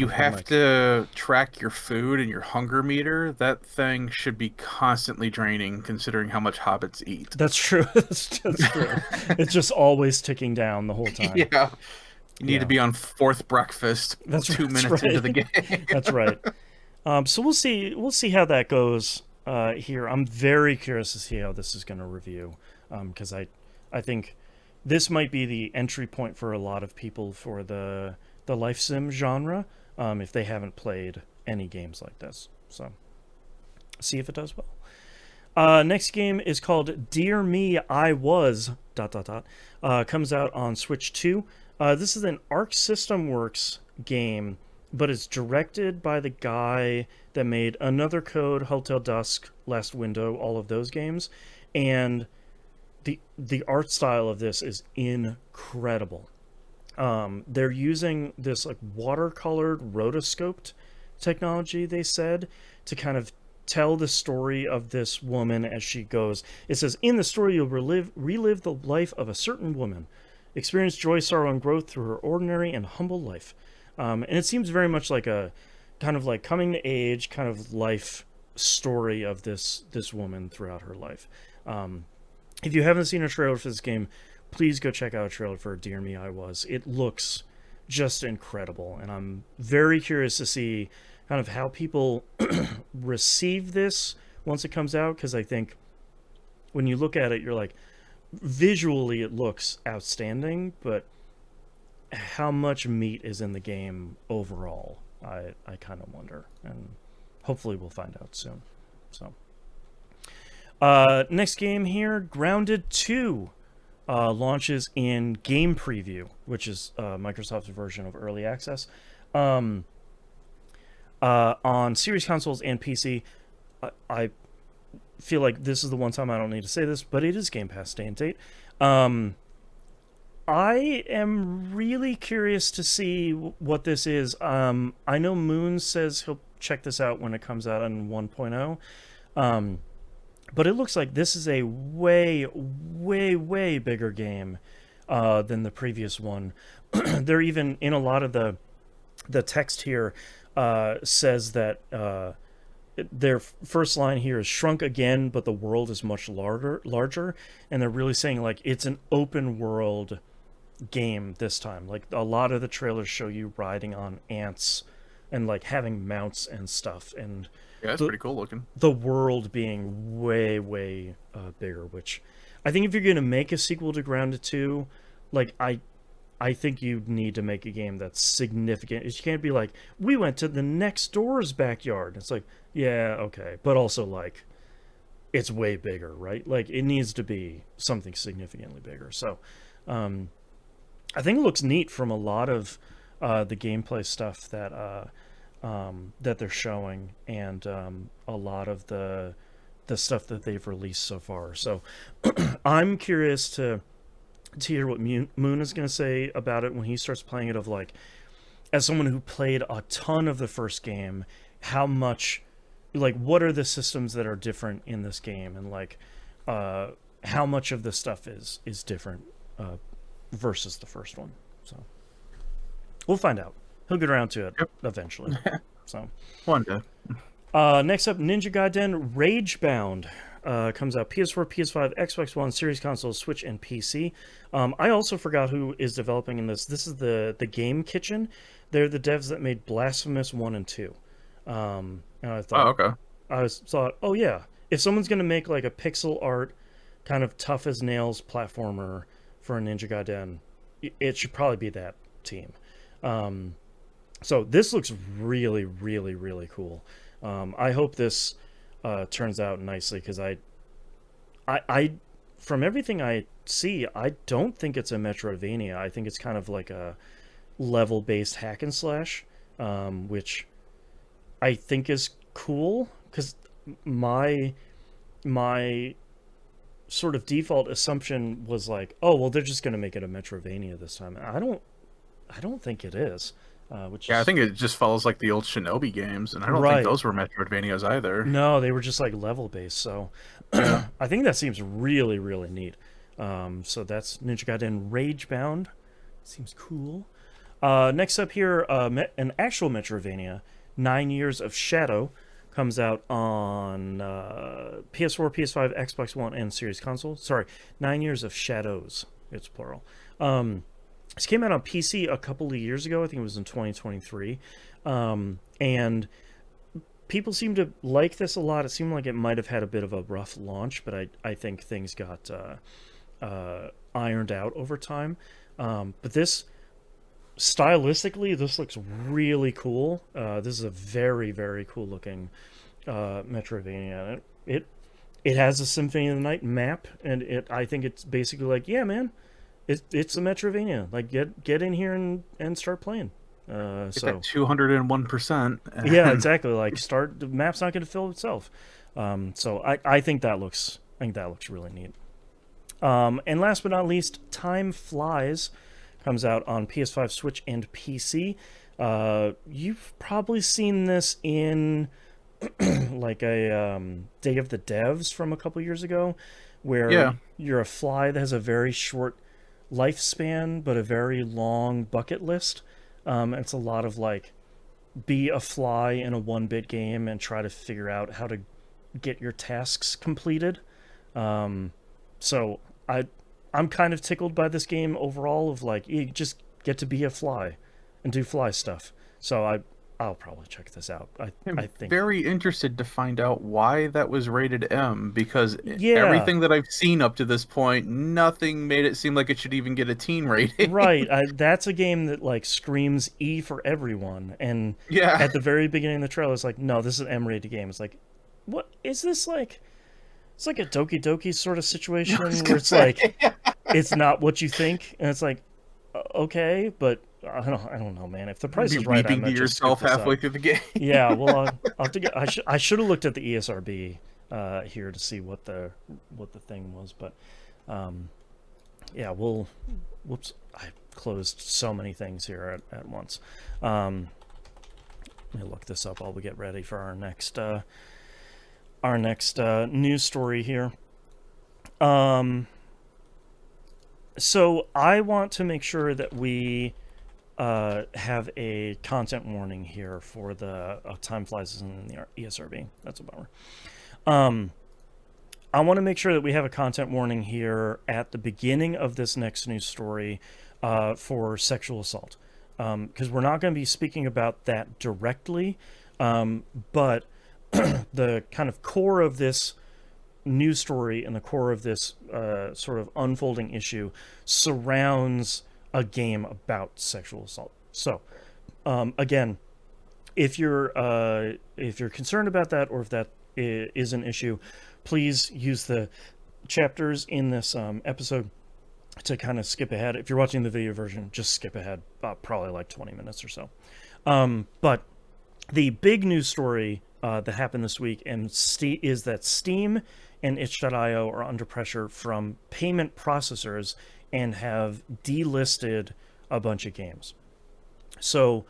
you have to track your food and your hunger meter, that thing should be constantly draining considering how much hobbits eat. That's true. That's true. It's just always ticking down the whole time. Yeah. You need to be on fourth breakfast. That's 2 minutes into the game. That's right. So we'll see how that goes here. I'm very curious to see how this is going to review, because I think this might be the entry point for a lot of people for the life sim genre, if they haven't played any games like this. So see if it does well. Next game is called Dear Me, I Was... ... comes out on Switch 2. This is an Arc System Works game, but it's directed by the guy that made Another Code, Hotel Dusk, Last Window, all of those games. And the art style of this is incredible. They're using this like watercolored rotoscoped technology, they said, to kind of tell the story of this woman as she goes. It says, in the story, you'll relive the life of a certain woman, experience joy, sorrow, and growth through her ordinary and humble life. And it seems very much like a kind of like coming to age, kind of life story of this woman throughout her life. If you haven't seen a trailer for this game, please go check out a trailer for Dear Me I Was. It looks just incredible, and I'm very curious to see kind of how people receive this once it comes out, because I think when you look at it, you're like, visually it looks outstanding, but how much meat is in the game overall, I kind of wonder, and hopefully we'll find out soon. So next game here, Grounded 2 launches in Game Preview, which is Microsoft's version of Early Access, on Series consoles and PC. I feel like this is the one time I don't need to say this, but it is Game Pass day and date. I am really curious to see what this is. I know Moon says he'll check this out when it comes out on 1.0. But it looks like this is a way, way, way bigger game than the previous one. They're even, in a lot of the text here, says that their first line here is shrunk again, but the world is much larger. And they're really saying, like, it's an open world game this time. Like, a lot of the trailers show you riding on ants and, like, having mounts and stuff. And yeah, it's pretty cool looking. The world being way, way bigger, which I think if you're going to make a sequel to Grounded 2, like, I think you need to make a game that's significant. You can't be like, we went to the next door's backyard. It's like, yeah, okay. But also, like, it's way bigger, right? Like, it needs to be something significantly bigger. So, I think it looks neat from a lot of the gameplay stuff that they're showing, and a lot of the stuff that they've released so far. So I'm curious to hear what Moon is going to say about it when he starts playing it, of like, as someone who played a ton of the first game, how much, like, what are the systems that are different in this game, and like how much of the stuff is different versus the first one. So we'll find out. He'll get around to it eventually. So one day. Next up, Ninja Gaiden Ragebound comes out PS4, PS5, Xbox One, Series consoles, Switch, and PC. I also forgot who is developing in this. This is the Game Kitchen. They're the devs that made Blasphemous 1 and 2. And I thought, thought, oh yeah, if someone's going to make like a pixel art, kind of tough as nails platformer for a Ninja Gaiden, it should probably be that team. So this looks really, really, really cool. I hope this turns out nicely, because I, from everything I see, I don't think it's a Metroidvania. I think it's kind of like a level-based hack and slash, which I think is cool, because my sort of default assumption was like, oh well, they're just going to make it a Metroidvania this time. I don't think it is. I think it just follows like the old Shinobi games, and I don't think those were Metroidvanias either. No, they were just like level based. So I think that seems really, really neat. So that's Ninja Gaiden Ragebound. Seems cool. Next up here, an actual Metroidvania, 9 Years of Shadow, comes out on PS4, PS5, Xbox One, and Series console. Sorry, 9 Years of Shadows. It's plural. This came out on PC a couple of years ago. I think it was in 2023. And people seem to like this a lot. It seemed like it might have had a bit of a rough launch, but I think things got ironed out over time. But this, stylistically, this looks really cool. This is a very, very cool looking Metroidvania. It has a Symphony of the Night map, and I think it's basically like, yeah, man, it's a Metroidvania. Like, get in here and start playing. So 201%. Yeah, exactly. Like, the map's not going to fill itself. So I think that looks really neat. And last but not least, Time Flies comes out on PS5, Switch, and PC. You've probably seen this in like a Day of the Devs from a couple years ago, where you're a fly that has a very short lifespan but a very long bucket list. It's a lot of like be a fly in a 1-bit game and try to figure out how to get your tasks completed. So I'm kind of tickled by this game overall, of like, you just get to be a fly and do fly stuff. So I'll probably check this out. I I'm think, very interested to find out why that was rated M, because yeah, everything that I've seen up to this point, nothing made it seem like it should even get a teen right. rating. That's a game that like screams E for everyone, and Yeah. at the very beginning of the trailer, it's like, no, this is an M-rated game. It's like, what is this like? It's like a Doki Doki sort of I was situation where gonna it's like, say. it's not what you think, and it's like, okay, but I don't know, man. If the You'd price be is right, I weeping to might just scoop yourself this halfway up. through the game. Yeah, well, I'll have to get. I should have looked at the ESRB here to see what the thing was, but yeah, we'll. Whoops, I closed so many things here at once. Let me look this up while we get ready for our next news story here. So I want to make sure that we have a content warning here for the time flies in the ESRB. That's a bummer. I want to make sure that we have a content warning here at the beginning of this next news story for sexual assault, because we're not going to be speaking about that directly, but the kind of core of this news story and the core of this sort of unfolding issue surrounds a game about sexual assault. So, again, if you're concerned about that, or if that is an issue, please use the chapters in this episode to kind of skip ahead. If you're watching the video version, just skip ahead probably like 20 minutes or so. But the big news story that happened this week is that Steam and itch.io are under pressure from payment processors and have delisted a bunch of games. So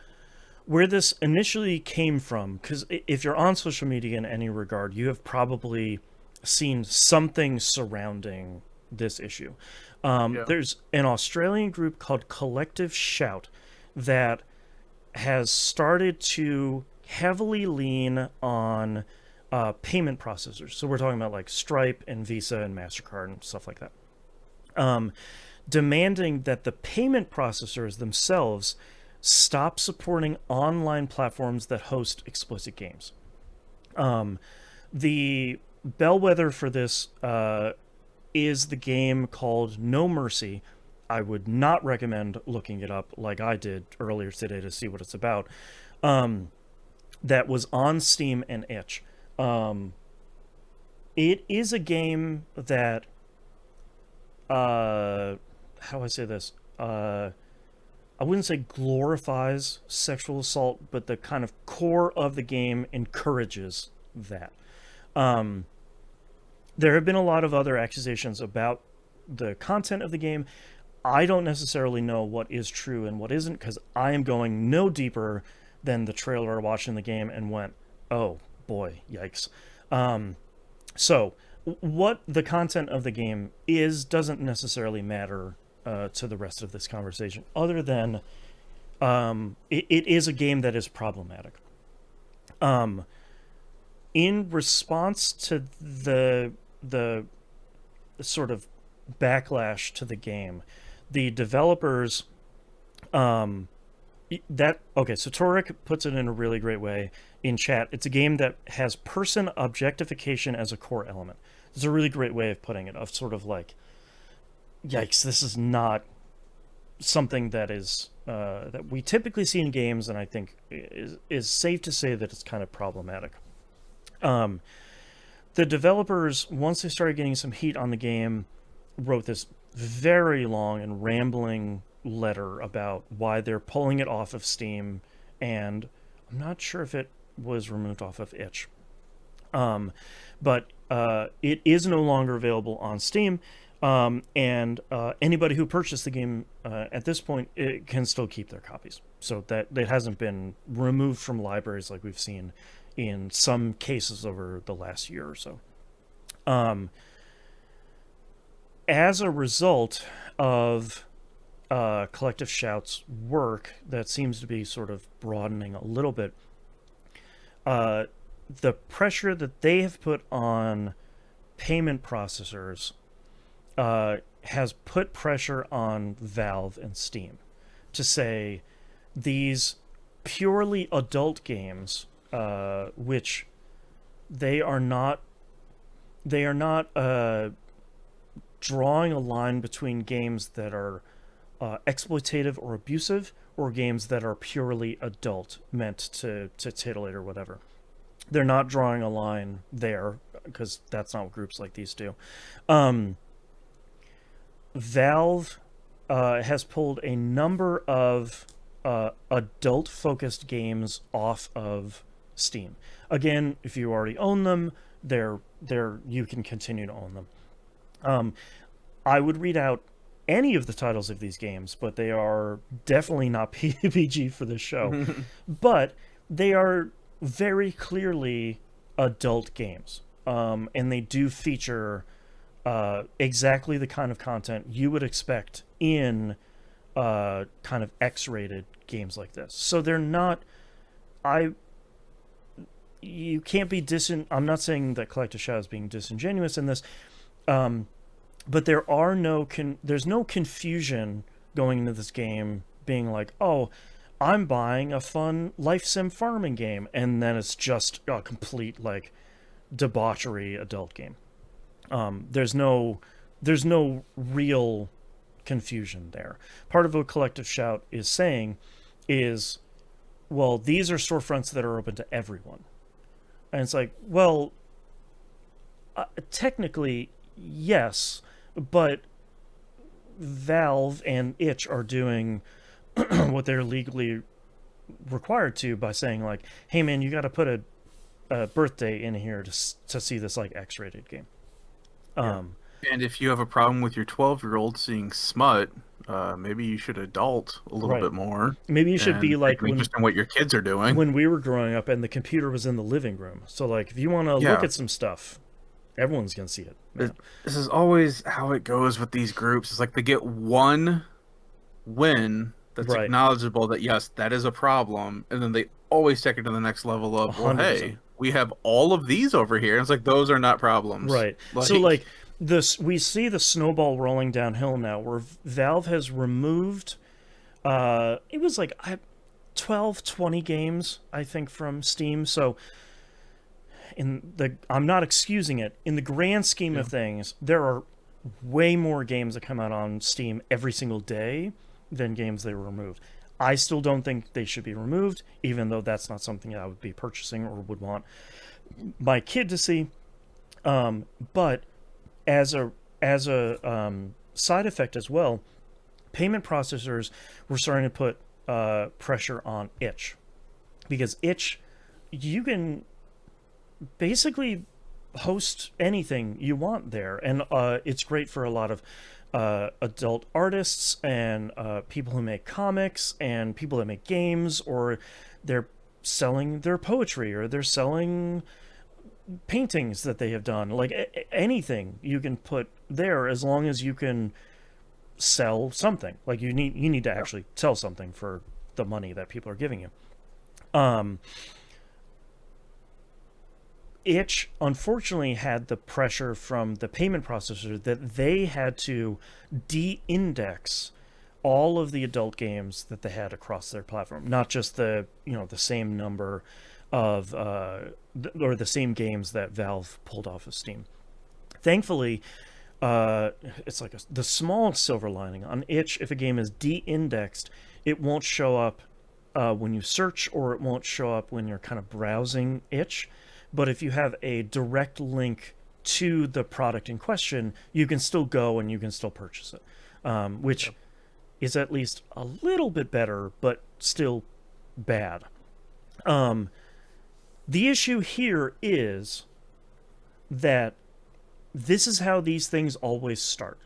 where this initially came from, because if you're on social media in any regard, you have probably seen something surrounding this issue. Yeah. There's an Australian group called Collective Shout that has started to heavily lean on payment processors. So we're talking about like Stripe and Visa and MasterCard and stuff like that. Demanding that the payment processors themselves stop supporting online platforms that host explicit games. The bellwether for this is the game called No Mercy. I would not recommend looking it up like I did earlier today to see what it's about. That was on Steam and itch. It is a game that, how do I say this? I wouldn't say glorifies sexual assault, but the kind of core of the game encourages that. There have been a lot of other accusations about the content of the game. I don't necessarily know what is true and what isn't, because I am going no deeper than the trailer watching the game and went, oh boy, yikes. So what the content of the game is doesn't necessarily matter to the rest of this conversation, other than it is a game that is problematic. In response to the sort of backlash to the game, the developers so Torek puts it in a really great way in chat. It's a game that has person objectification as a core element. It's a really great way of putting it, of sort of like, yikes, this is not something that is that we typically see in games, and I think is safe to say that it's kind of problematic. The developers, once they started getting some heat on the game, wrote this very long and rambling letter about why they're pulling it off of Steam, and I'm not sure if it was removed off of itch. But it is no longer available on Steam, and anybody who purchased the game at this point, it can still keep their copies. So that it hasn't been removed from libraries like we've seen in some cases over the last year or so. As a result of Collective Shout's work that seems to be sort of broadening a little bit. The pressure that they have put on payment processors has put pressure on Valve and Steam to say these purely adult games, which they are not drawing a line between games that are exploitative or abusive, or games that are purely adult, meant to titillate or whatever. They're not drawing a line there, because that's not what groups like these do. Valve has pulled a number of adult-focused games off of Steam. Again, if you already own them, you can continue to own them. I would read out any of the titles of these games, but they are definitely not PUBG for this show. But they are very clearly adult games, and they do feature exactly the kind of content you would expect in kind of X-rated games like this. So they're not... You can't be I'm not saying that Collective Shout is being disingenuous in this, but there's no confusion going into this game being like, oh, I'm buying a fun life sim farming game, and then it's just a complete like debauchery adult game. There's no real confusion there. Part of what Collective Shout is saying is, well, these are storefronts that are open to everyone. And it's like, well, technically, yes, but Valve and Itch are doing what they're legally required to by saying, like, hey, man, you got to put a birthday in here to see this, like, X-rated game. And if you have a problem with your 12-year-old seeing smut, maybe you should adult a little bit more. Maybe you should be like just in what your kids are doing. When we were growing up and the computer was in the living room. So, like, if you want to look at some stuff, everyone's going to see it. This is always how it goes with these groups. It's like they get one win that's acknowledgeable that, yes, that is a problem. And then they always take it to the next level of, well, hey, we have all of these over here. And it's like, those are not problems. Right. So, like... we see the snowball rolling downhill now, where Valve has removed it was like 12, 20 games, I think, from Steam. So I'm not excusing it. In the grand scheme of things, there are way more games that come out on Steam every single day than games they were removed. I still don't think they should be removed, even though that's not something I would be purchasing or would want my kid to see. But as a side effect as well, payment processors were starting to put pressure on Itch, because Itch, you can basically host anything you want there, and it's great for a lot of adult artists and people who make comics and people that make games, or they're selling their poetry, or they're selling paintings that they have done. Like anything you can put there, as long as you can sell something. Like you need to actually sell something for the money that people are giving you. Itch unfortunately had the pressure from the payment processor that they had to de-index all of the adult games that they had across their platform, not just the same number of or the same games that Valve pulled off of Steam. Thankfully, it's like the small silver lining on Itch. If a game is de-indexed, it won't show up when you search, or it won't show up when you're kind of browsing Itch. But if you have a direct link to the product in question, you can still go and you can still purchase it, which is at least a little bit better, but still bad. The issue here is that this is how these things always start.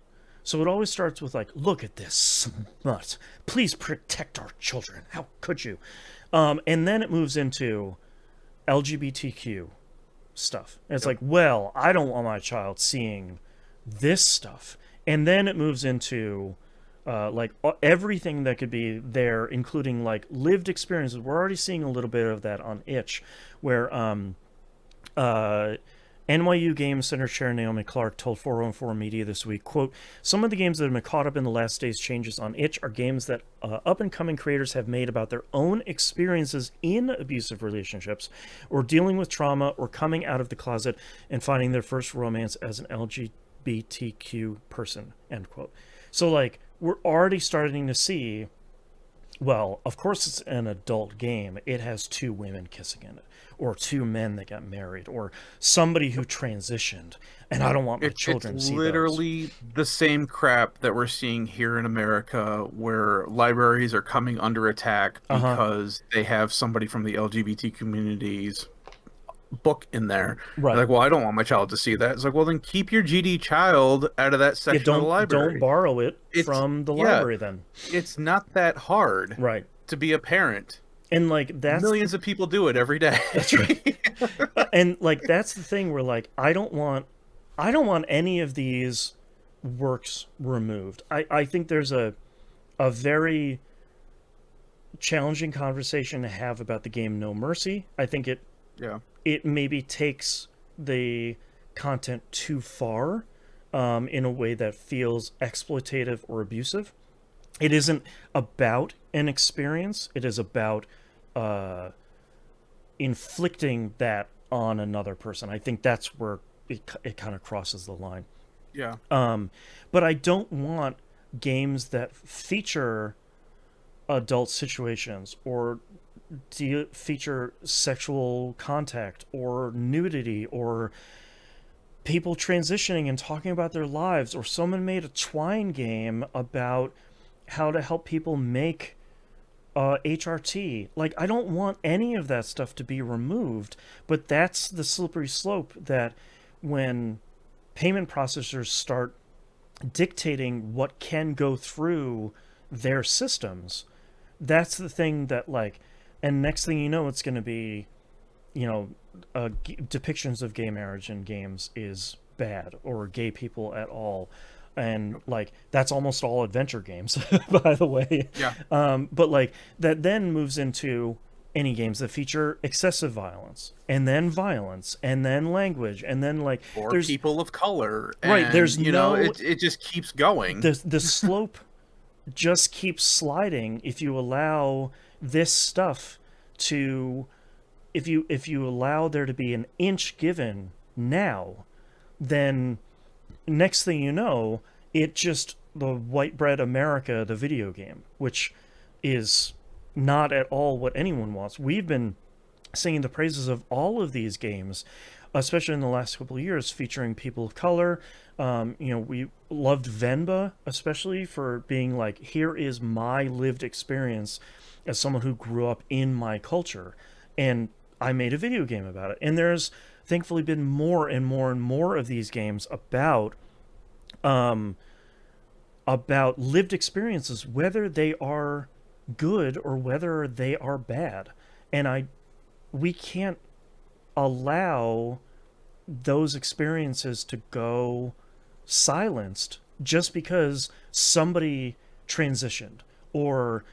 So it always starts with, like, look at this smut. Please protect our children. How could you? And then it moves into LGBTQ stuff. And it's like, well, I don't want my child seeing this stuff. And then it moves into like everything that could be there, including like lived experiences. We're already seeing a little bit of that on itch, where uh, NYU Game Center Chair Naomi Clark told 404 Media this week, quote, "Some of the games that have been caught up in the last day's changes on itch are games that up-and-coming creators have made about their own experiences in abusive relationships, or dealing with trauma, or coming out of the closet and finding their first romance as an LGBTQ person," end quote. So, like, we're already starting to see, well, of course it's an adult game. It has two women kissing in it, or two men that got married, or somebody who transitioned, and I don't want my children to see those. It's literally the same crap that we're seeing here in America, where libraries are coming under attack because they have somebody from the LGBT community's book in there. Right. Like, well, I don't want my child to see that. It's like, well, then keep your GD child out of that section of the library. Don't borrow it from the library then. It's not that hard, right, to be a parent. And like that's millions of people do it every day. That's right. And like that's the thing where like I don't want any of these works removed. I think there's a very challenging conversation to have about the game No Mercy. I think it maybe takes the content too far in a way that feels exploitative or abusive. It isn't about an experience. It is about inflicting that on another person. I think that's where it kind of crosses the line. Yeah. But I don't want games that feature adult situations or feature sexual contact or nudity or people transitioning and talking about their lives, or someone made a Twine game about how to help people make HRT. Like, I don't want any of that stuff to be removed, but that's the slippery slope that when payment processors start dictating what can go through their systems, that's the thing that, like, and next thing you know, it's going to be, you know, depictions of gay marriage in games is bad, or gay people at all. And like that's almost all adventure games, by the way. Yeah. But like that then moves into any games that feature excessive violence, and then language, and then like or there's people of color. And, right. There's it just keeps going. The slope just keeps sliding if you allow this stuff to, if you allow there to be an inch given now, then next thing you know, it just the white bread America, the video game, which is not at all what anyone wants. We've been singing the praises of all of these games, especially in the last couple of years, featuring people of color. We loved Venba, especially for being like, here is my lived experience as someone who grew up in my culture, and I made a video game about it. And there's thankfully been more and more and more of these games about lived experiences, whether they are good or whether they are bad. And we can't allow those experiences to go silenced just because somebody transitioned, or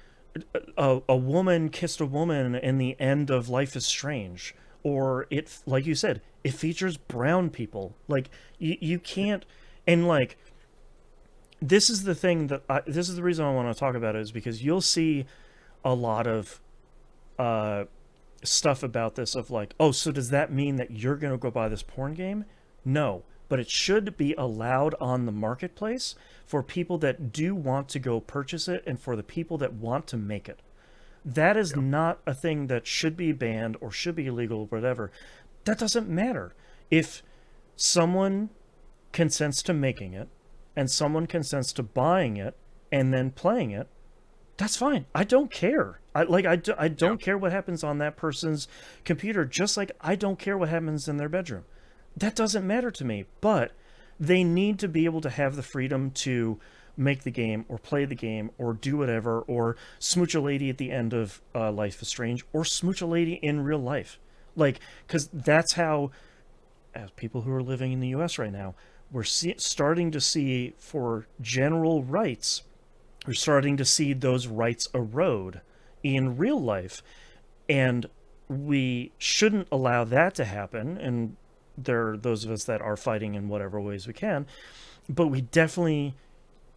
a woman kissed a woman in the end of Life is Strange, or it, like you said, it features brown people. Like you can't. And like this is the thing that this is the reason I want to talk about it, is because you'll see a lot of stuff about this of like, oh, so does that mean that you're going to go buy this porn game? No, but it should be allowed on the marketplace for people that do want to go purchase it, and for the people that want to make it. That is not a thing that should be banned or should be illegal or whatever. That doesn't matter. If someone consents to making it and someone consents to buying it and then playing it, that's fine. I don't care. I don't care what happens on that person's computer, just like I don't care what happens in their bedroom. That doesn't matter to me. But they need to be able to have the freedom to make the game or play the game or do whatever, or smooch a lady at the end of Life is Strange, or smooch a lady in real life. Like, because that's how, as people who are living in the US right now, we're starting to see, for general rights, We're starting to see those rights erode in real life, and we shouldn't allow that to happen. And there are those of us that are fighting in whatever ways we can, but we definitely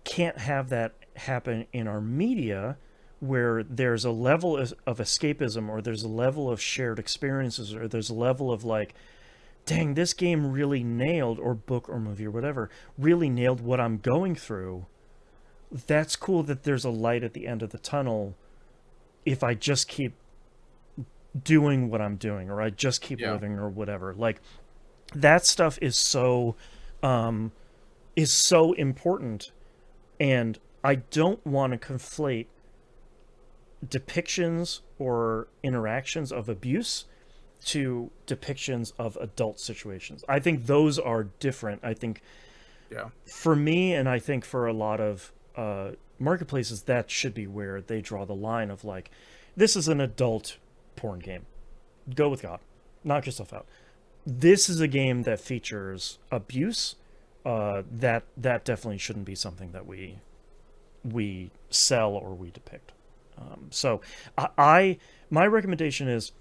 can't have that happen in our media, where there's a level of escapism, or there's a level of shared experiences, or there's a level of like, dang, this game really nailed, or book or movie or whatever, really nailed what I'm going through. That's cool that there's a light at the end of the tunnel if I just keep doing what I'm doing, or I just keep living, or whatever. Like, that stuff is so important, and I don't want to conflate depictions or interactions of abuse to depictions of adult situations. I think those are different. I think for me, and I think for a lot of marketplaces, that should be where they draw the line of like, this is an adult porn game. Go with God. Knock yourself out. This is a game that features abuse. That definitely shouldn't be something that we sell or we depict. So my recommendation is,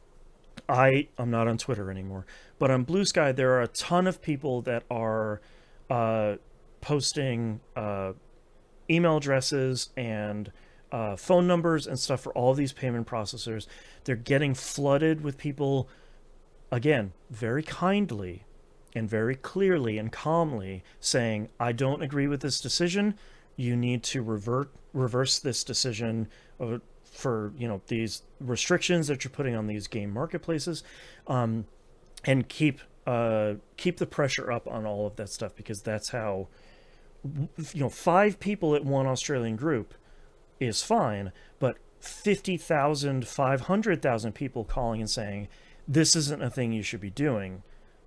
I'm not on Twitter anymore, but on Blue Sky there are a ton of people that are posting email addresses and phone numbers and stuff for all these payment processors. They're getting flooded with people, again, very kindly and very clearly and calmly saying, I don't agree with this decision. You need to reverse this decision for, you know, these restrictions that you're putting on these game marketplaces, and keep the pressure up on all of that stuff, because that's how, you know, 5 people at one Australian group is fine, but 50,000, 500,000 people calling and saying this isn't a thing you should be doing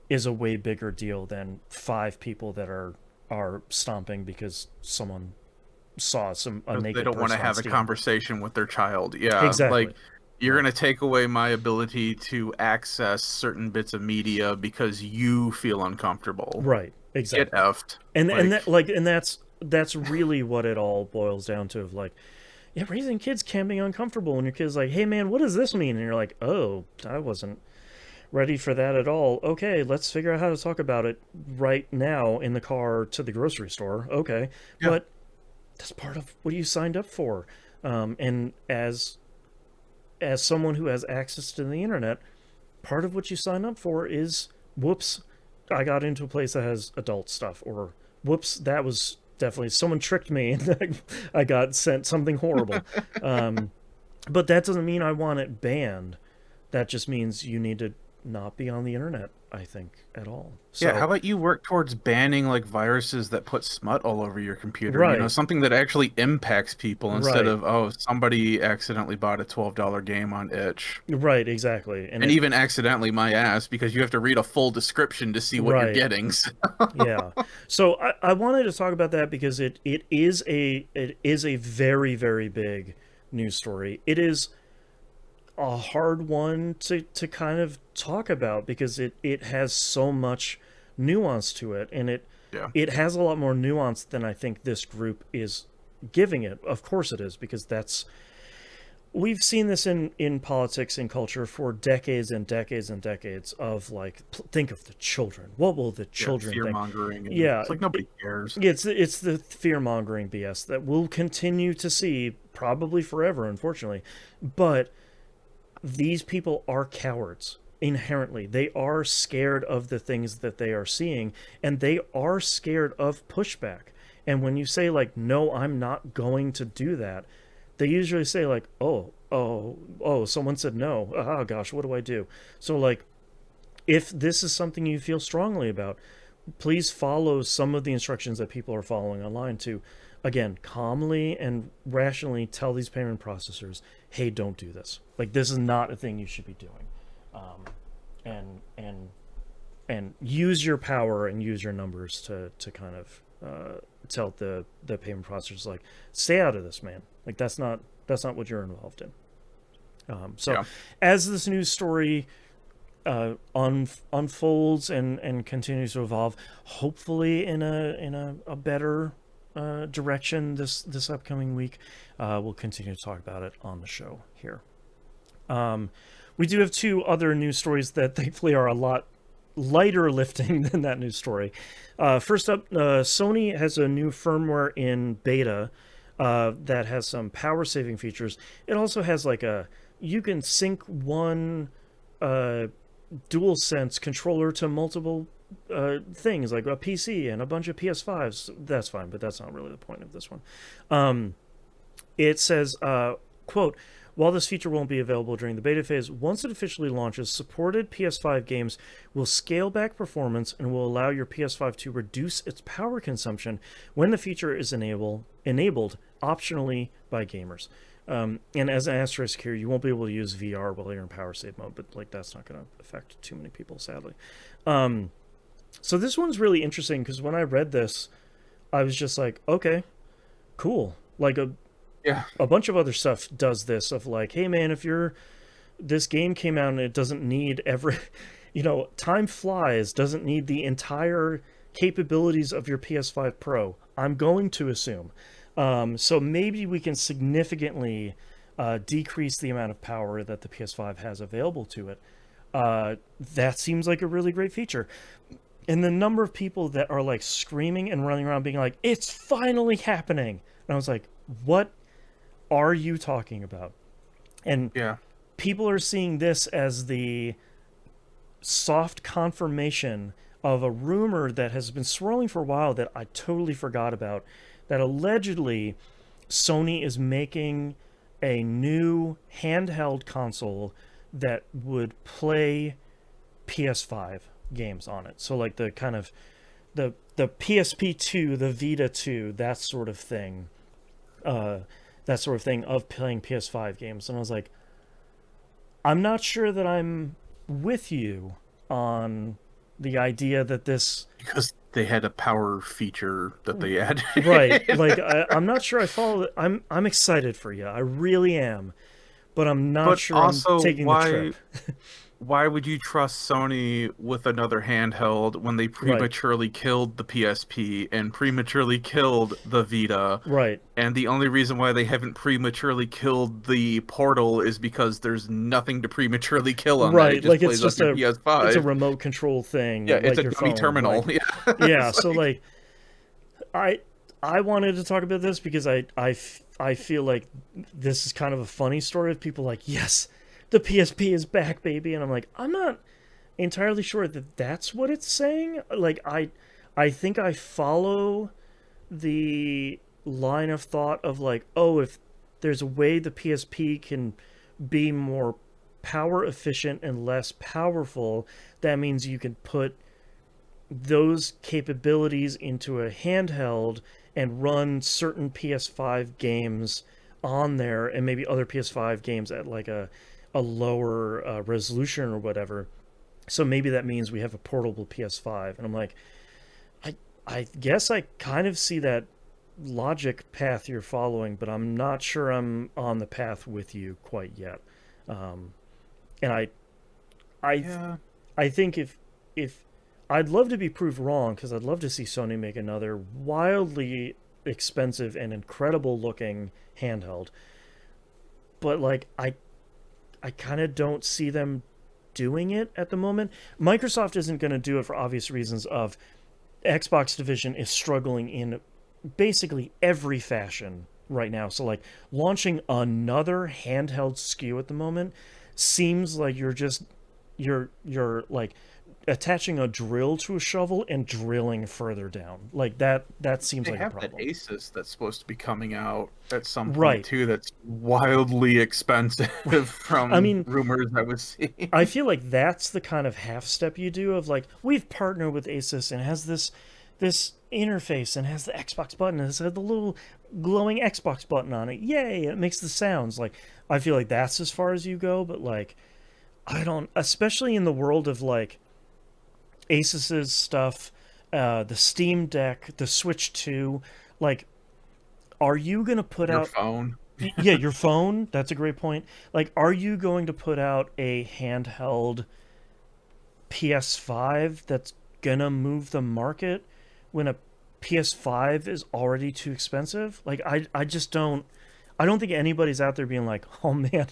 is a way bigger deal than 5 people that are stomping because someone saw a naked person. They don't want to have a conversation with their child. Yeah, exactly. Like, you're going to take away my ability to access certain bits of media because you feel uncomfortable. Right. Exactly. Get effed. And that's really what it all boils down to. Of like, yeah, raising kids can be uncomfortable when your kid's like, hey man, what does this mean? And you're like, oh, I wasn't ready for that at all. Okay, let's figure out how to talk about it right now in the car to the grocery store. Okay. Yeah. But that's part of what you signed up for. And as someone who has access to the internet, part of what you sign up for is, whoops, I got into a place that has adult stuff, or whoops, that was definitely, someone tricked me and I got sent something horrible. But that doesn't mean I want it banned. That just means you need to not be on the internet, I think, at all. So, yeah, how about you work towards banning like viruses that put smut all over your computer? Right. You know, something that actually impacts people instead of, oh, somebody accidentally bought a $12 game on itch. Right, exactly. And even accidentally, my ass, because you have to read a full description to see what you're getting. So. Yeah. So I wanted to talk about that because it is a very, very big news story. It is a hard one to kind of talk about because it has so much nuance to it, and it has a lot more nuance than I think this group is giving it. Of course it is, because we've seen this in politics and culture for decades and decades and decades of like, think of the children. What will the children think? Fear-mongering. Yeah. It's like nobody cares. It's the fear-mongering BS that we'll continue to see probably forever, unfortunately. But these people are cowards inherently. They are scared of the things that they are seeing, and they are scared of pushback. And when you say like, no, I'm not going to do that, they usually say like, oh, someone said no. Oh gosh, what do I do? So like, if this is something you feel strongly about, please follow some of the instructions that people are following online to, again, calmly and rationally tell these payment processors, hey, don't do this. Like, this is not a thing you should be doing. And use your power and use your numbers to kind of tell the payment processors, like, stay out of this, man. Like, that's not what you're involved in. As this news story unfolds and continues to evolve, hopefully in a better direction this upcoming week. We'll continue to talk about it on the show here. We do have two other news stories that thankfully are a lot lighter lifting than that news story. First up, Sony has a new firmware in beta that has some power saving features. It also has like you can sync one DualSense controller to multiple things, like a PC and a bunch of PS5s. That's fine, but that's not really the point of this one. It says, quote, while this feature won't be available during the beta phase, once it officially launches, supported PS5 games will scale back performance and will allow your PS5 to reduce its power consumption when the feature is enabled optionally by gamers. And as an asterisk here, you won't be able to use VR while you're in power save mode, but like that's not going to affect too many people, sadly. So this one's really interesting because when I read this, I was just like, okay, cool. Like a bunch of other stuff does this of like, hey man, if this game came out and it doesn't need time flies, doesn't need the entire capabilities of your PS5 Pro, I'm going to assume. So maybe we can significantly decrease the amount of power that the PS5 has available to it. That seems like a really great feature. And the number of people that are like screaming and running around being like, it's finally happening. And I was like, what are you talking about? And people are seeing this as the soft confirmation of a rumor that has been swirling for a while that I totally forgot about, that allegedly Sony is making a new handheld console that would play PS5 games on it. So like the kind of the PSP 2, the Vita 2, that sort of thing. Of playing PS5 games. And I was like, I'm not sure that I'm with you on the idea that this... Because they had a power feature that they added. Right. Like, I'm not sure I follow it. I'm excited for you. I really am. But I'm not sure also, I'm taking the trip. Why would you trust Sony with another handheld when they prematurely killed the PSP and prematurely killed the Vita? Right. And the only reason why they haven't prematurely killed the Portal is because there's nothing to prematurely kill on that. It Like it's just a PS5. It's a remote control thing. Yeah, like it's a your dummy phone. terminal. Like, yeah. yeah. So like, I wanted to talk about this because I feel like this is kind of a funny story of people like, yes, the PSP is back, baby. And I'm like, I'm not entirely sure that that's what it's saying. Like, I think I follow the line of thought of like, oh, if there's a way the PSP can be more power efficient and less powerful, that means you can put those capabilities into a handheld and run certain PS5 games on there and maybe other PS5 games at like a lower resolution or whatever. So maybe that means we have a portable PS5. And I'm like, I guess I kind of see that logic path you're following, but I'm not sure I'm on the path with you quite yet. And I think if I'd love to be proved wrong, because I'd love to see Sony make another wildly expensive and incredible looking handheld. But like I kind of don't see them doing it at the moment. Microsoft isn't going to do it for obvious reasons of Xbox division is struggling in basically every fashion right now. So like launching another handheld SKU at the moment seems like you're like attaching a drill to a shovel and drilling further down. Like that seems like a problem. They have that Asus that's supposed to be coming out at some point too, that's wildly expensive from rumors I was seeing. I feel like that's the kind of half step you do of like, we've partnered with Asus and it has this interface and has the Xbox button and it has the little glowing Xbox button on it. Yay, it makes the sounds. Like, I feel like that's as far as you go, but like, I don't, especially in the world of like Asus's stuff, the Steam Deck, the Switch 2, like, are you going to put out... Your phone. Yeah, your phone. That's a great point. Like, are you going to put out a handheld PS5 that's going to move the market when a PS5 is already too expensive. Like I just don't. I don't think anybody's out there being like, oh man,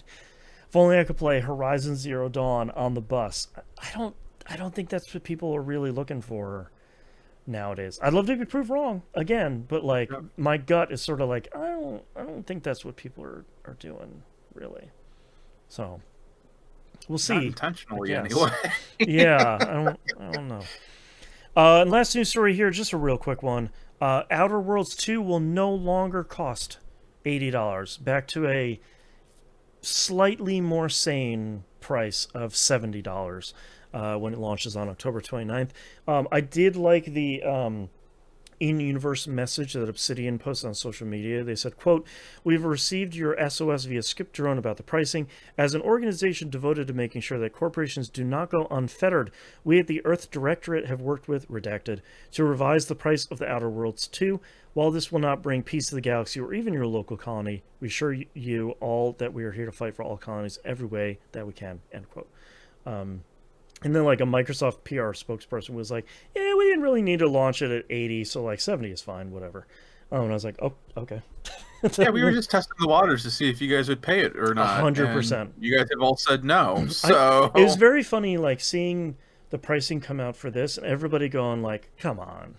if only I could play Horizon Zero Dawn on the bus. I don't think that's what people are really looking for nowadays. I'd love to be proved wrong again, but like my gut is sort of like I don't think that's what people are doing really. So we'll see. Not intentionally anyway. Yeah, I don't know. And last news story here, just a real quick one. Outer Worlds 2 will no longer cost $80, back to a slightly more sane price of $70 when it launches on October 29th. I did like the in-universe message that Obsidian posted on social media. They said, quote, "We've received your SOS via Skip Drone about the pricing. As an organization devoted to making sure that corporations do not go unfettered, we at the Earth Directorate have worked with Redacted to revise the price of the Outer Worlds 2. While this will not bring peace to the galaxy or even your local colony, we assure you all that we are here to fight for all colonies every way that we can," end quote. And then, like, a Microsoft PR spokesperson was like, yeah, we didn't really need to launch it at 80, so, like, 70 is fine, whatever. And I was like, oh, okay. Yeah, we were just testing the waters to see if you guys would pay it or not. 100%. You guys have all said no, so... It was very funny, like, seeing the pricing come out for this, and everybody going, like, come on.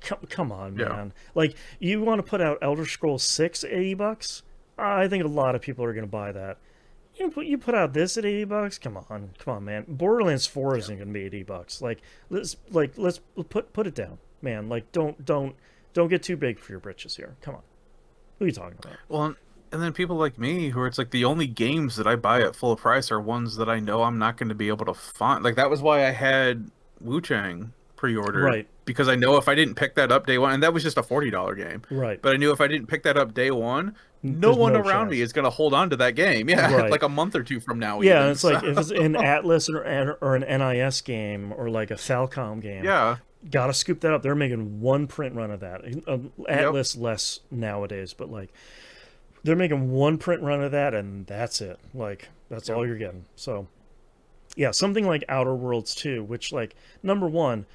Come on, man. Yeah. Like, you want to put out Elder Scrolls 6 at $80? I think a lot of people are going to buy that. You put out this at $80? Come on, man. Borderlands 4 isn't going to be $80. Let's put it down, man. Like, don't get too big for your britches here. Come on, who are you talking about? Well, and then people like me, who it's like the only games that I buy at full price are ones that I know I'm not going to be able to find. Like that was why I had Wuchang pre-ordered, right? Because I know if I didn't pick that up day one, and that was just a $40 game, right? But I knew if I didn't pick that up day one, no one around me is going to hold on to that game. Yeah, right. Like a month or two from now. Yeah, even, it's so. Like if it's an Atlas or an NIS game or like a Falcom game. Yeah, gotta scoop that up. They're making one print run of that. Atlas less nowadays, but like they're making one print run of that, and that's it. Like that's all you're getting. So yeah, something like Outer Worlds 2, which like number one,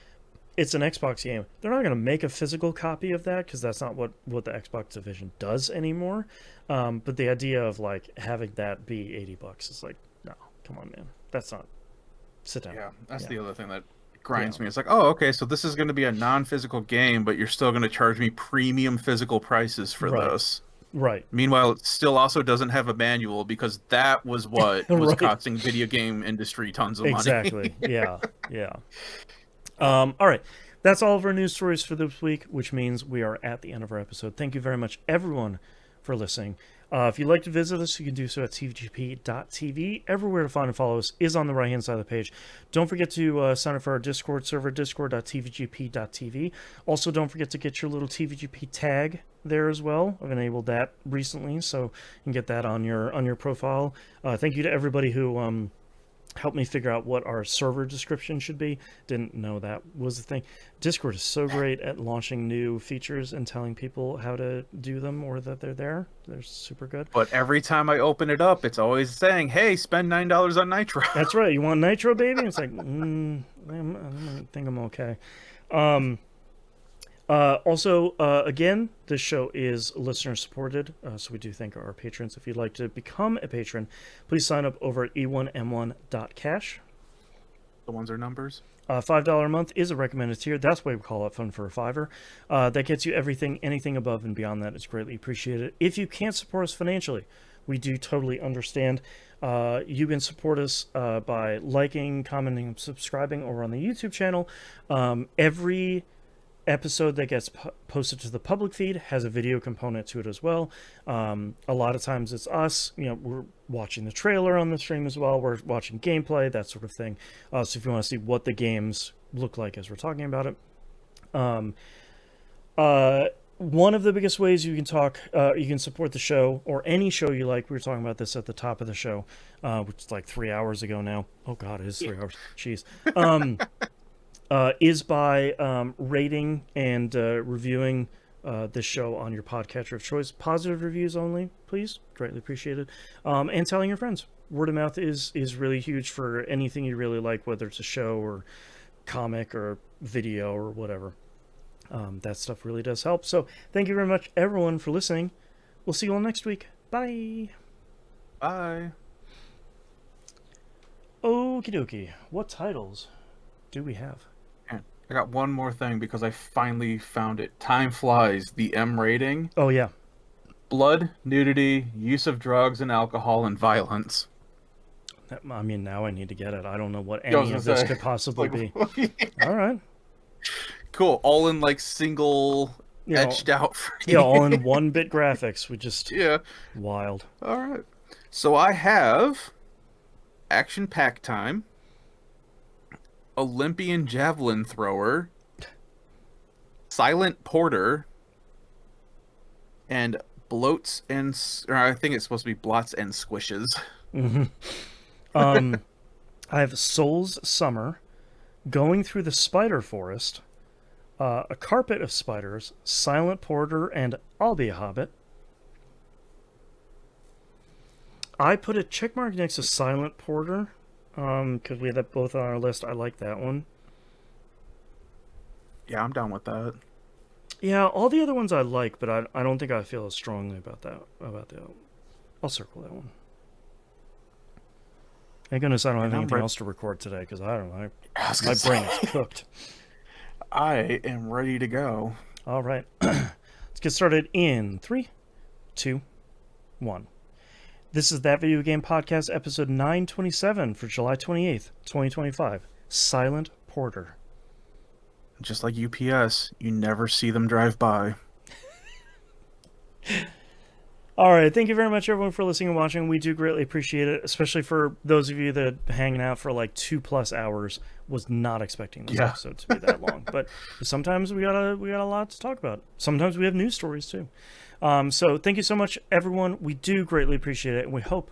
it's an Xbox game. They're not going to make a physical copy of that because that's not what the Xbox division does anymore. But the idea of like having that be $80 is like, no, come on, man. That's not. Sit down. Yeah, that's the other thing that grinds me. It's like, oh, okay, so this is going to be a non-physical game, but you're still going to charge me premium physical prices for this. Right. Meanwhile, it still also doesn't have a manual because that was what was costing video game industry tons of money. Exactly. Yeah. All right. That's all of our news stories for this week, which means we are at the end of our episode. Thank you very much, everyone, for listening. If you'd like to visit us, you can do so at tvgp.tv. Everywhere to find and follow us is on the right-hand side of the page. Don't forget to sign up for our Discord server, discord.tvgp.tv. Also, don't forget to get your little TVGP tag there as well. I've enabled that recently, so you can get that on your profile. Thank you to everybody who helped me figure out what our server description should be. Didn't know that was the thing. Discord is so great at launching new features and telling people how to do them or that they're there. They're super good. But every time I open it up, it's always saying, hey, spend $9 on Nitro. That's right. You want Nitro, baby? It's like, I think I'm okay. Also, again, this show is listener supported, so we do thank our patrons. If you'd like to become a patron, please sign up over at e1m1.cash. The ones are numbers? $5 a month is a recommended tier. That's why we call it fun for a $5. That gets you everything. Anything above and beyond that is greatly appreciated. If you can't support us financially, we do totally understand. You can support us by liking, commenting, and subscribing over on the YouTube channel. Every episode that gets posted to the public feed has a video component to it as well. A lot of times it's us, we're watching the trailer on the stream as well. We're watching gameplay, that sort of thing. So if you want to see what the games look like as we're talking about it. One of the biggest ways you can support the show or any show you like. We were talking about this at the top of the show, which is like 3 hours ago now. Oh God, it is 3 hours. Jeez. Is by rating and reviewing this show on your podcatcher of choice. Positive reviews only, please. Greatly appreciated. And telling your friends. Word of mouth is really huge for anything you really like, whether it's a show or comic or video or whatever. That stuff really does help. So thank you very much, everyone, for listening. We'll see you all next week. Bye. Bye. Okie dokie. What titles do we have? And I got one more thing because I finally found it. Time flies. The M rating. Oh, yeah. Blood, nudity, use of drugs and alcohol, and violence. I mean, now I need to get it. I don't know what any of this could possibly be. All right. Cool. All in like single etched out. Yeah, all in 1-bit graphics. We just wild. All right. So I have Action Pack Time, Olympian Javelin Thrower, Silent Porter, and Bloats and I think it's supposed to be Blots and Squishes. Mm-hmm. I have Soul's Summer, Going Through the Spider Forest, A Carpet of Spiders, Silent Porter, and I'll Be a Hobbit. I put a check mark next to Silent Porter, because we had that both on our list. I like that one. Yeah, I'm down with that. Yeah, all the other ones I like, but I don't think I feel as strongly about that. I'll circle that one. Thank goodness I don't have anything else to record today, because I don't know. My brain is cooked. I am ready to go. All right. Let's get started in 3, 2, 1. This is That Video Game Podcast, episode 927 for July 28th, 2025. Silent Porter. Just like UPS, you never see them drive by. All right. Thank you very much, everyone, for listening and watching. We do greatly appreciate it, especially for those of you that hanging out for like 2+ hours. Was not expecting this episode to be that long, but sometimes we got a lot to talk about. Sometimes we have news stories too. So thank you so much, everyone. We do greatly appreciate it, and we hope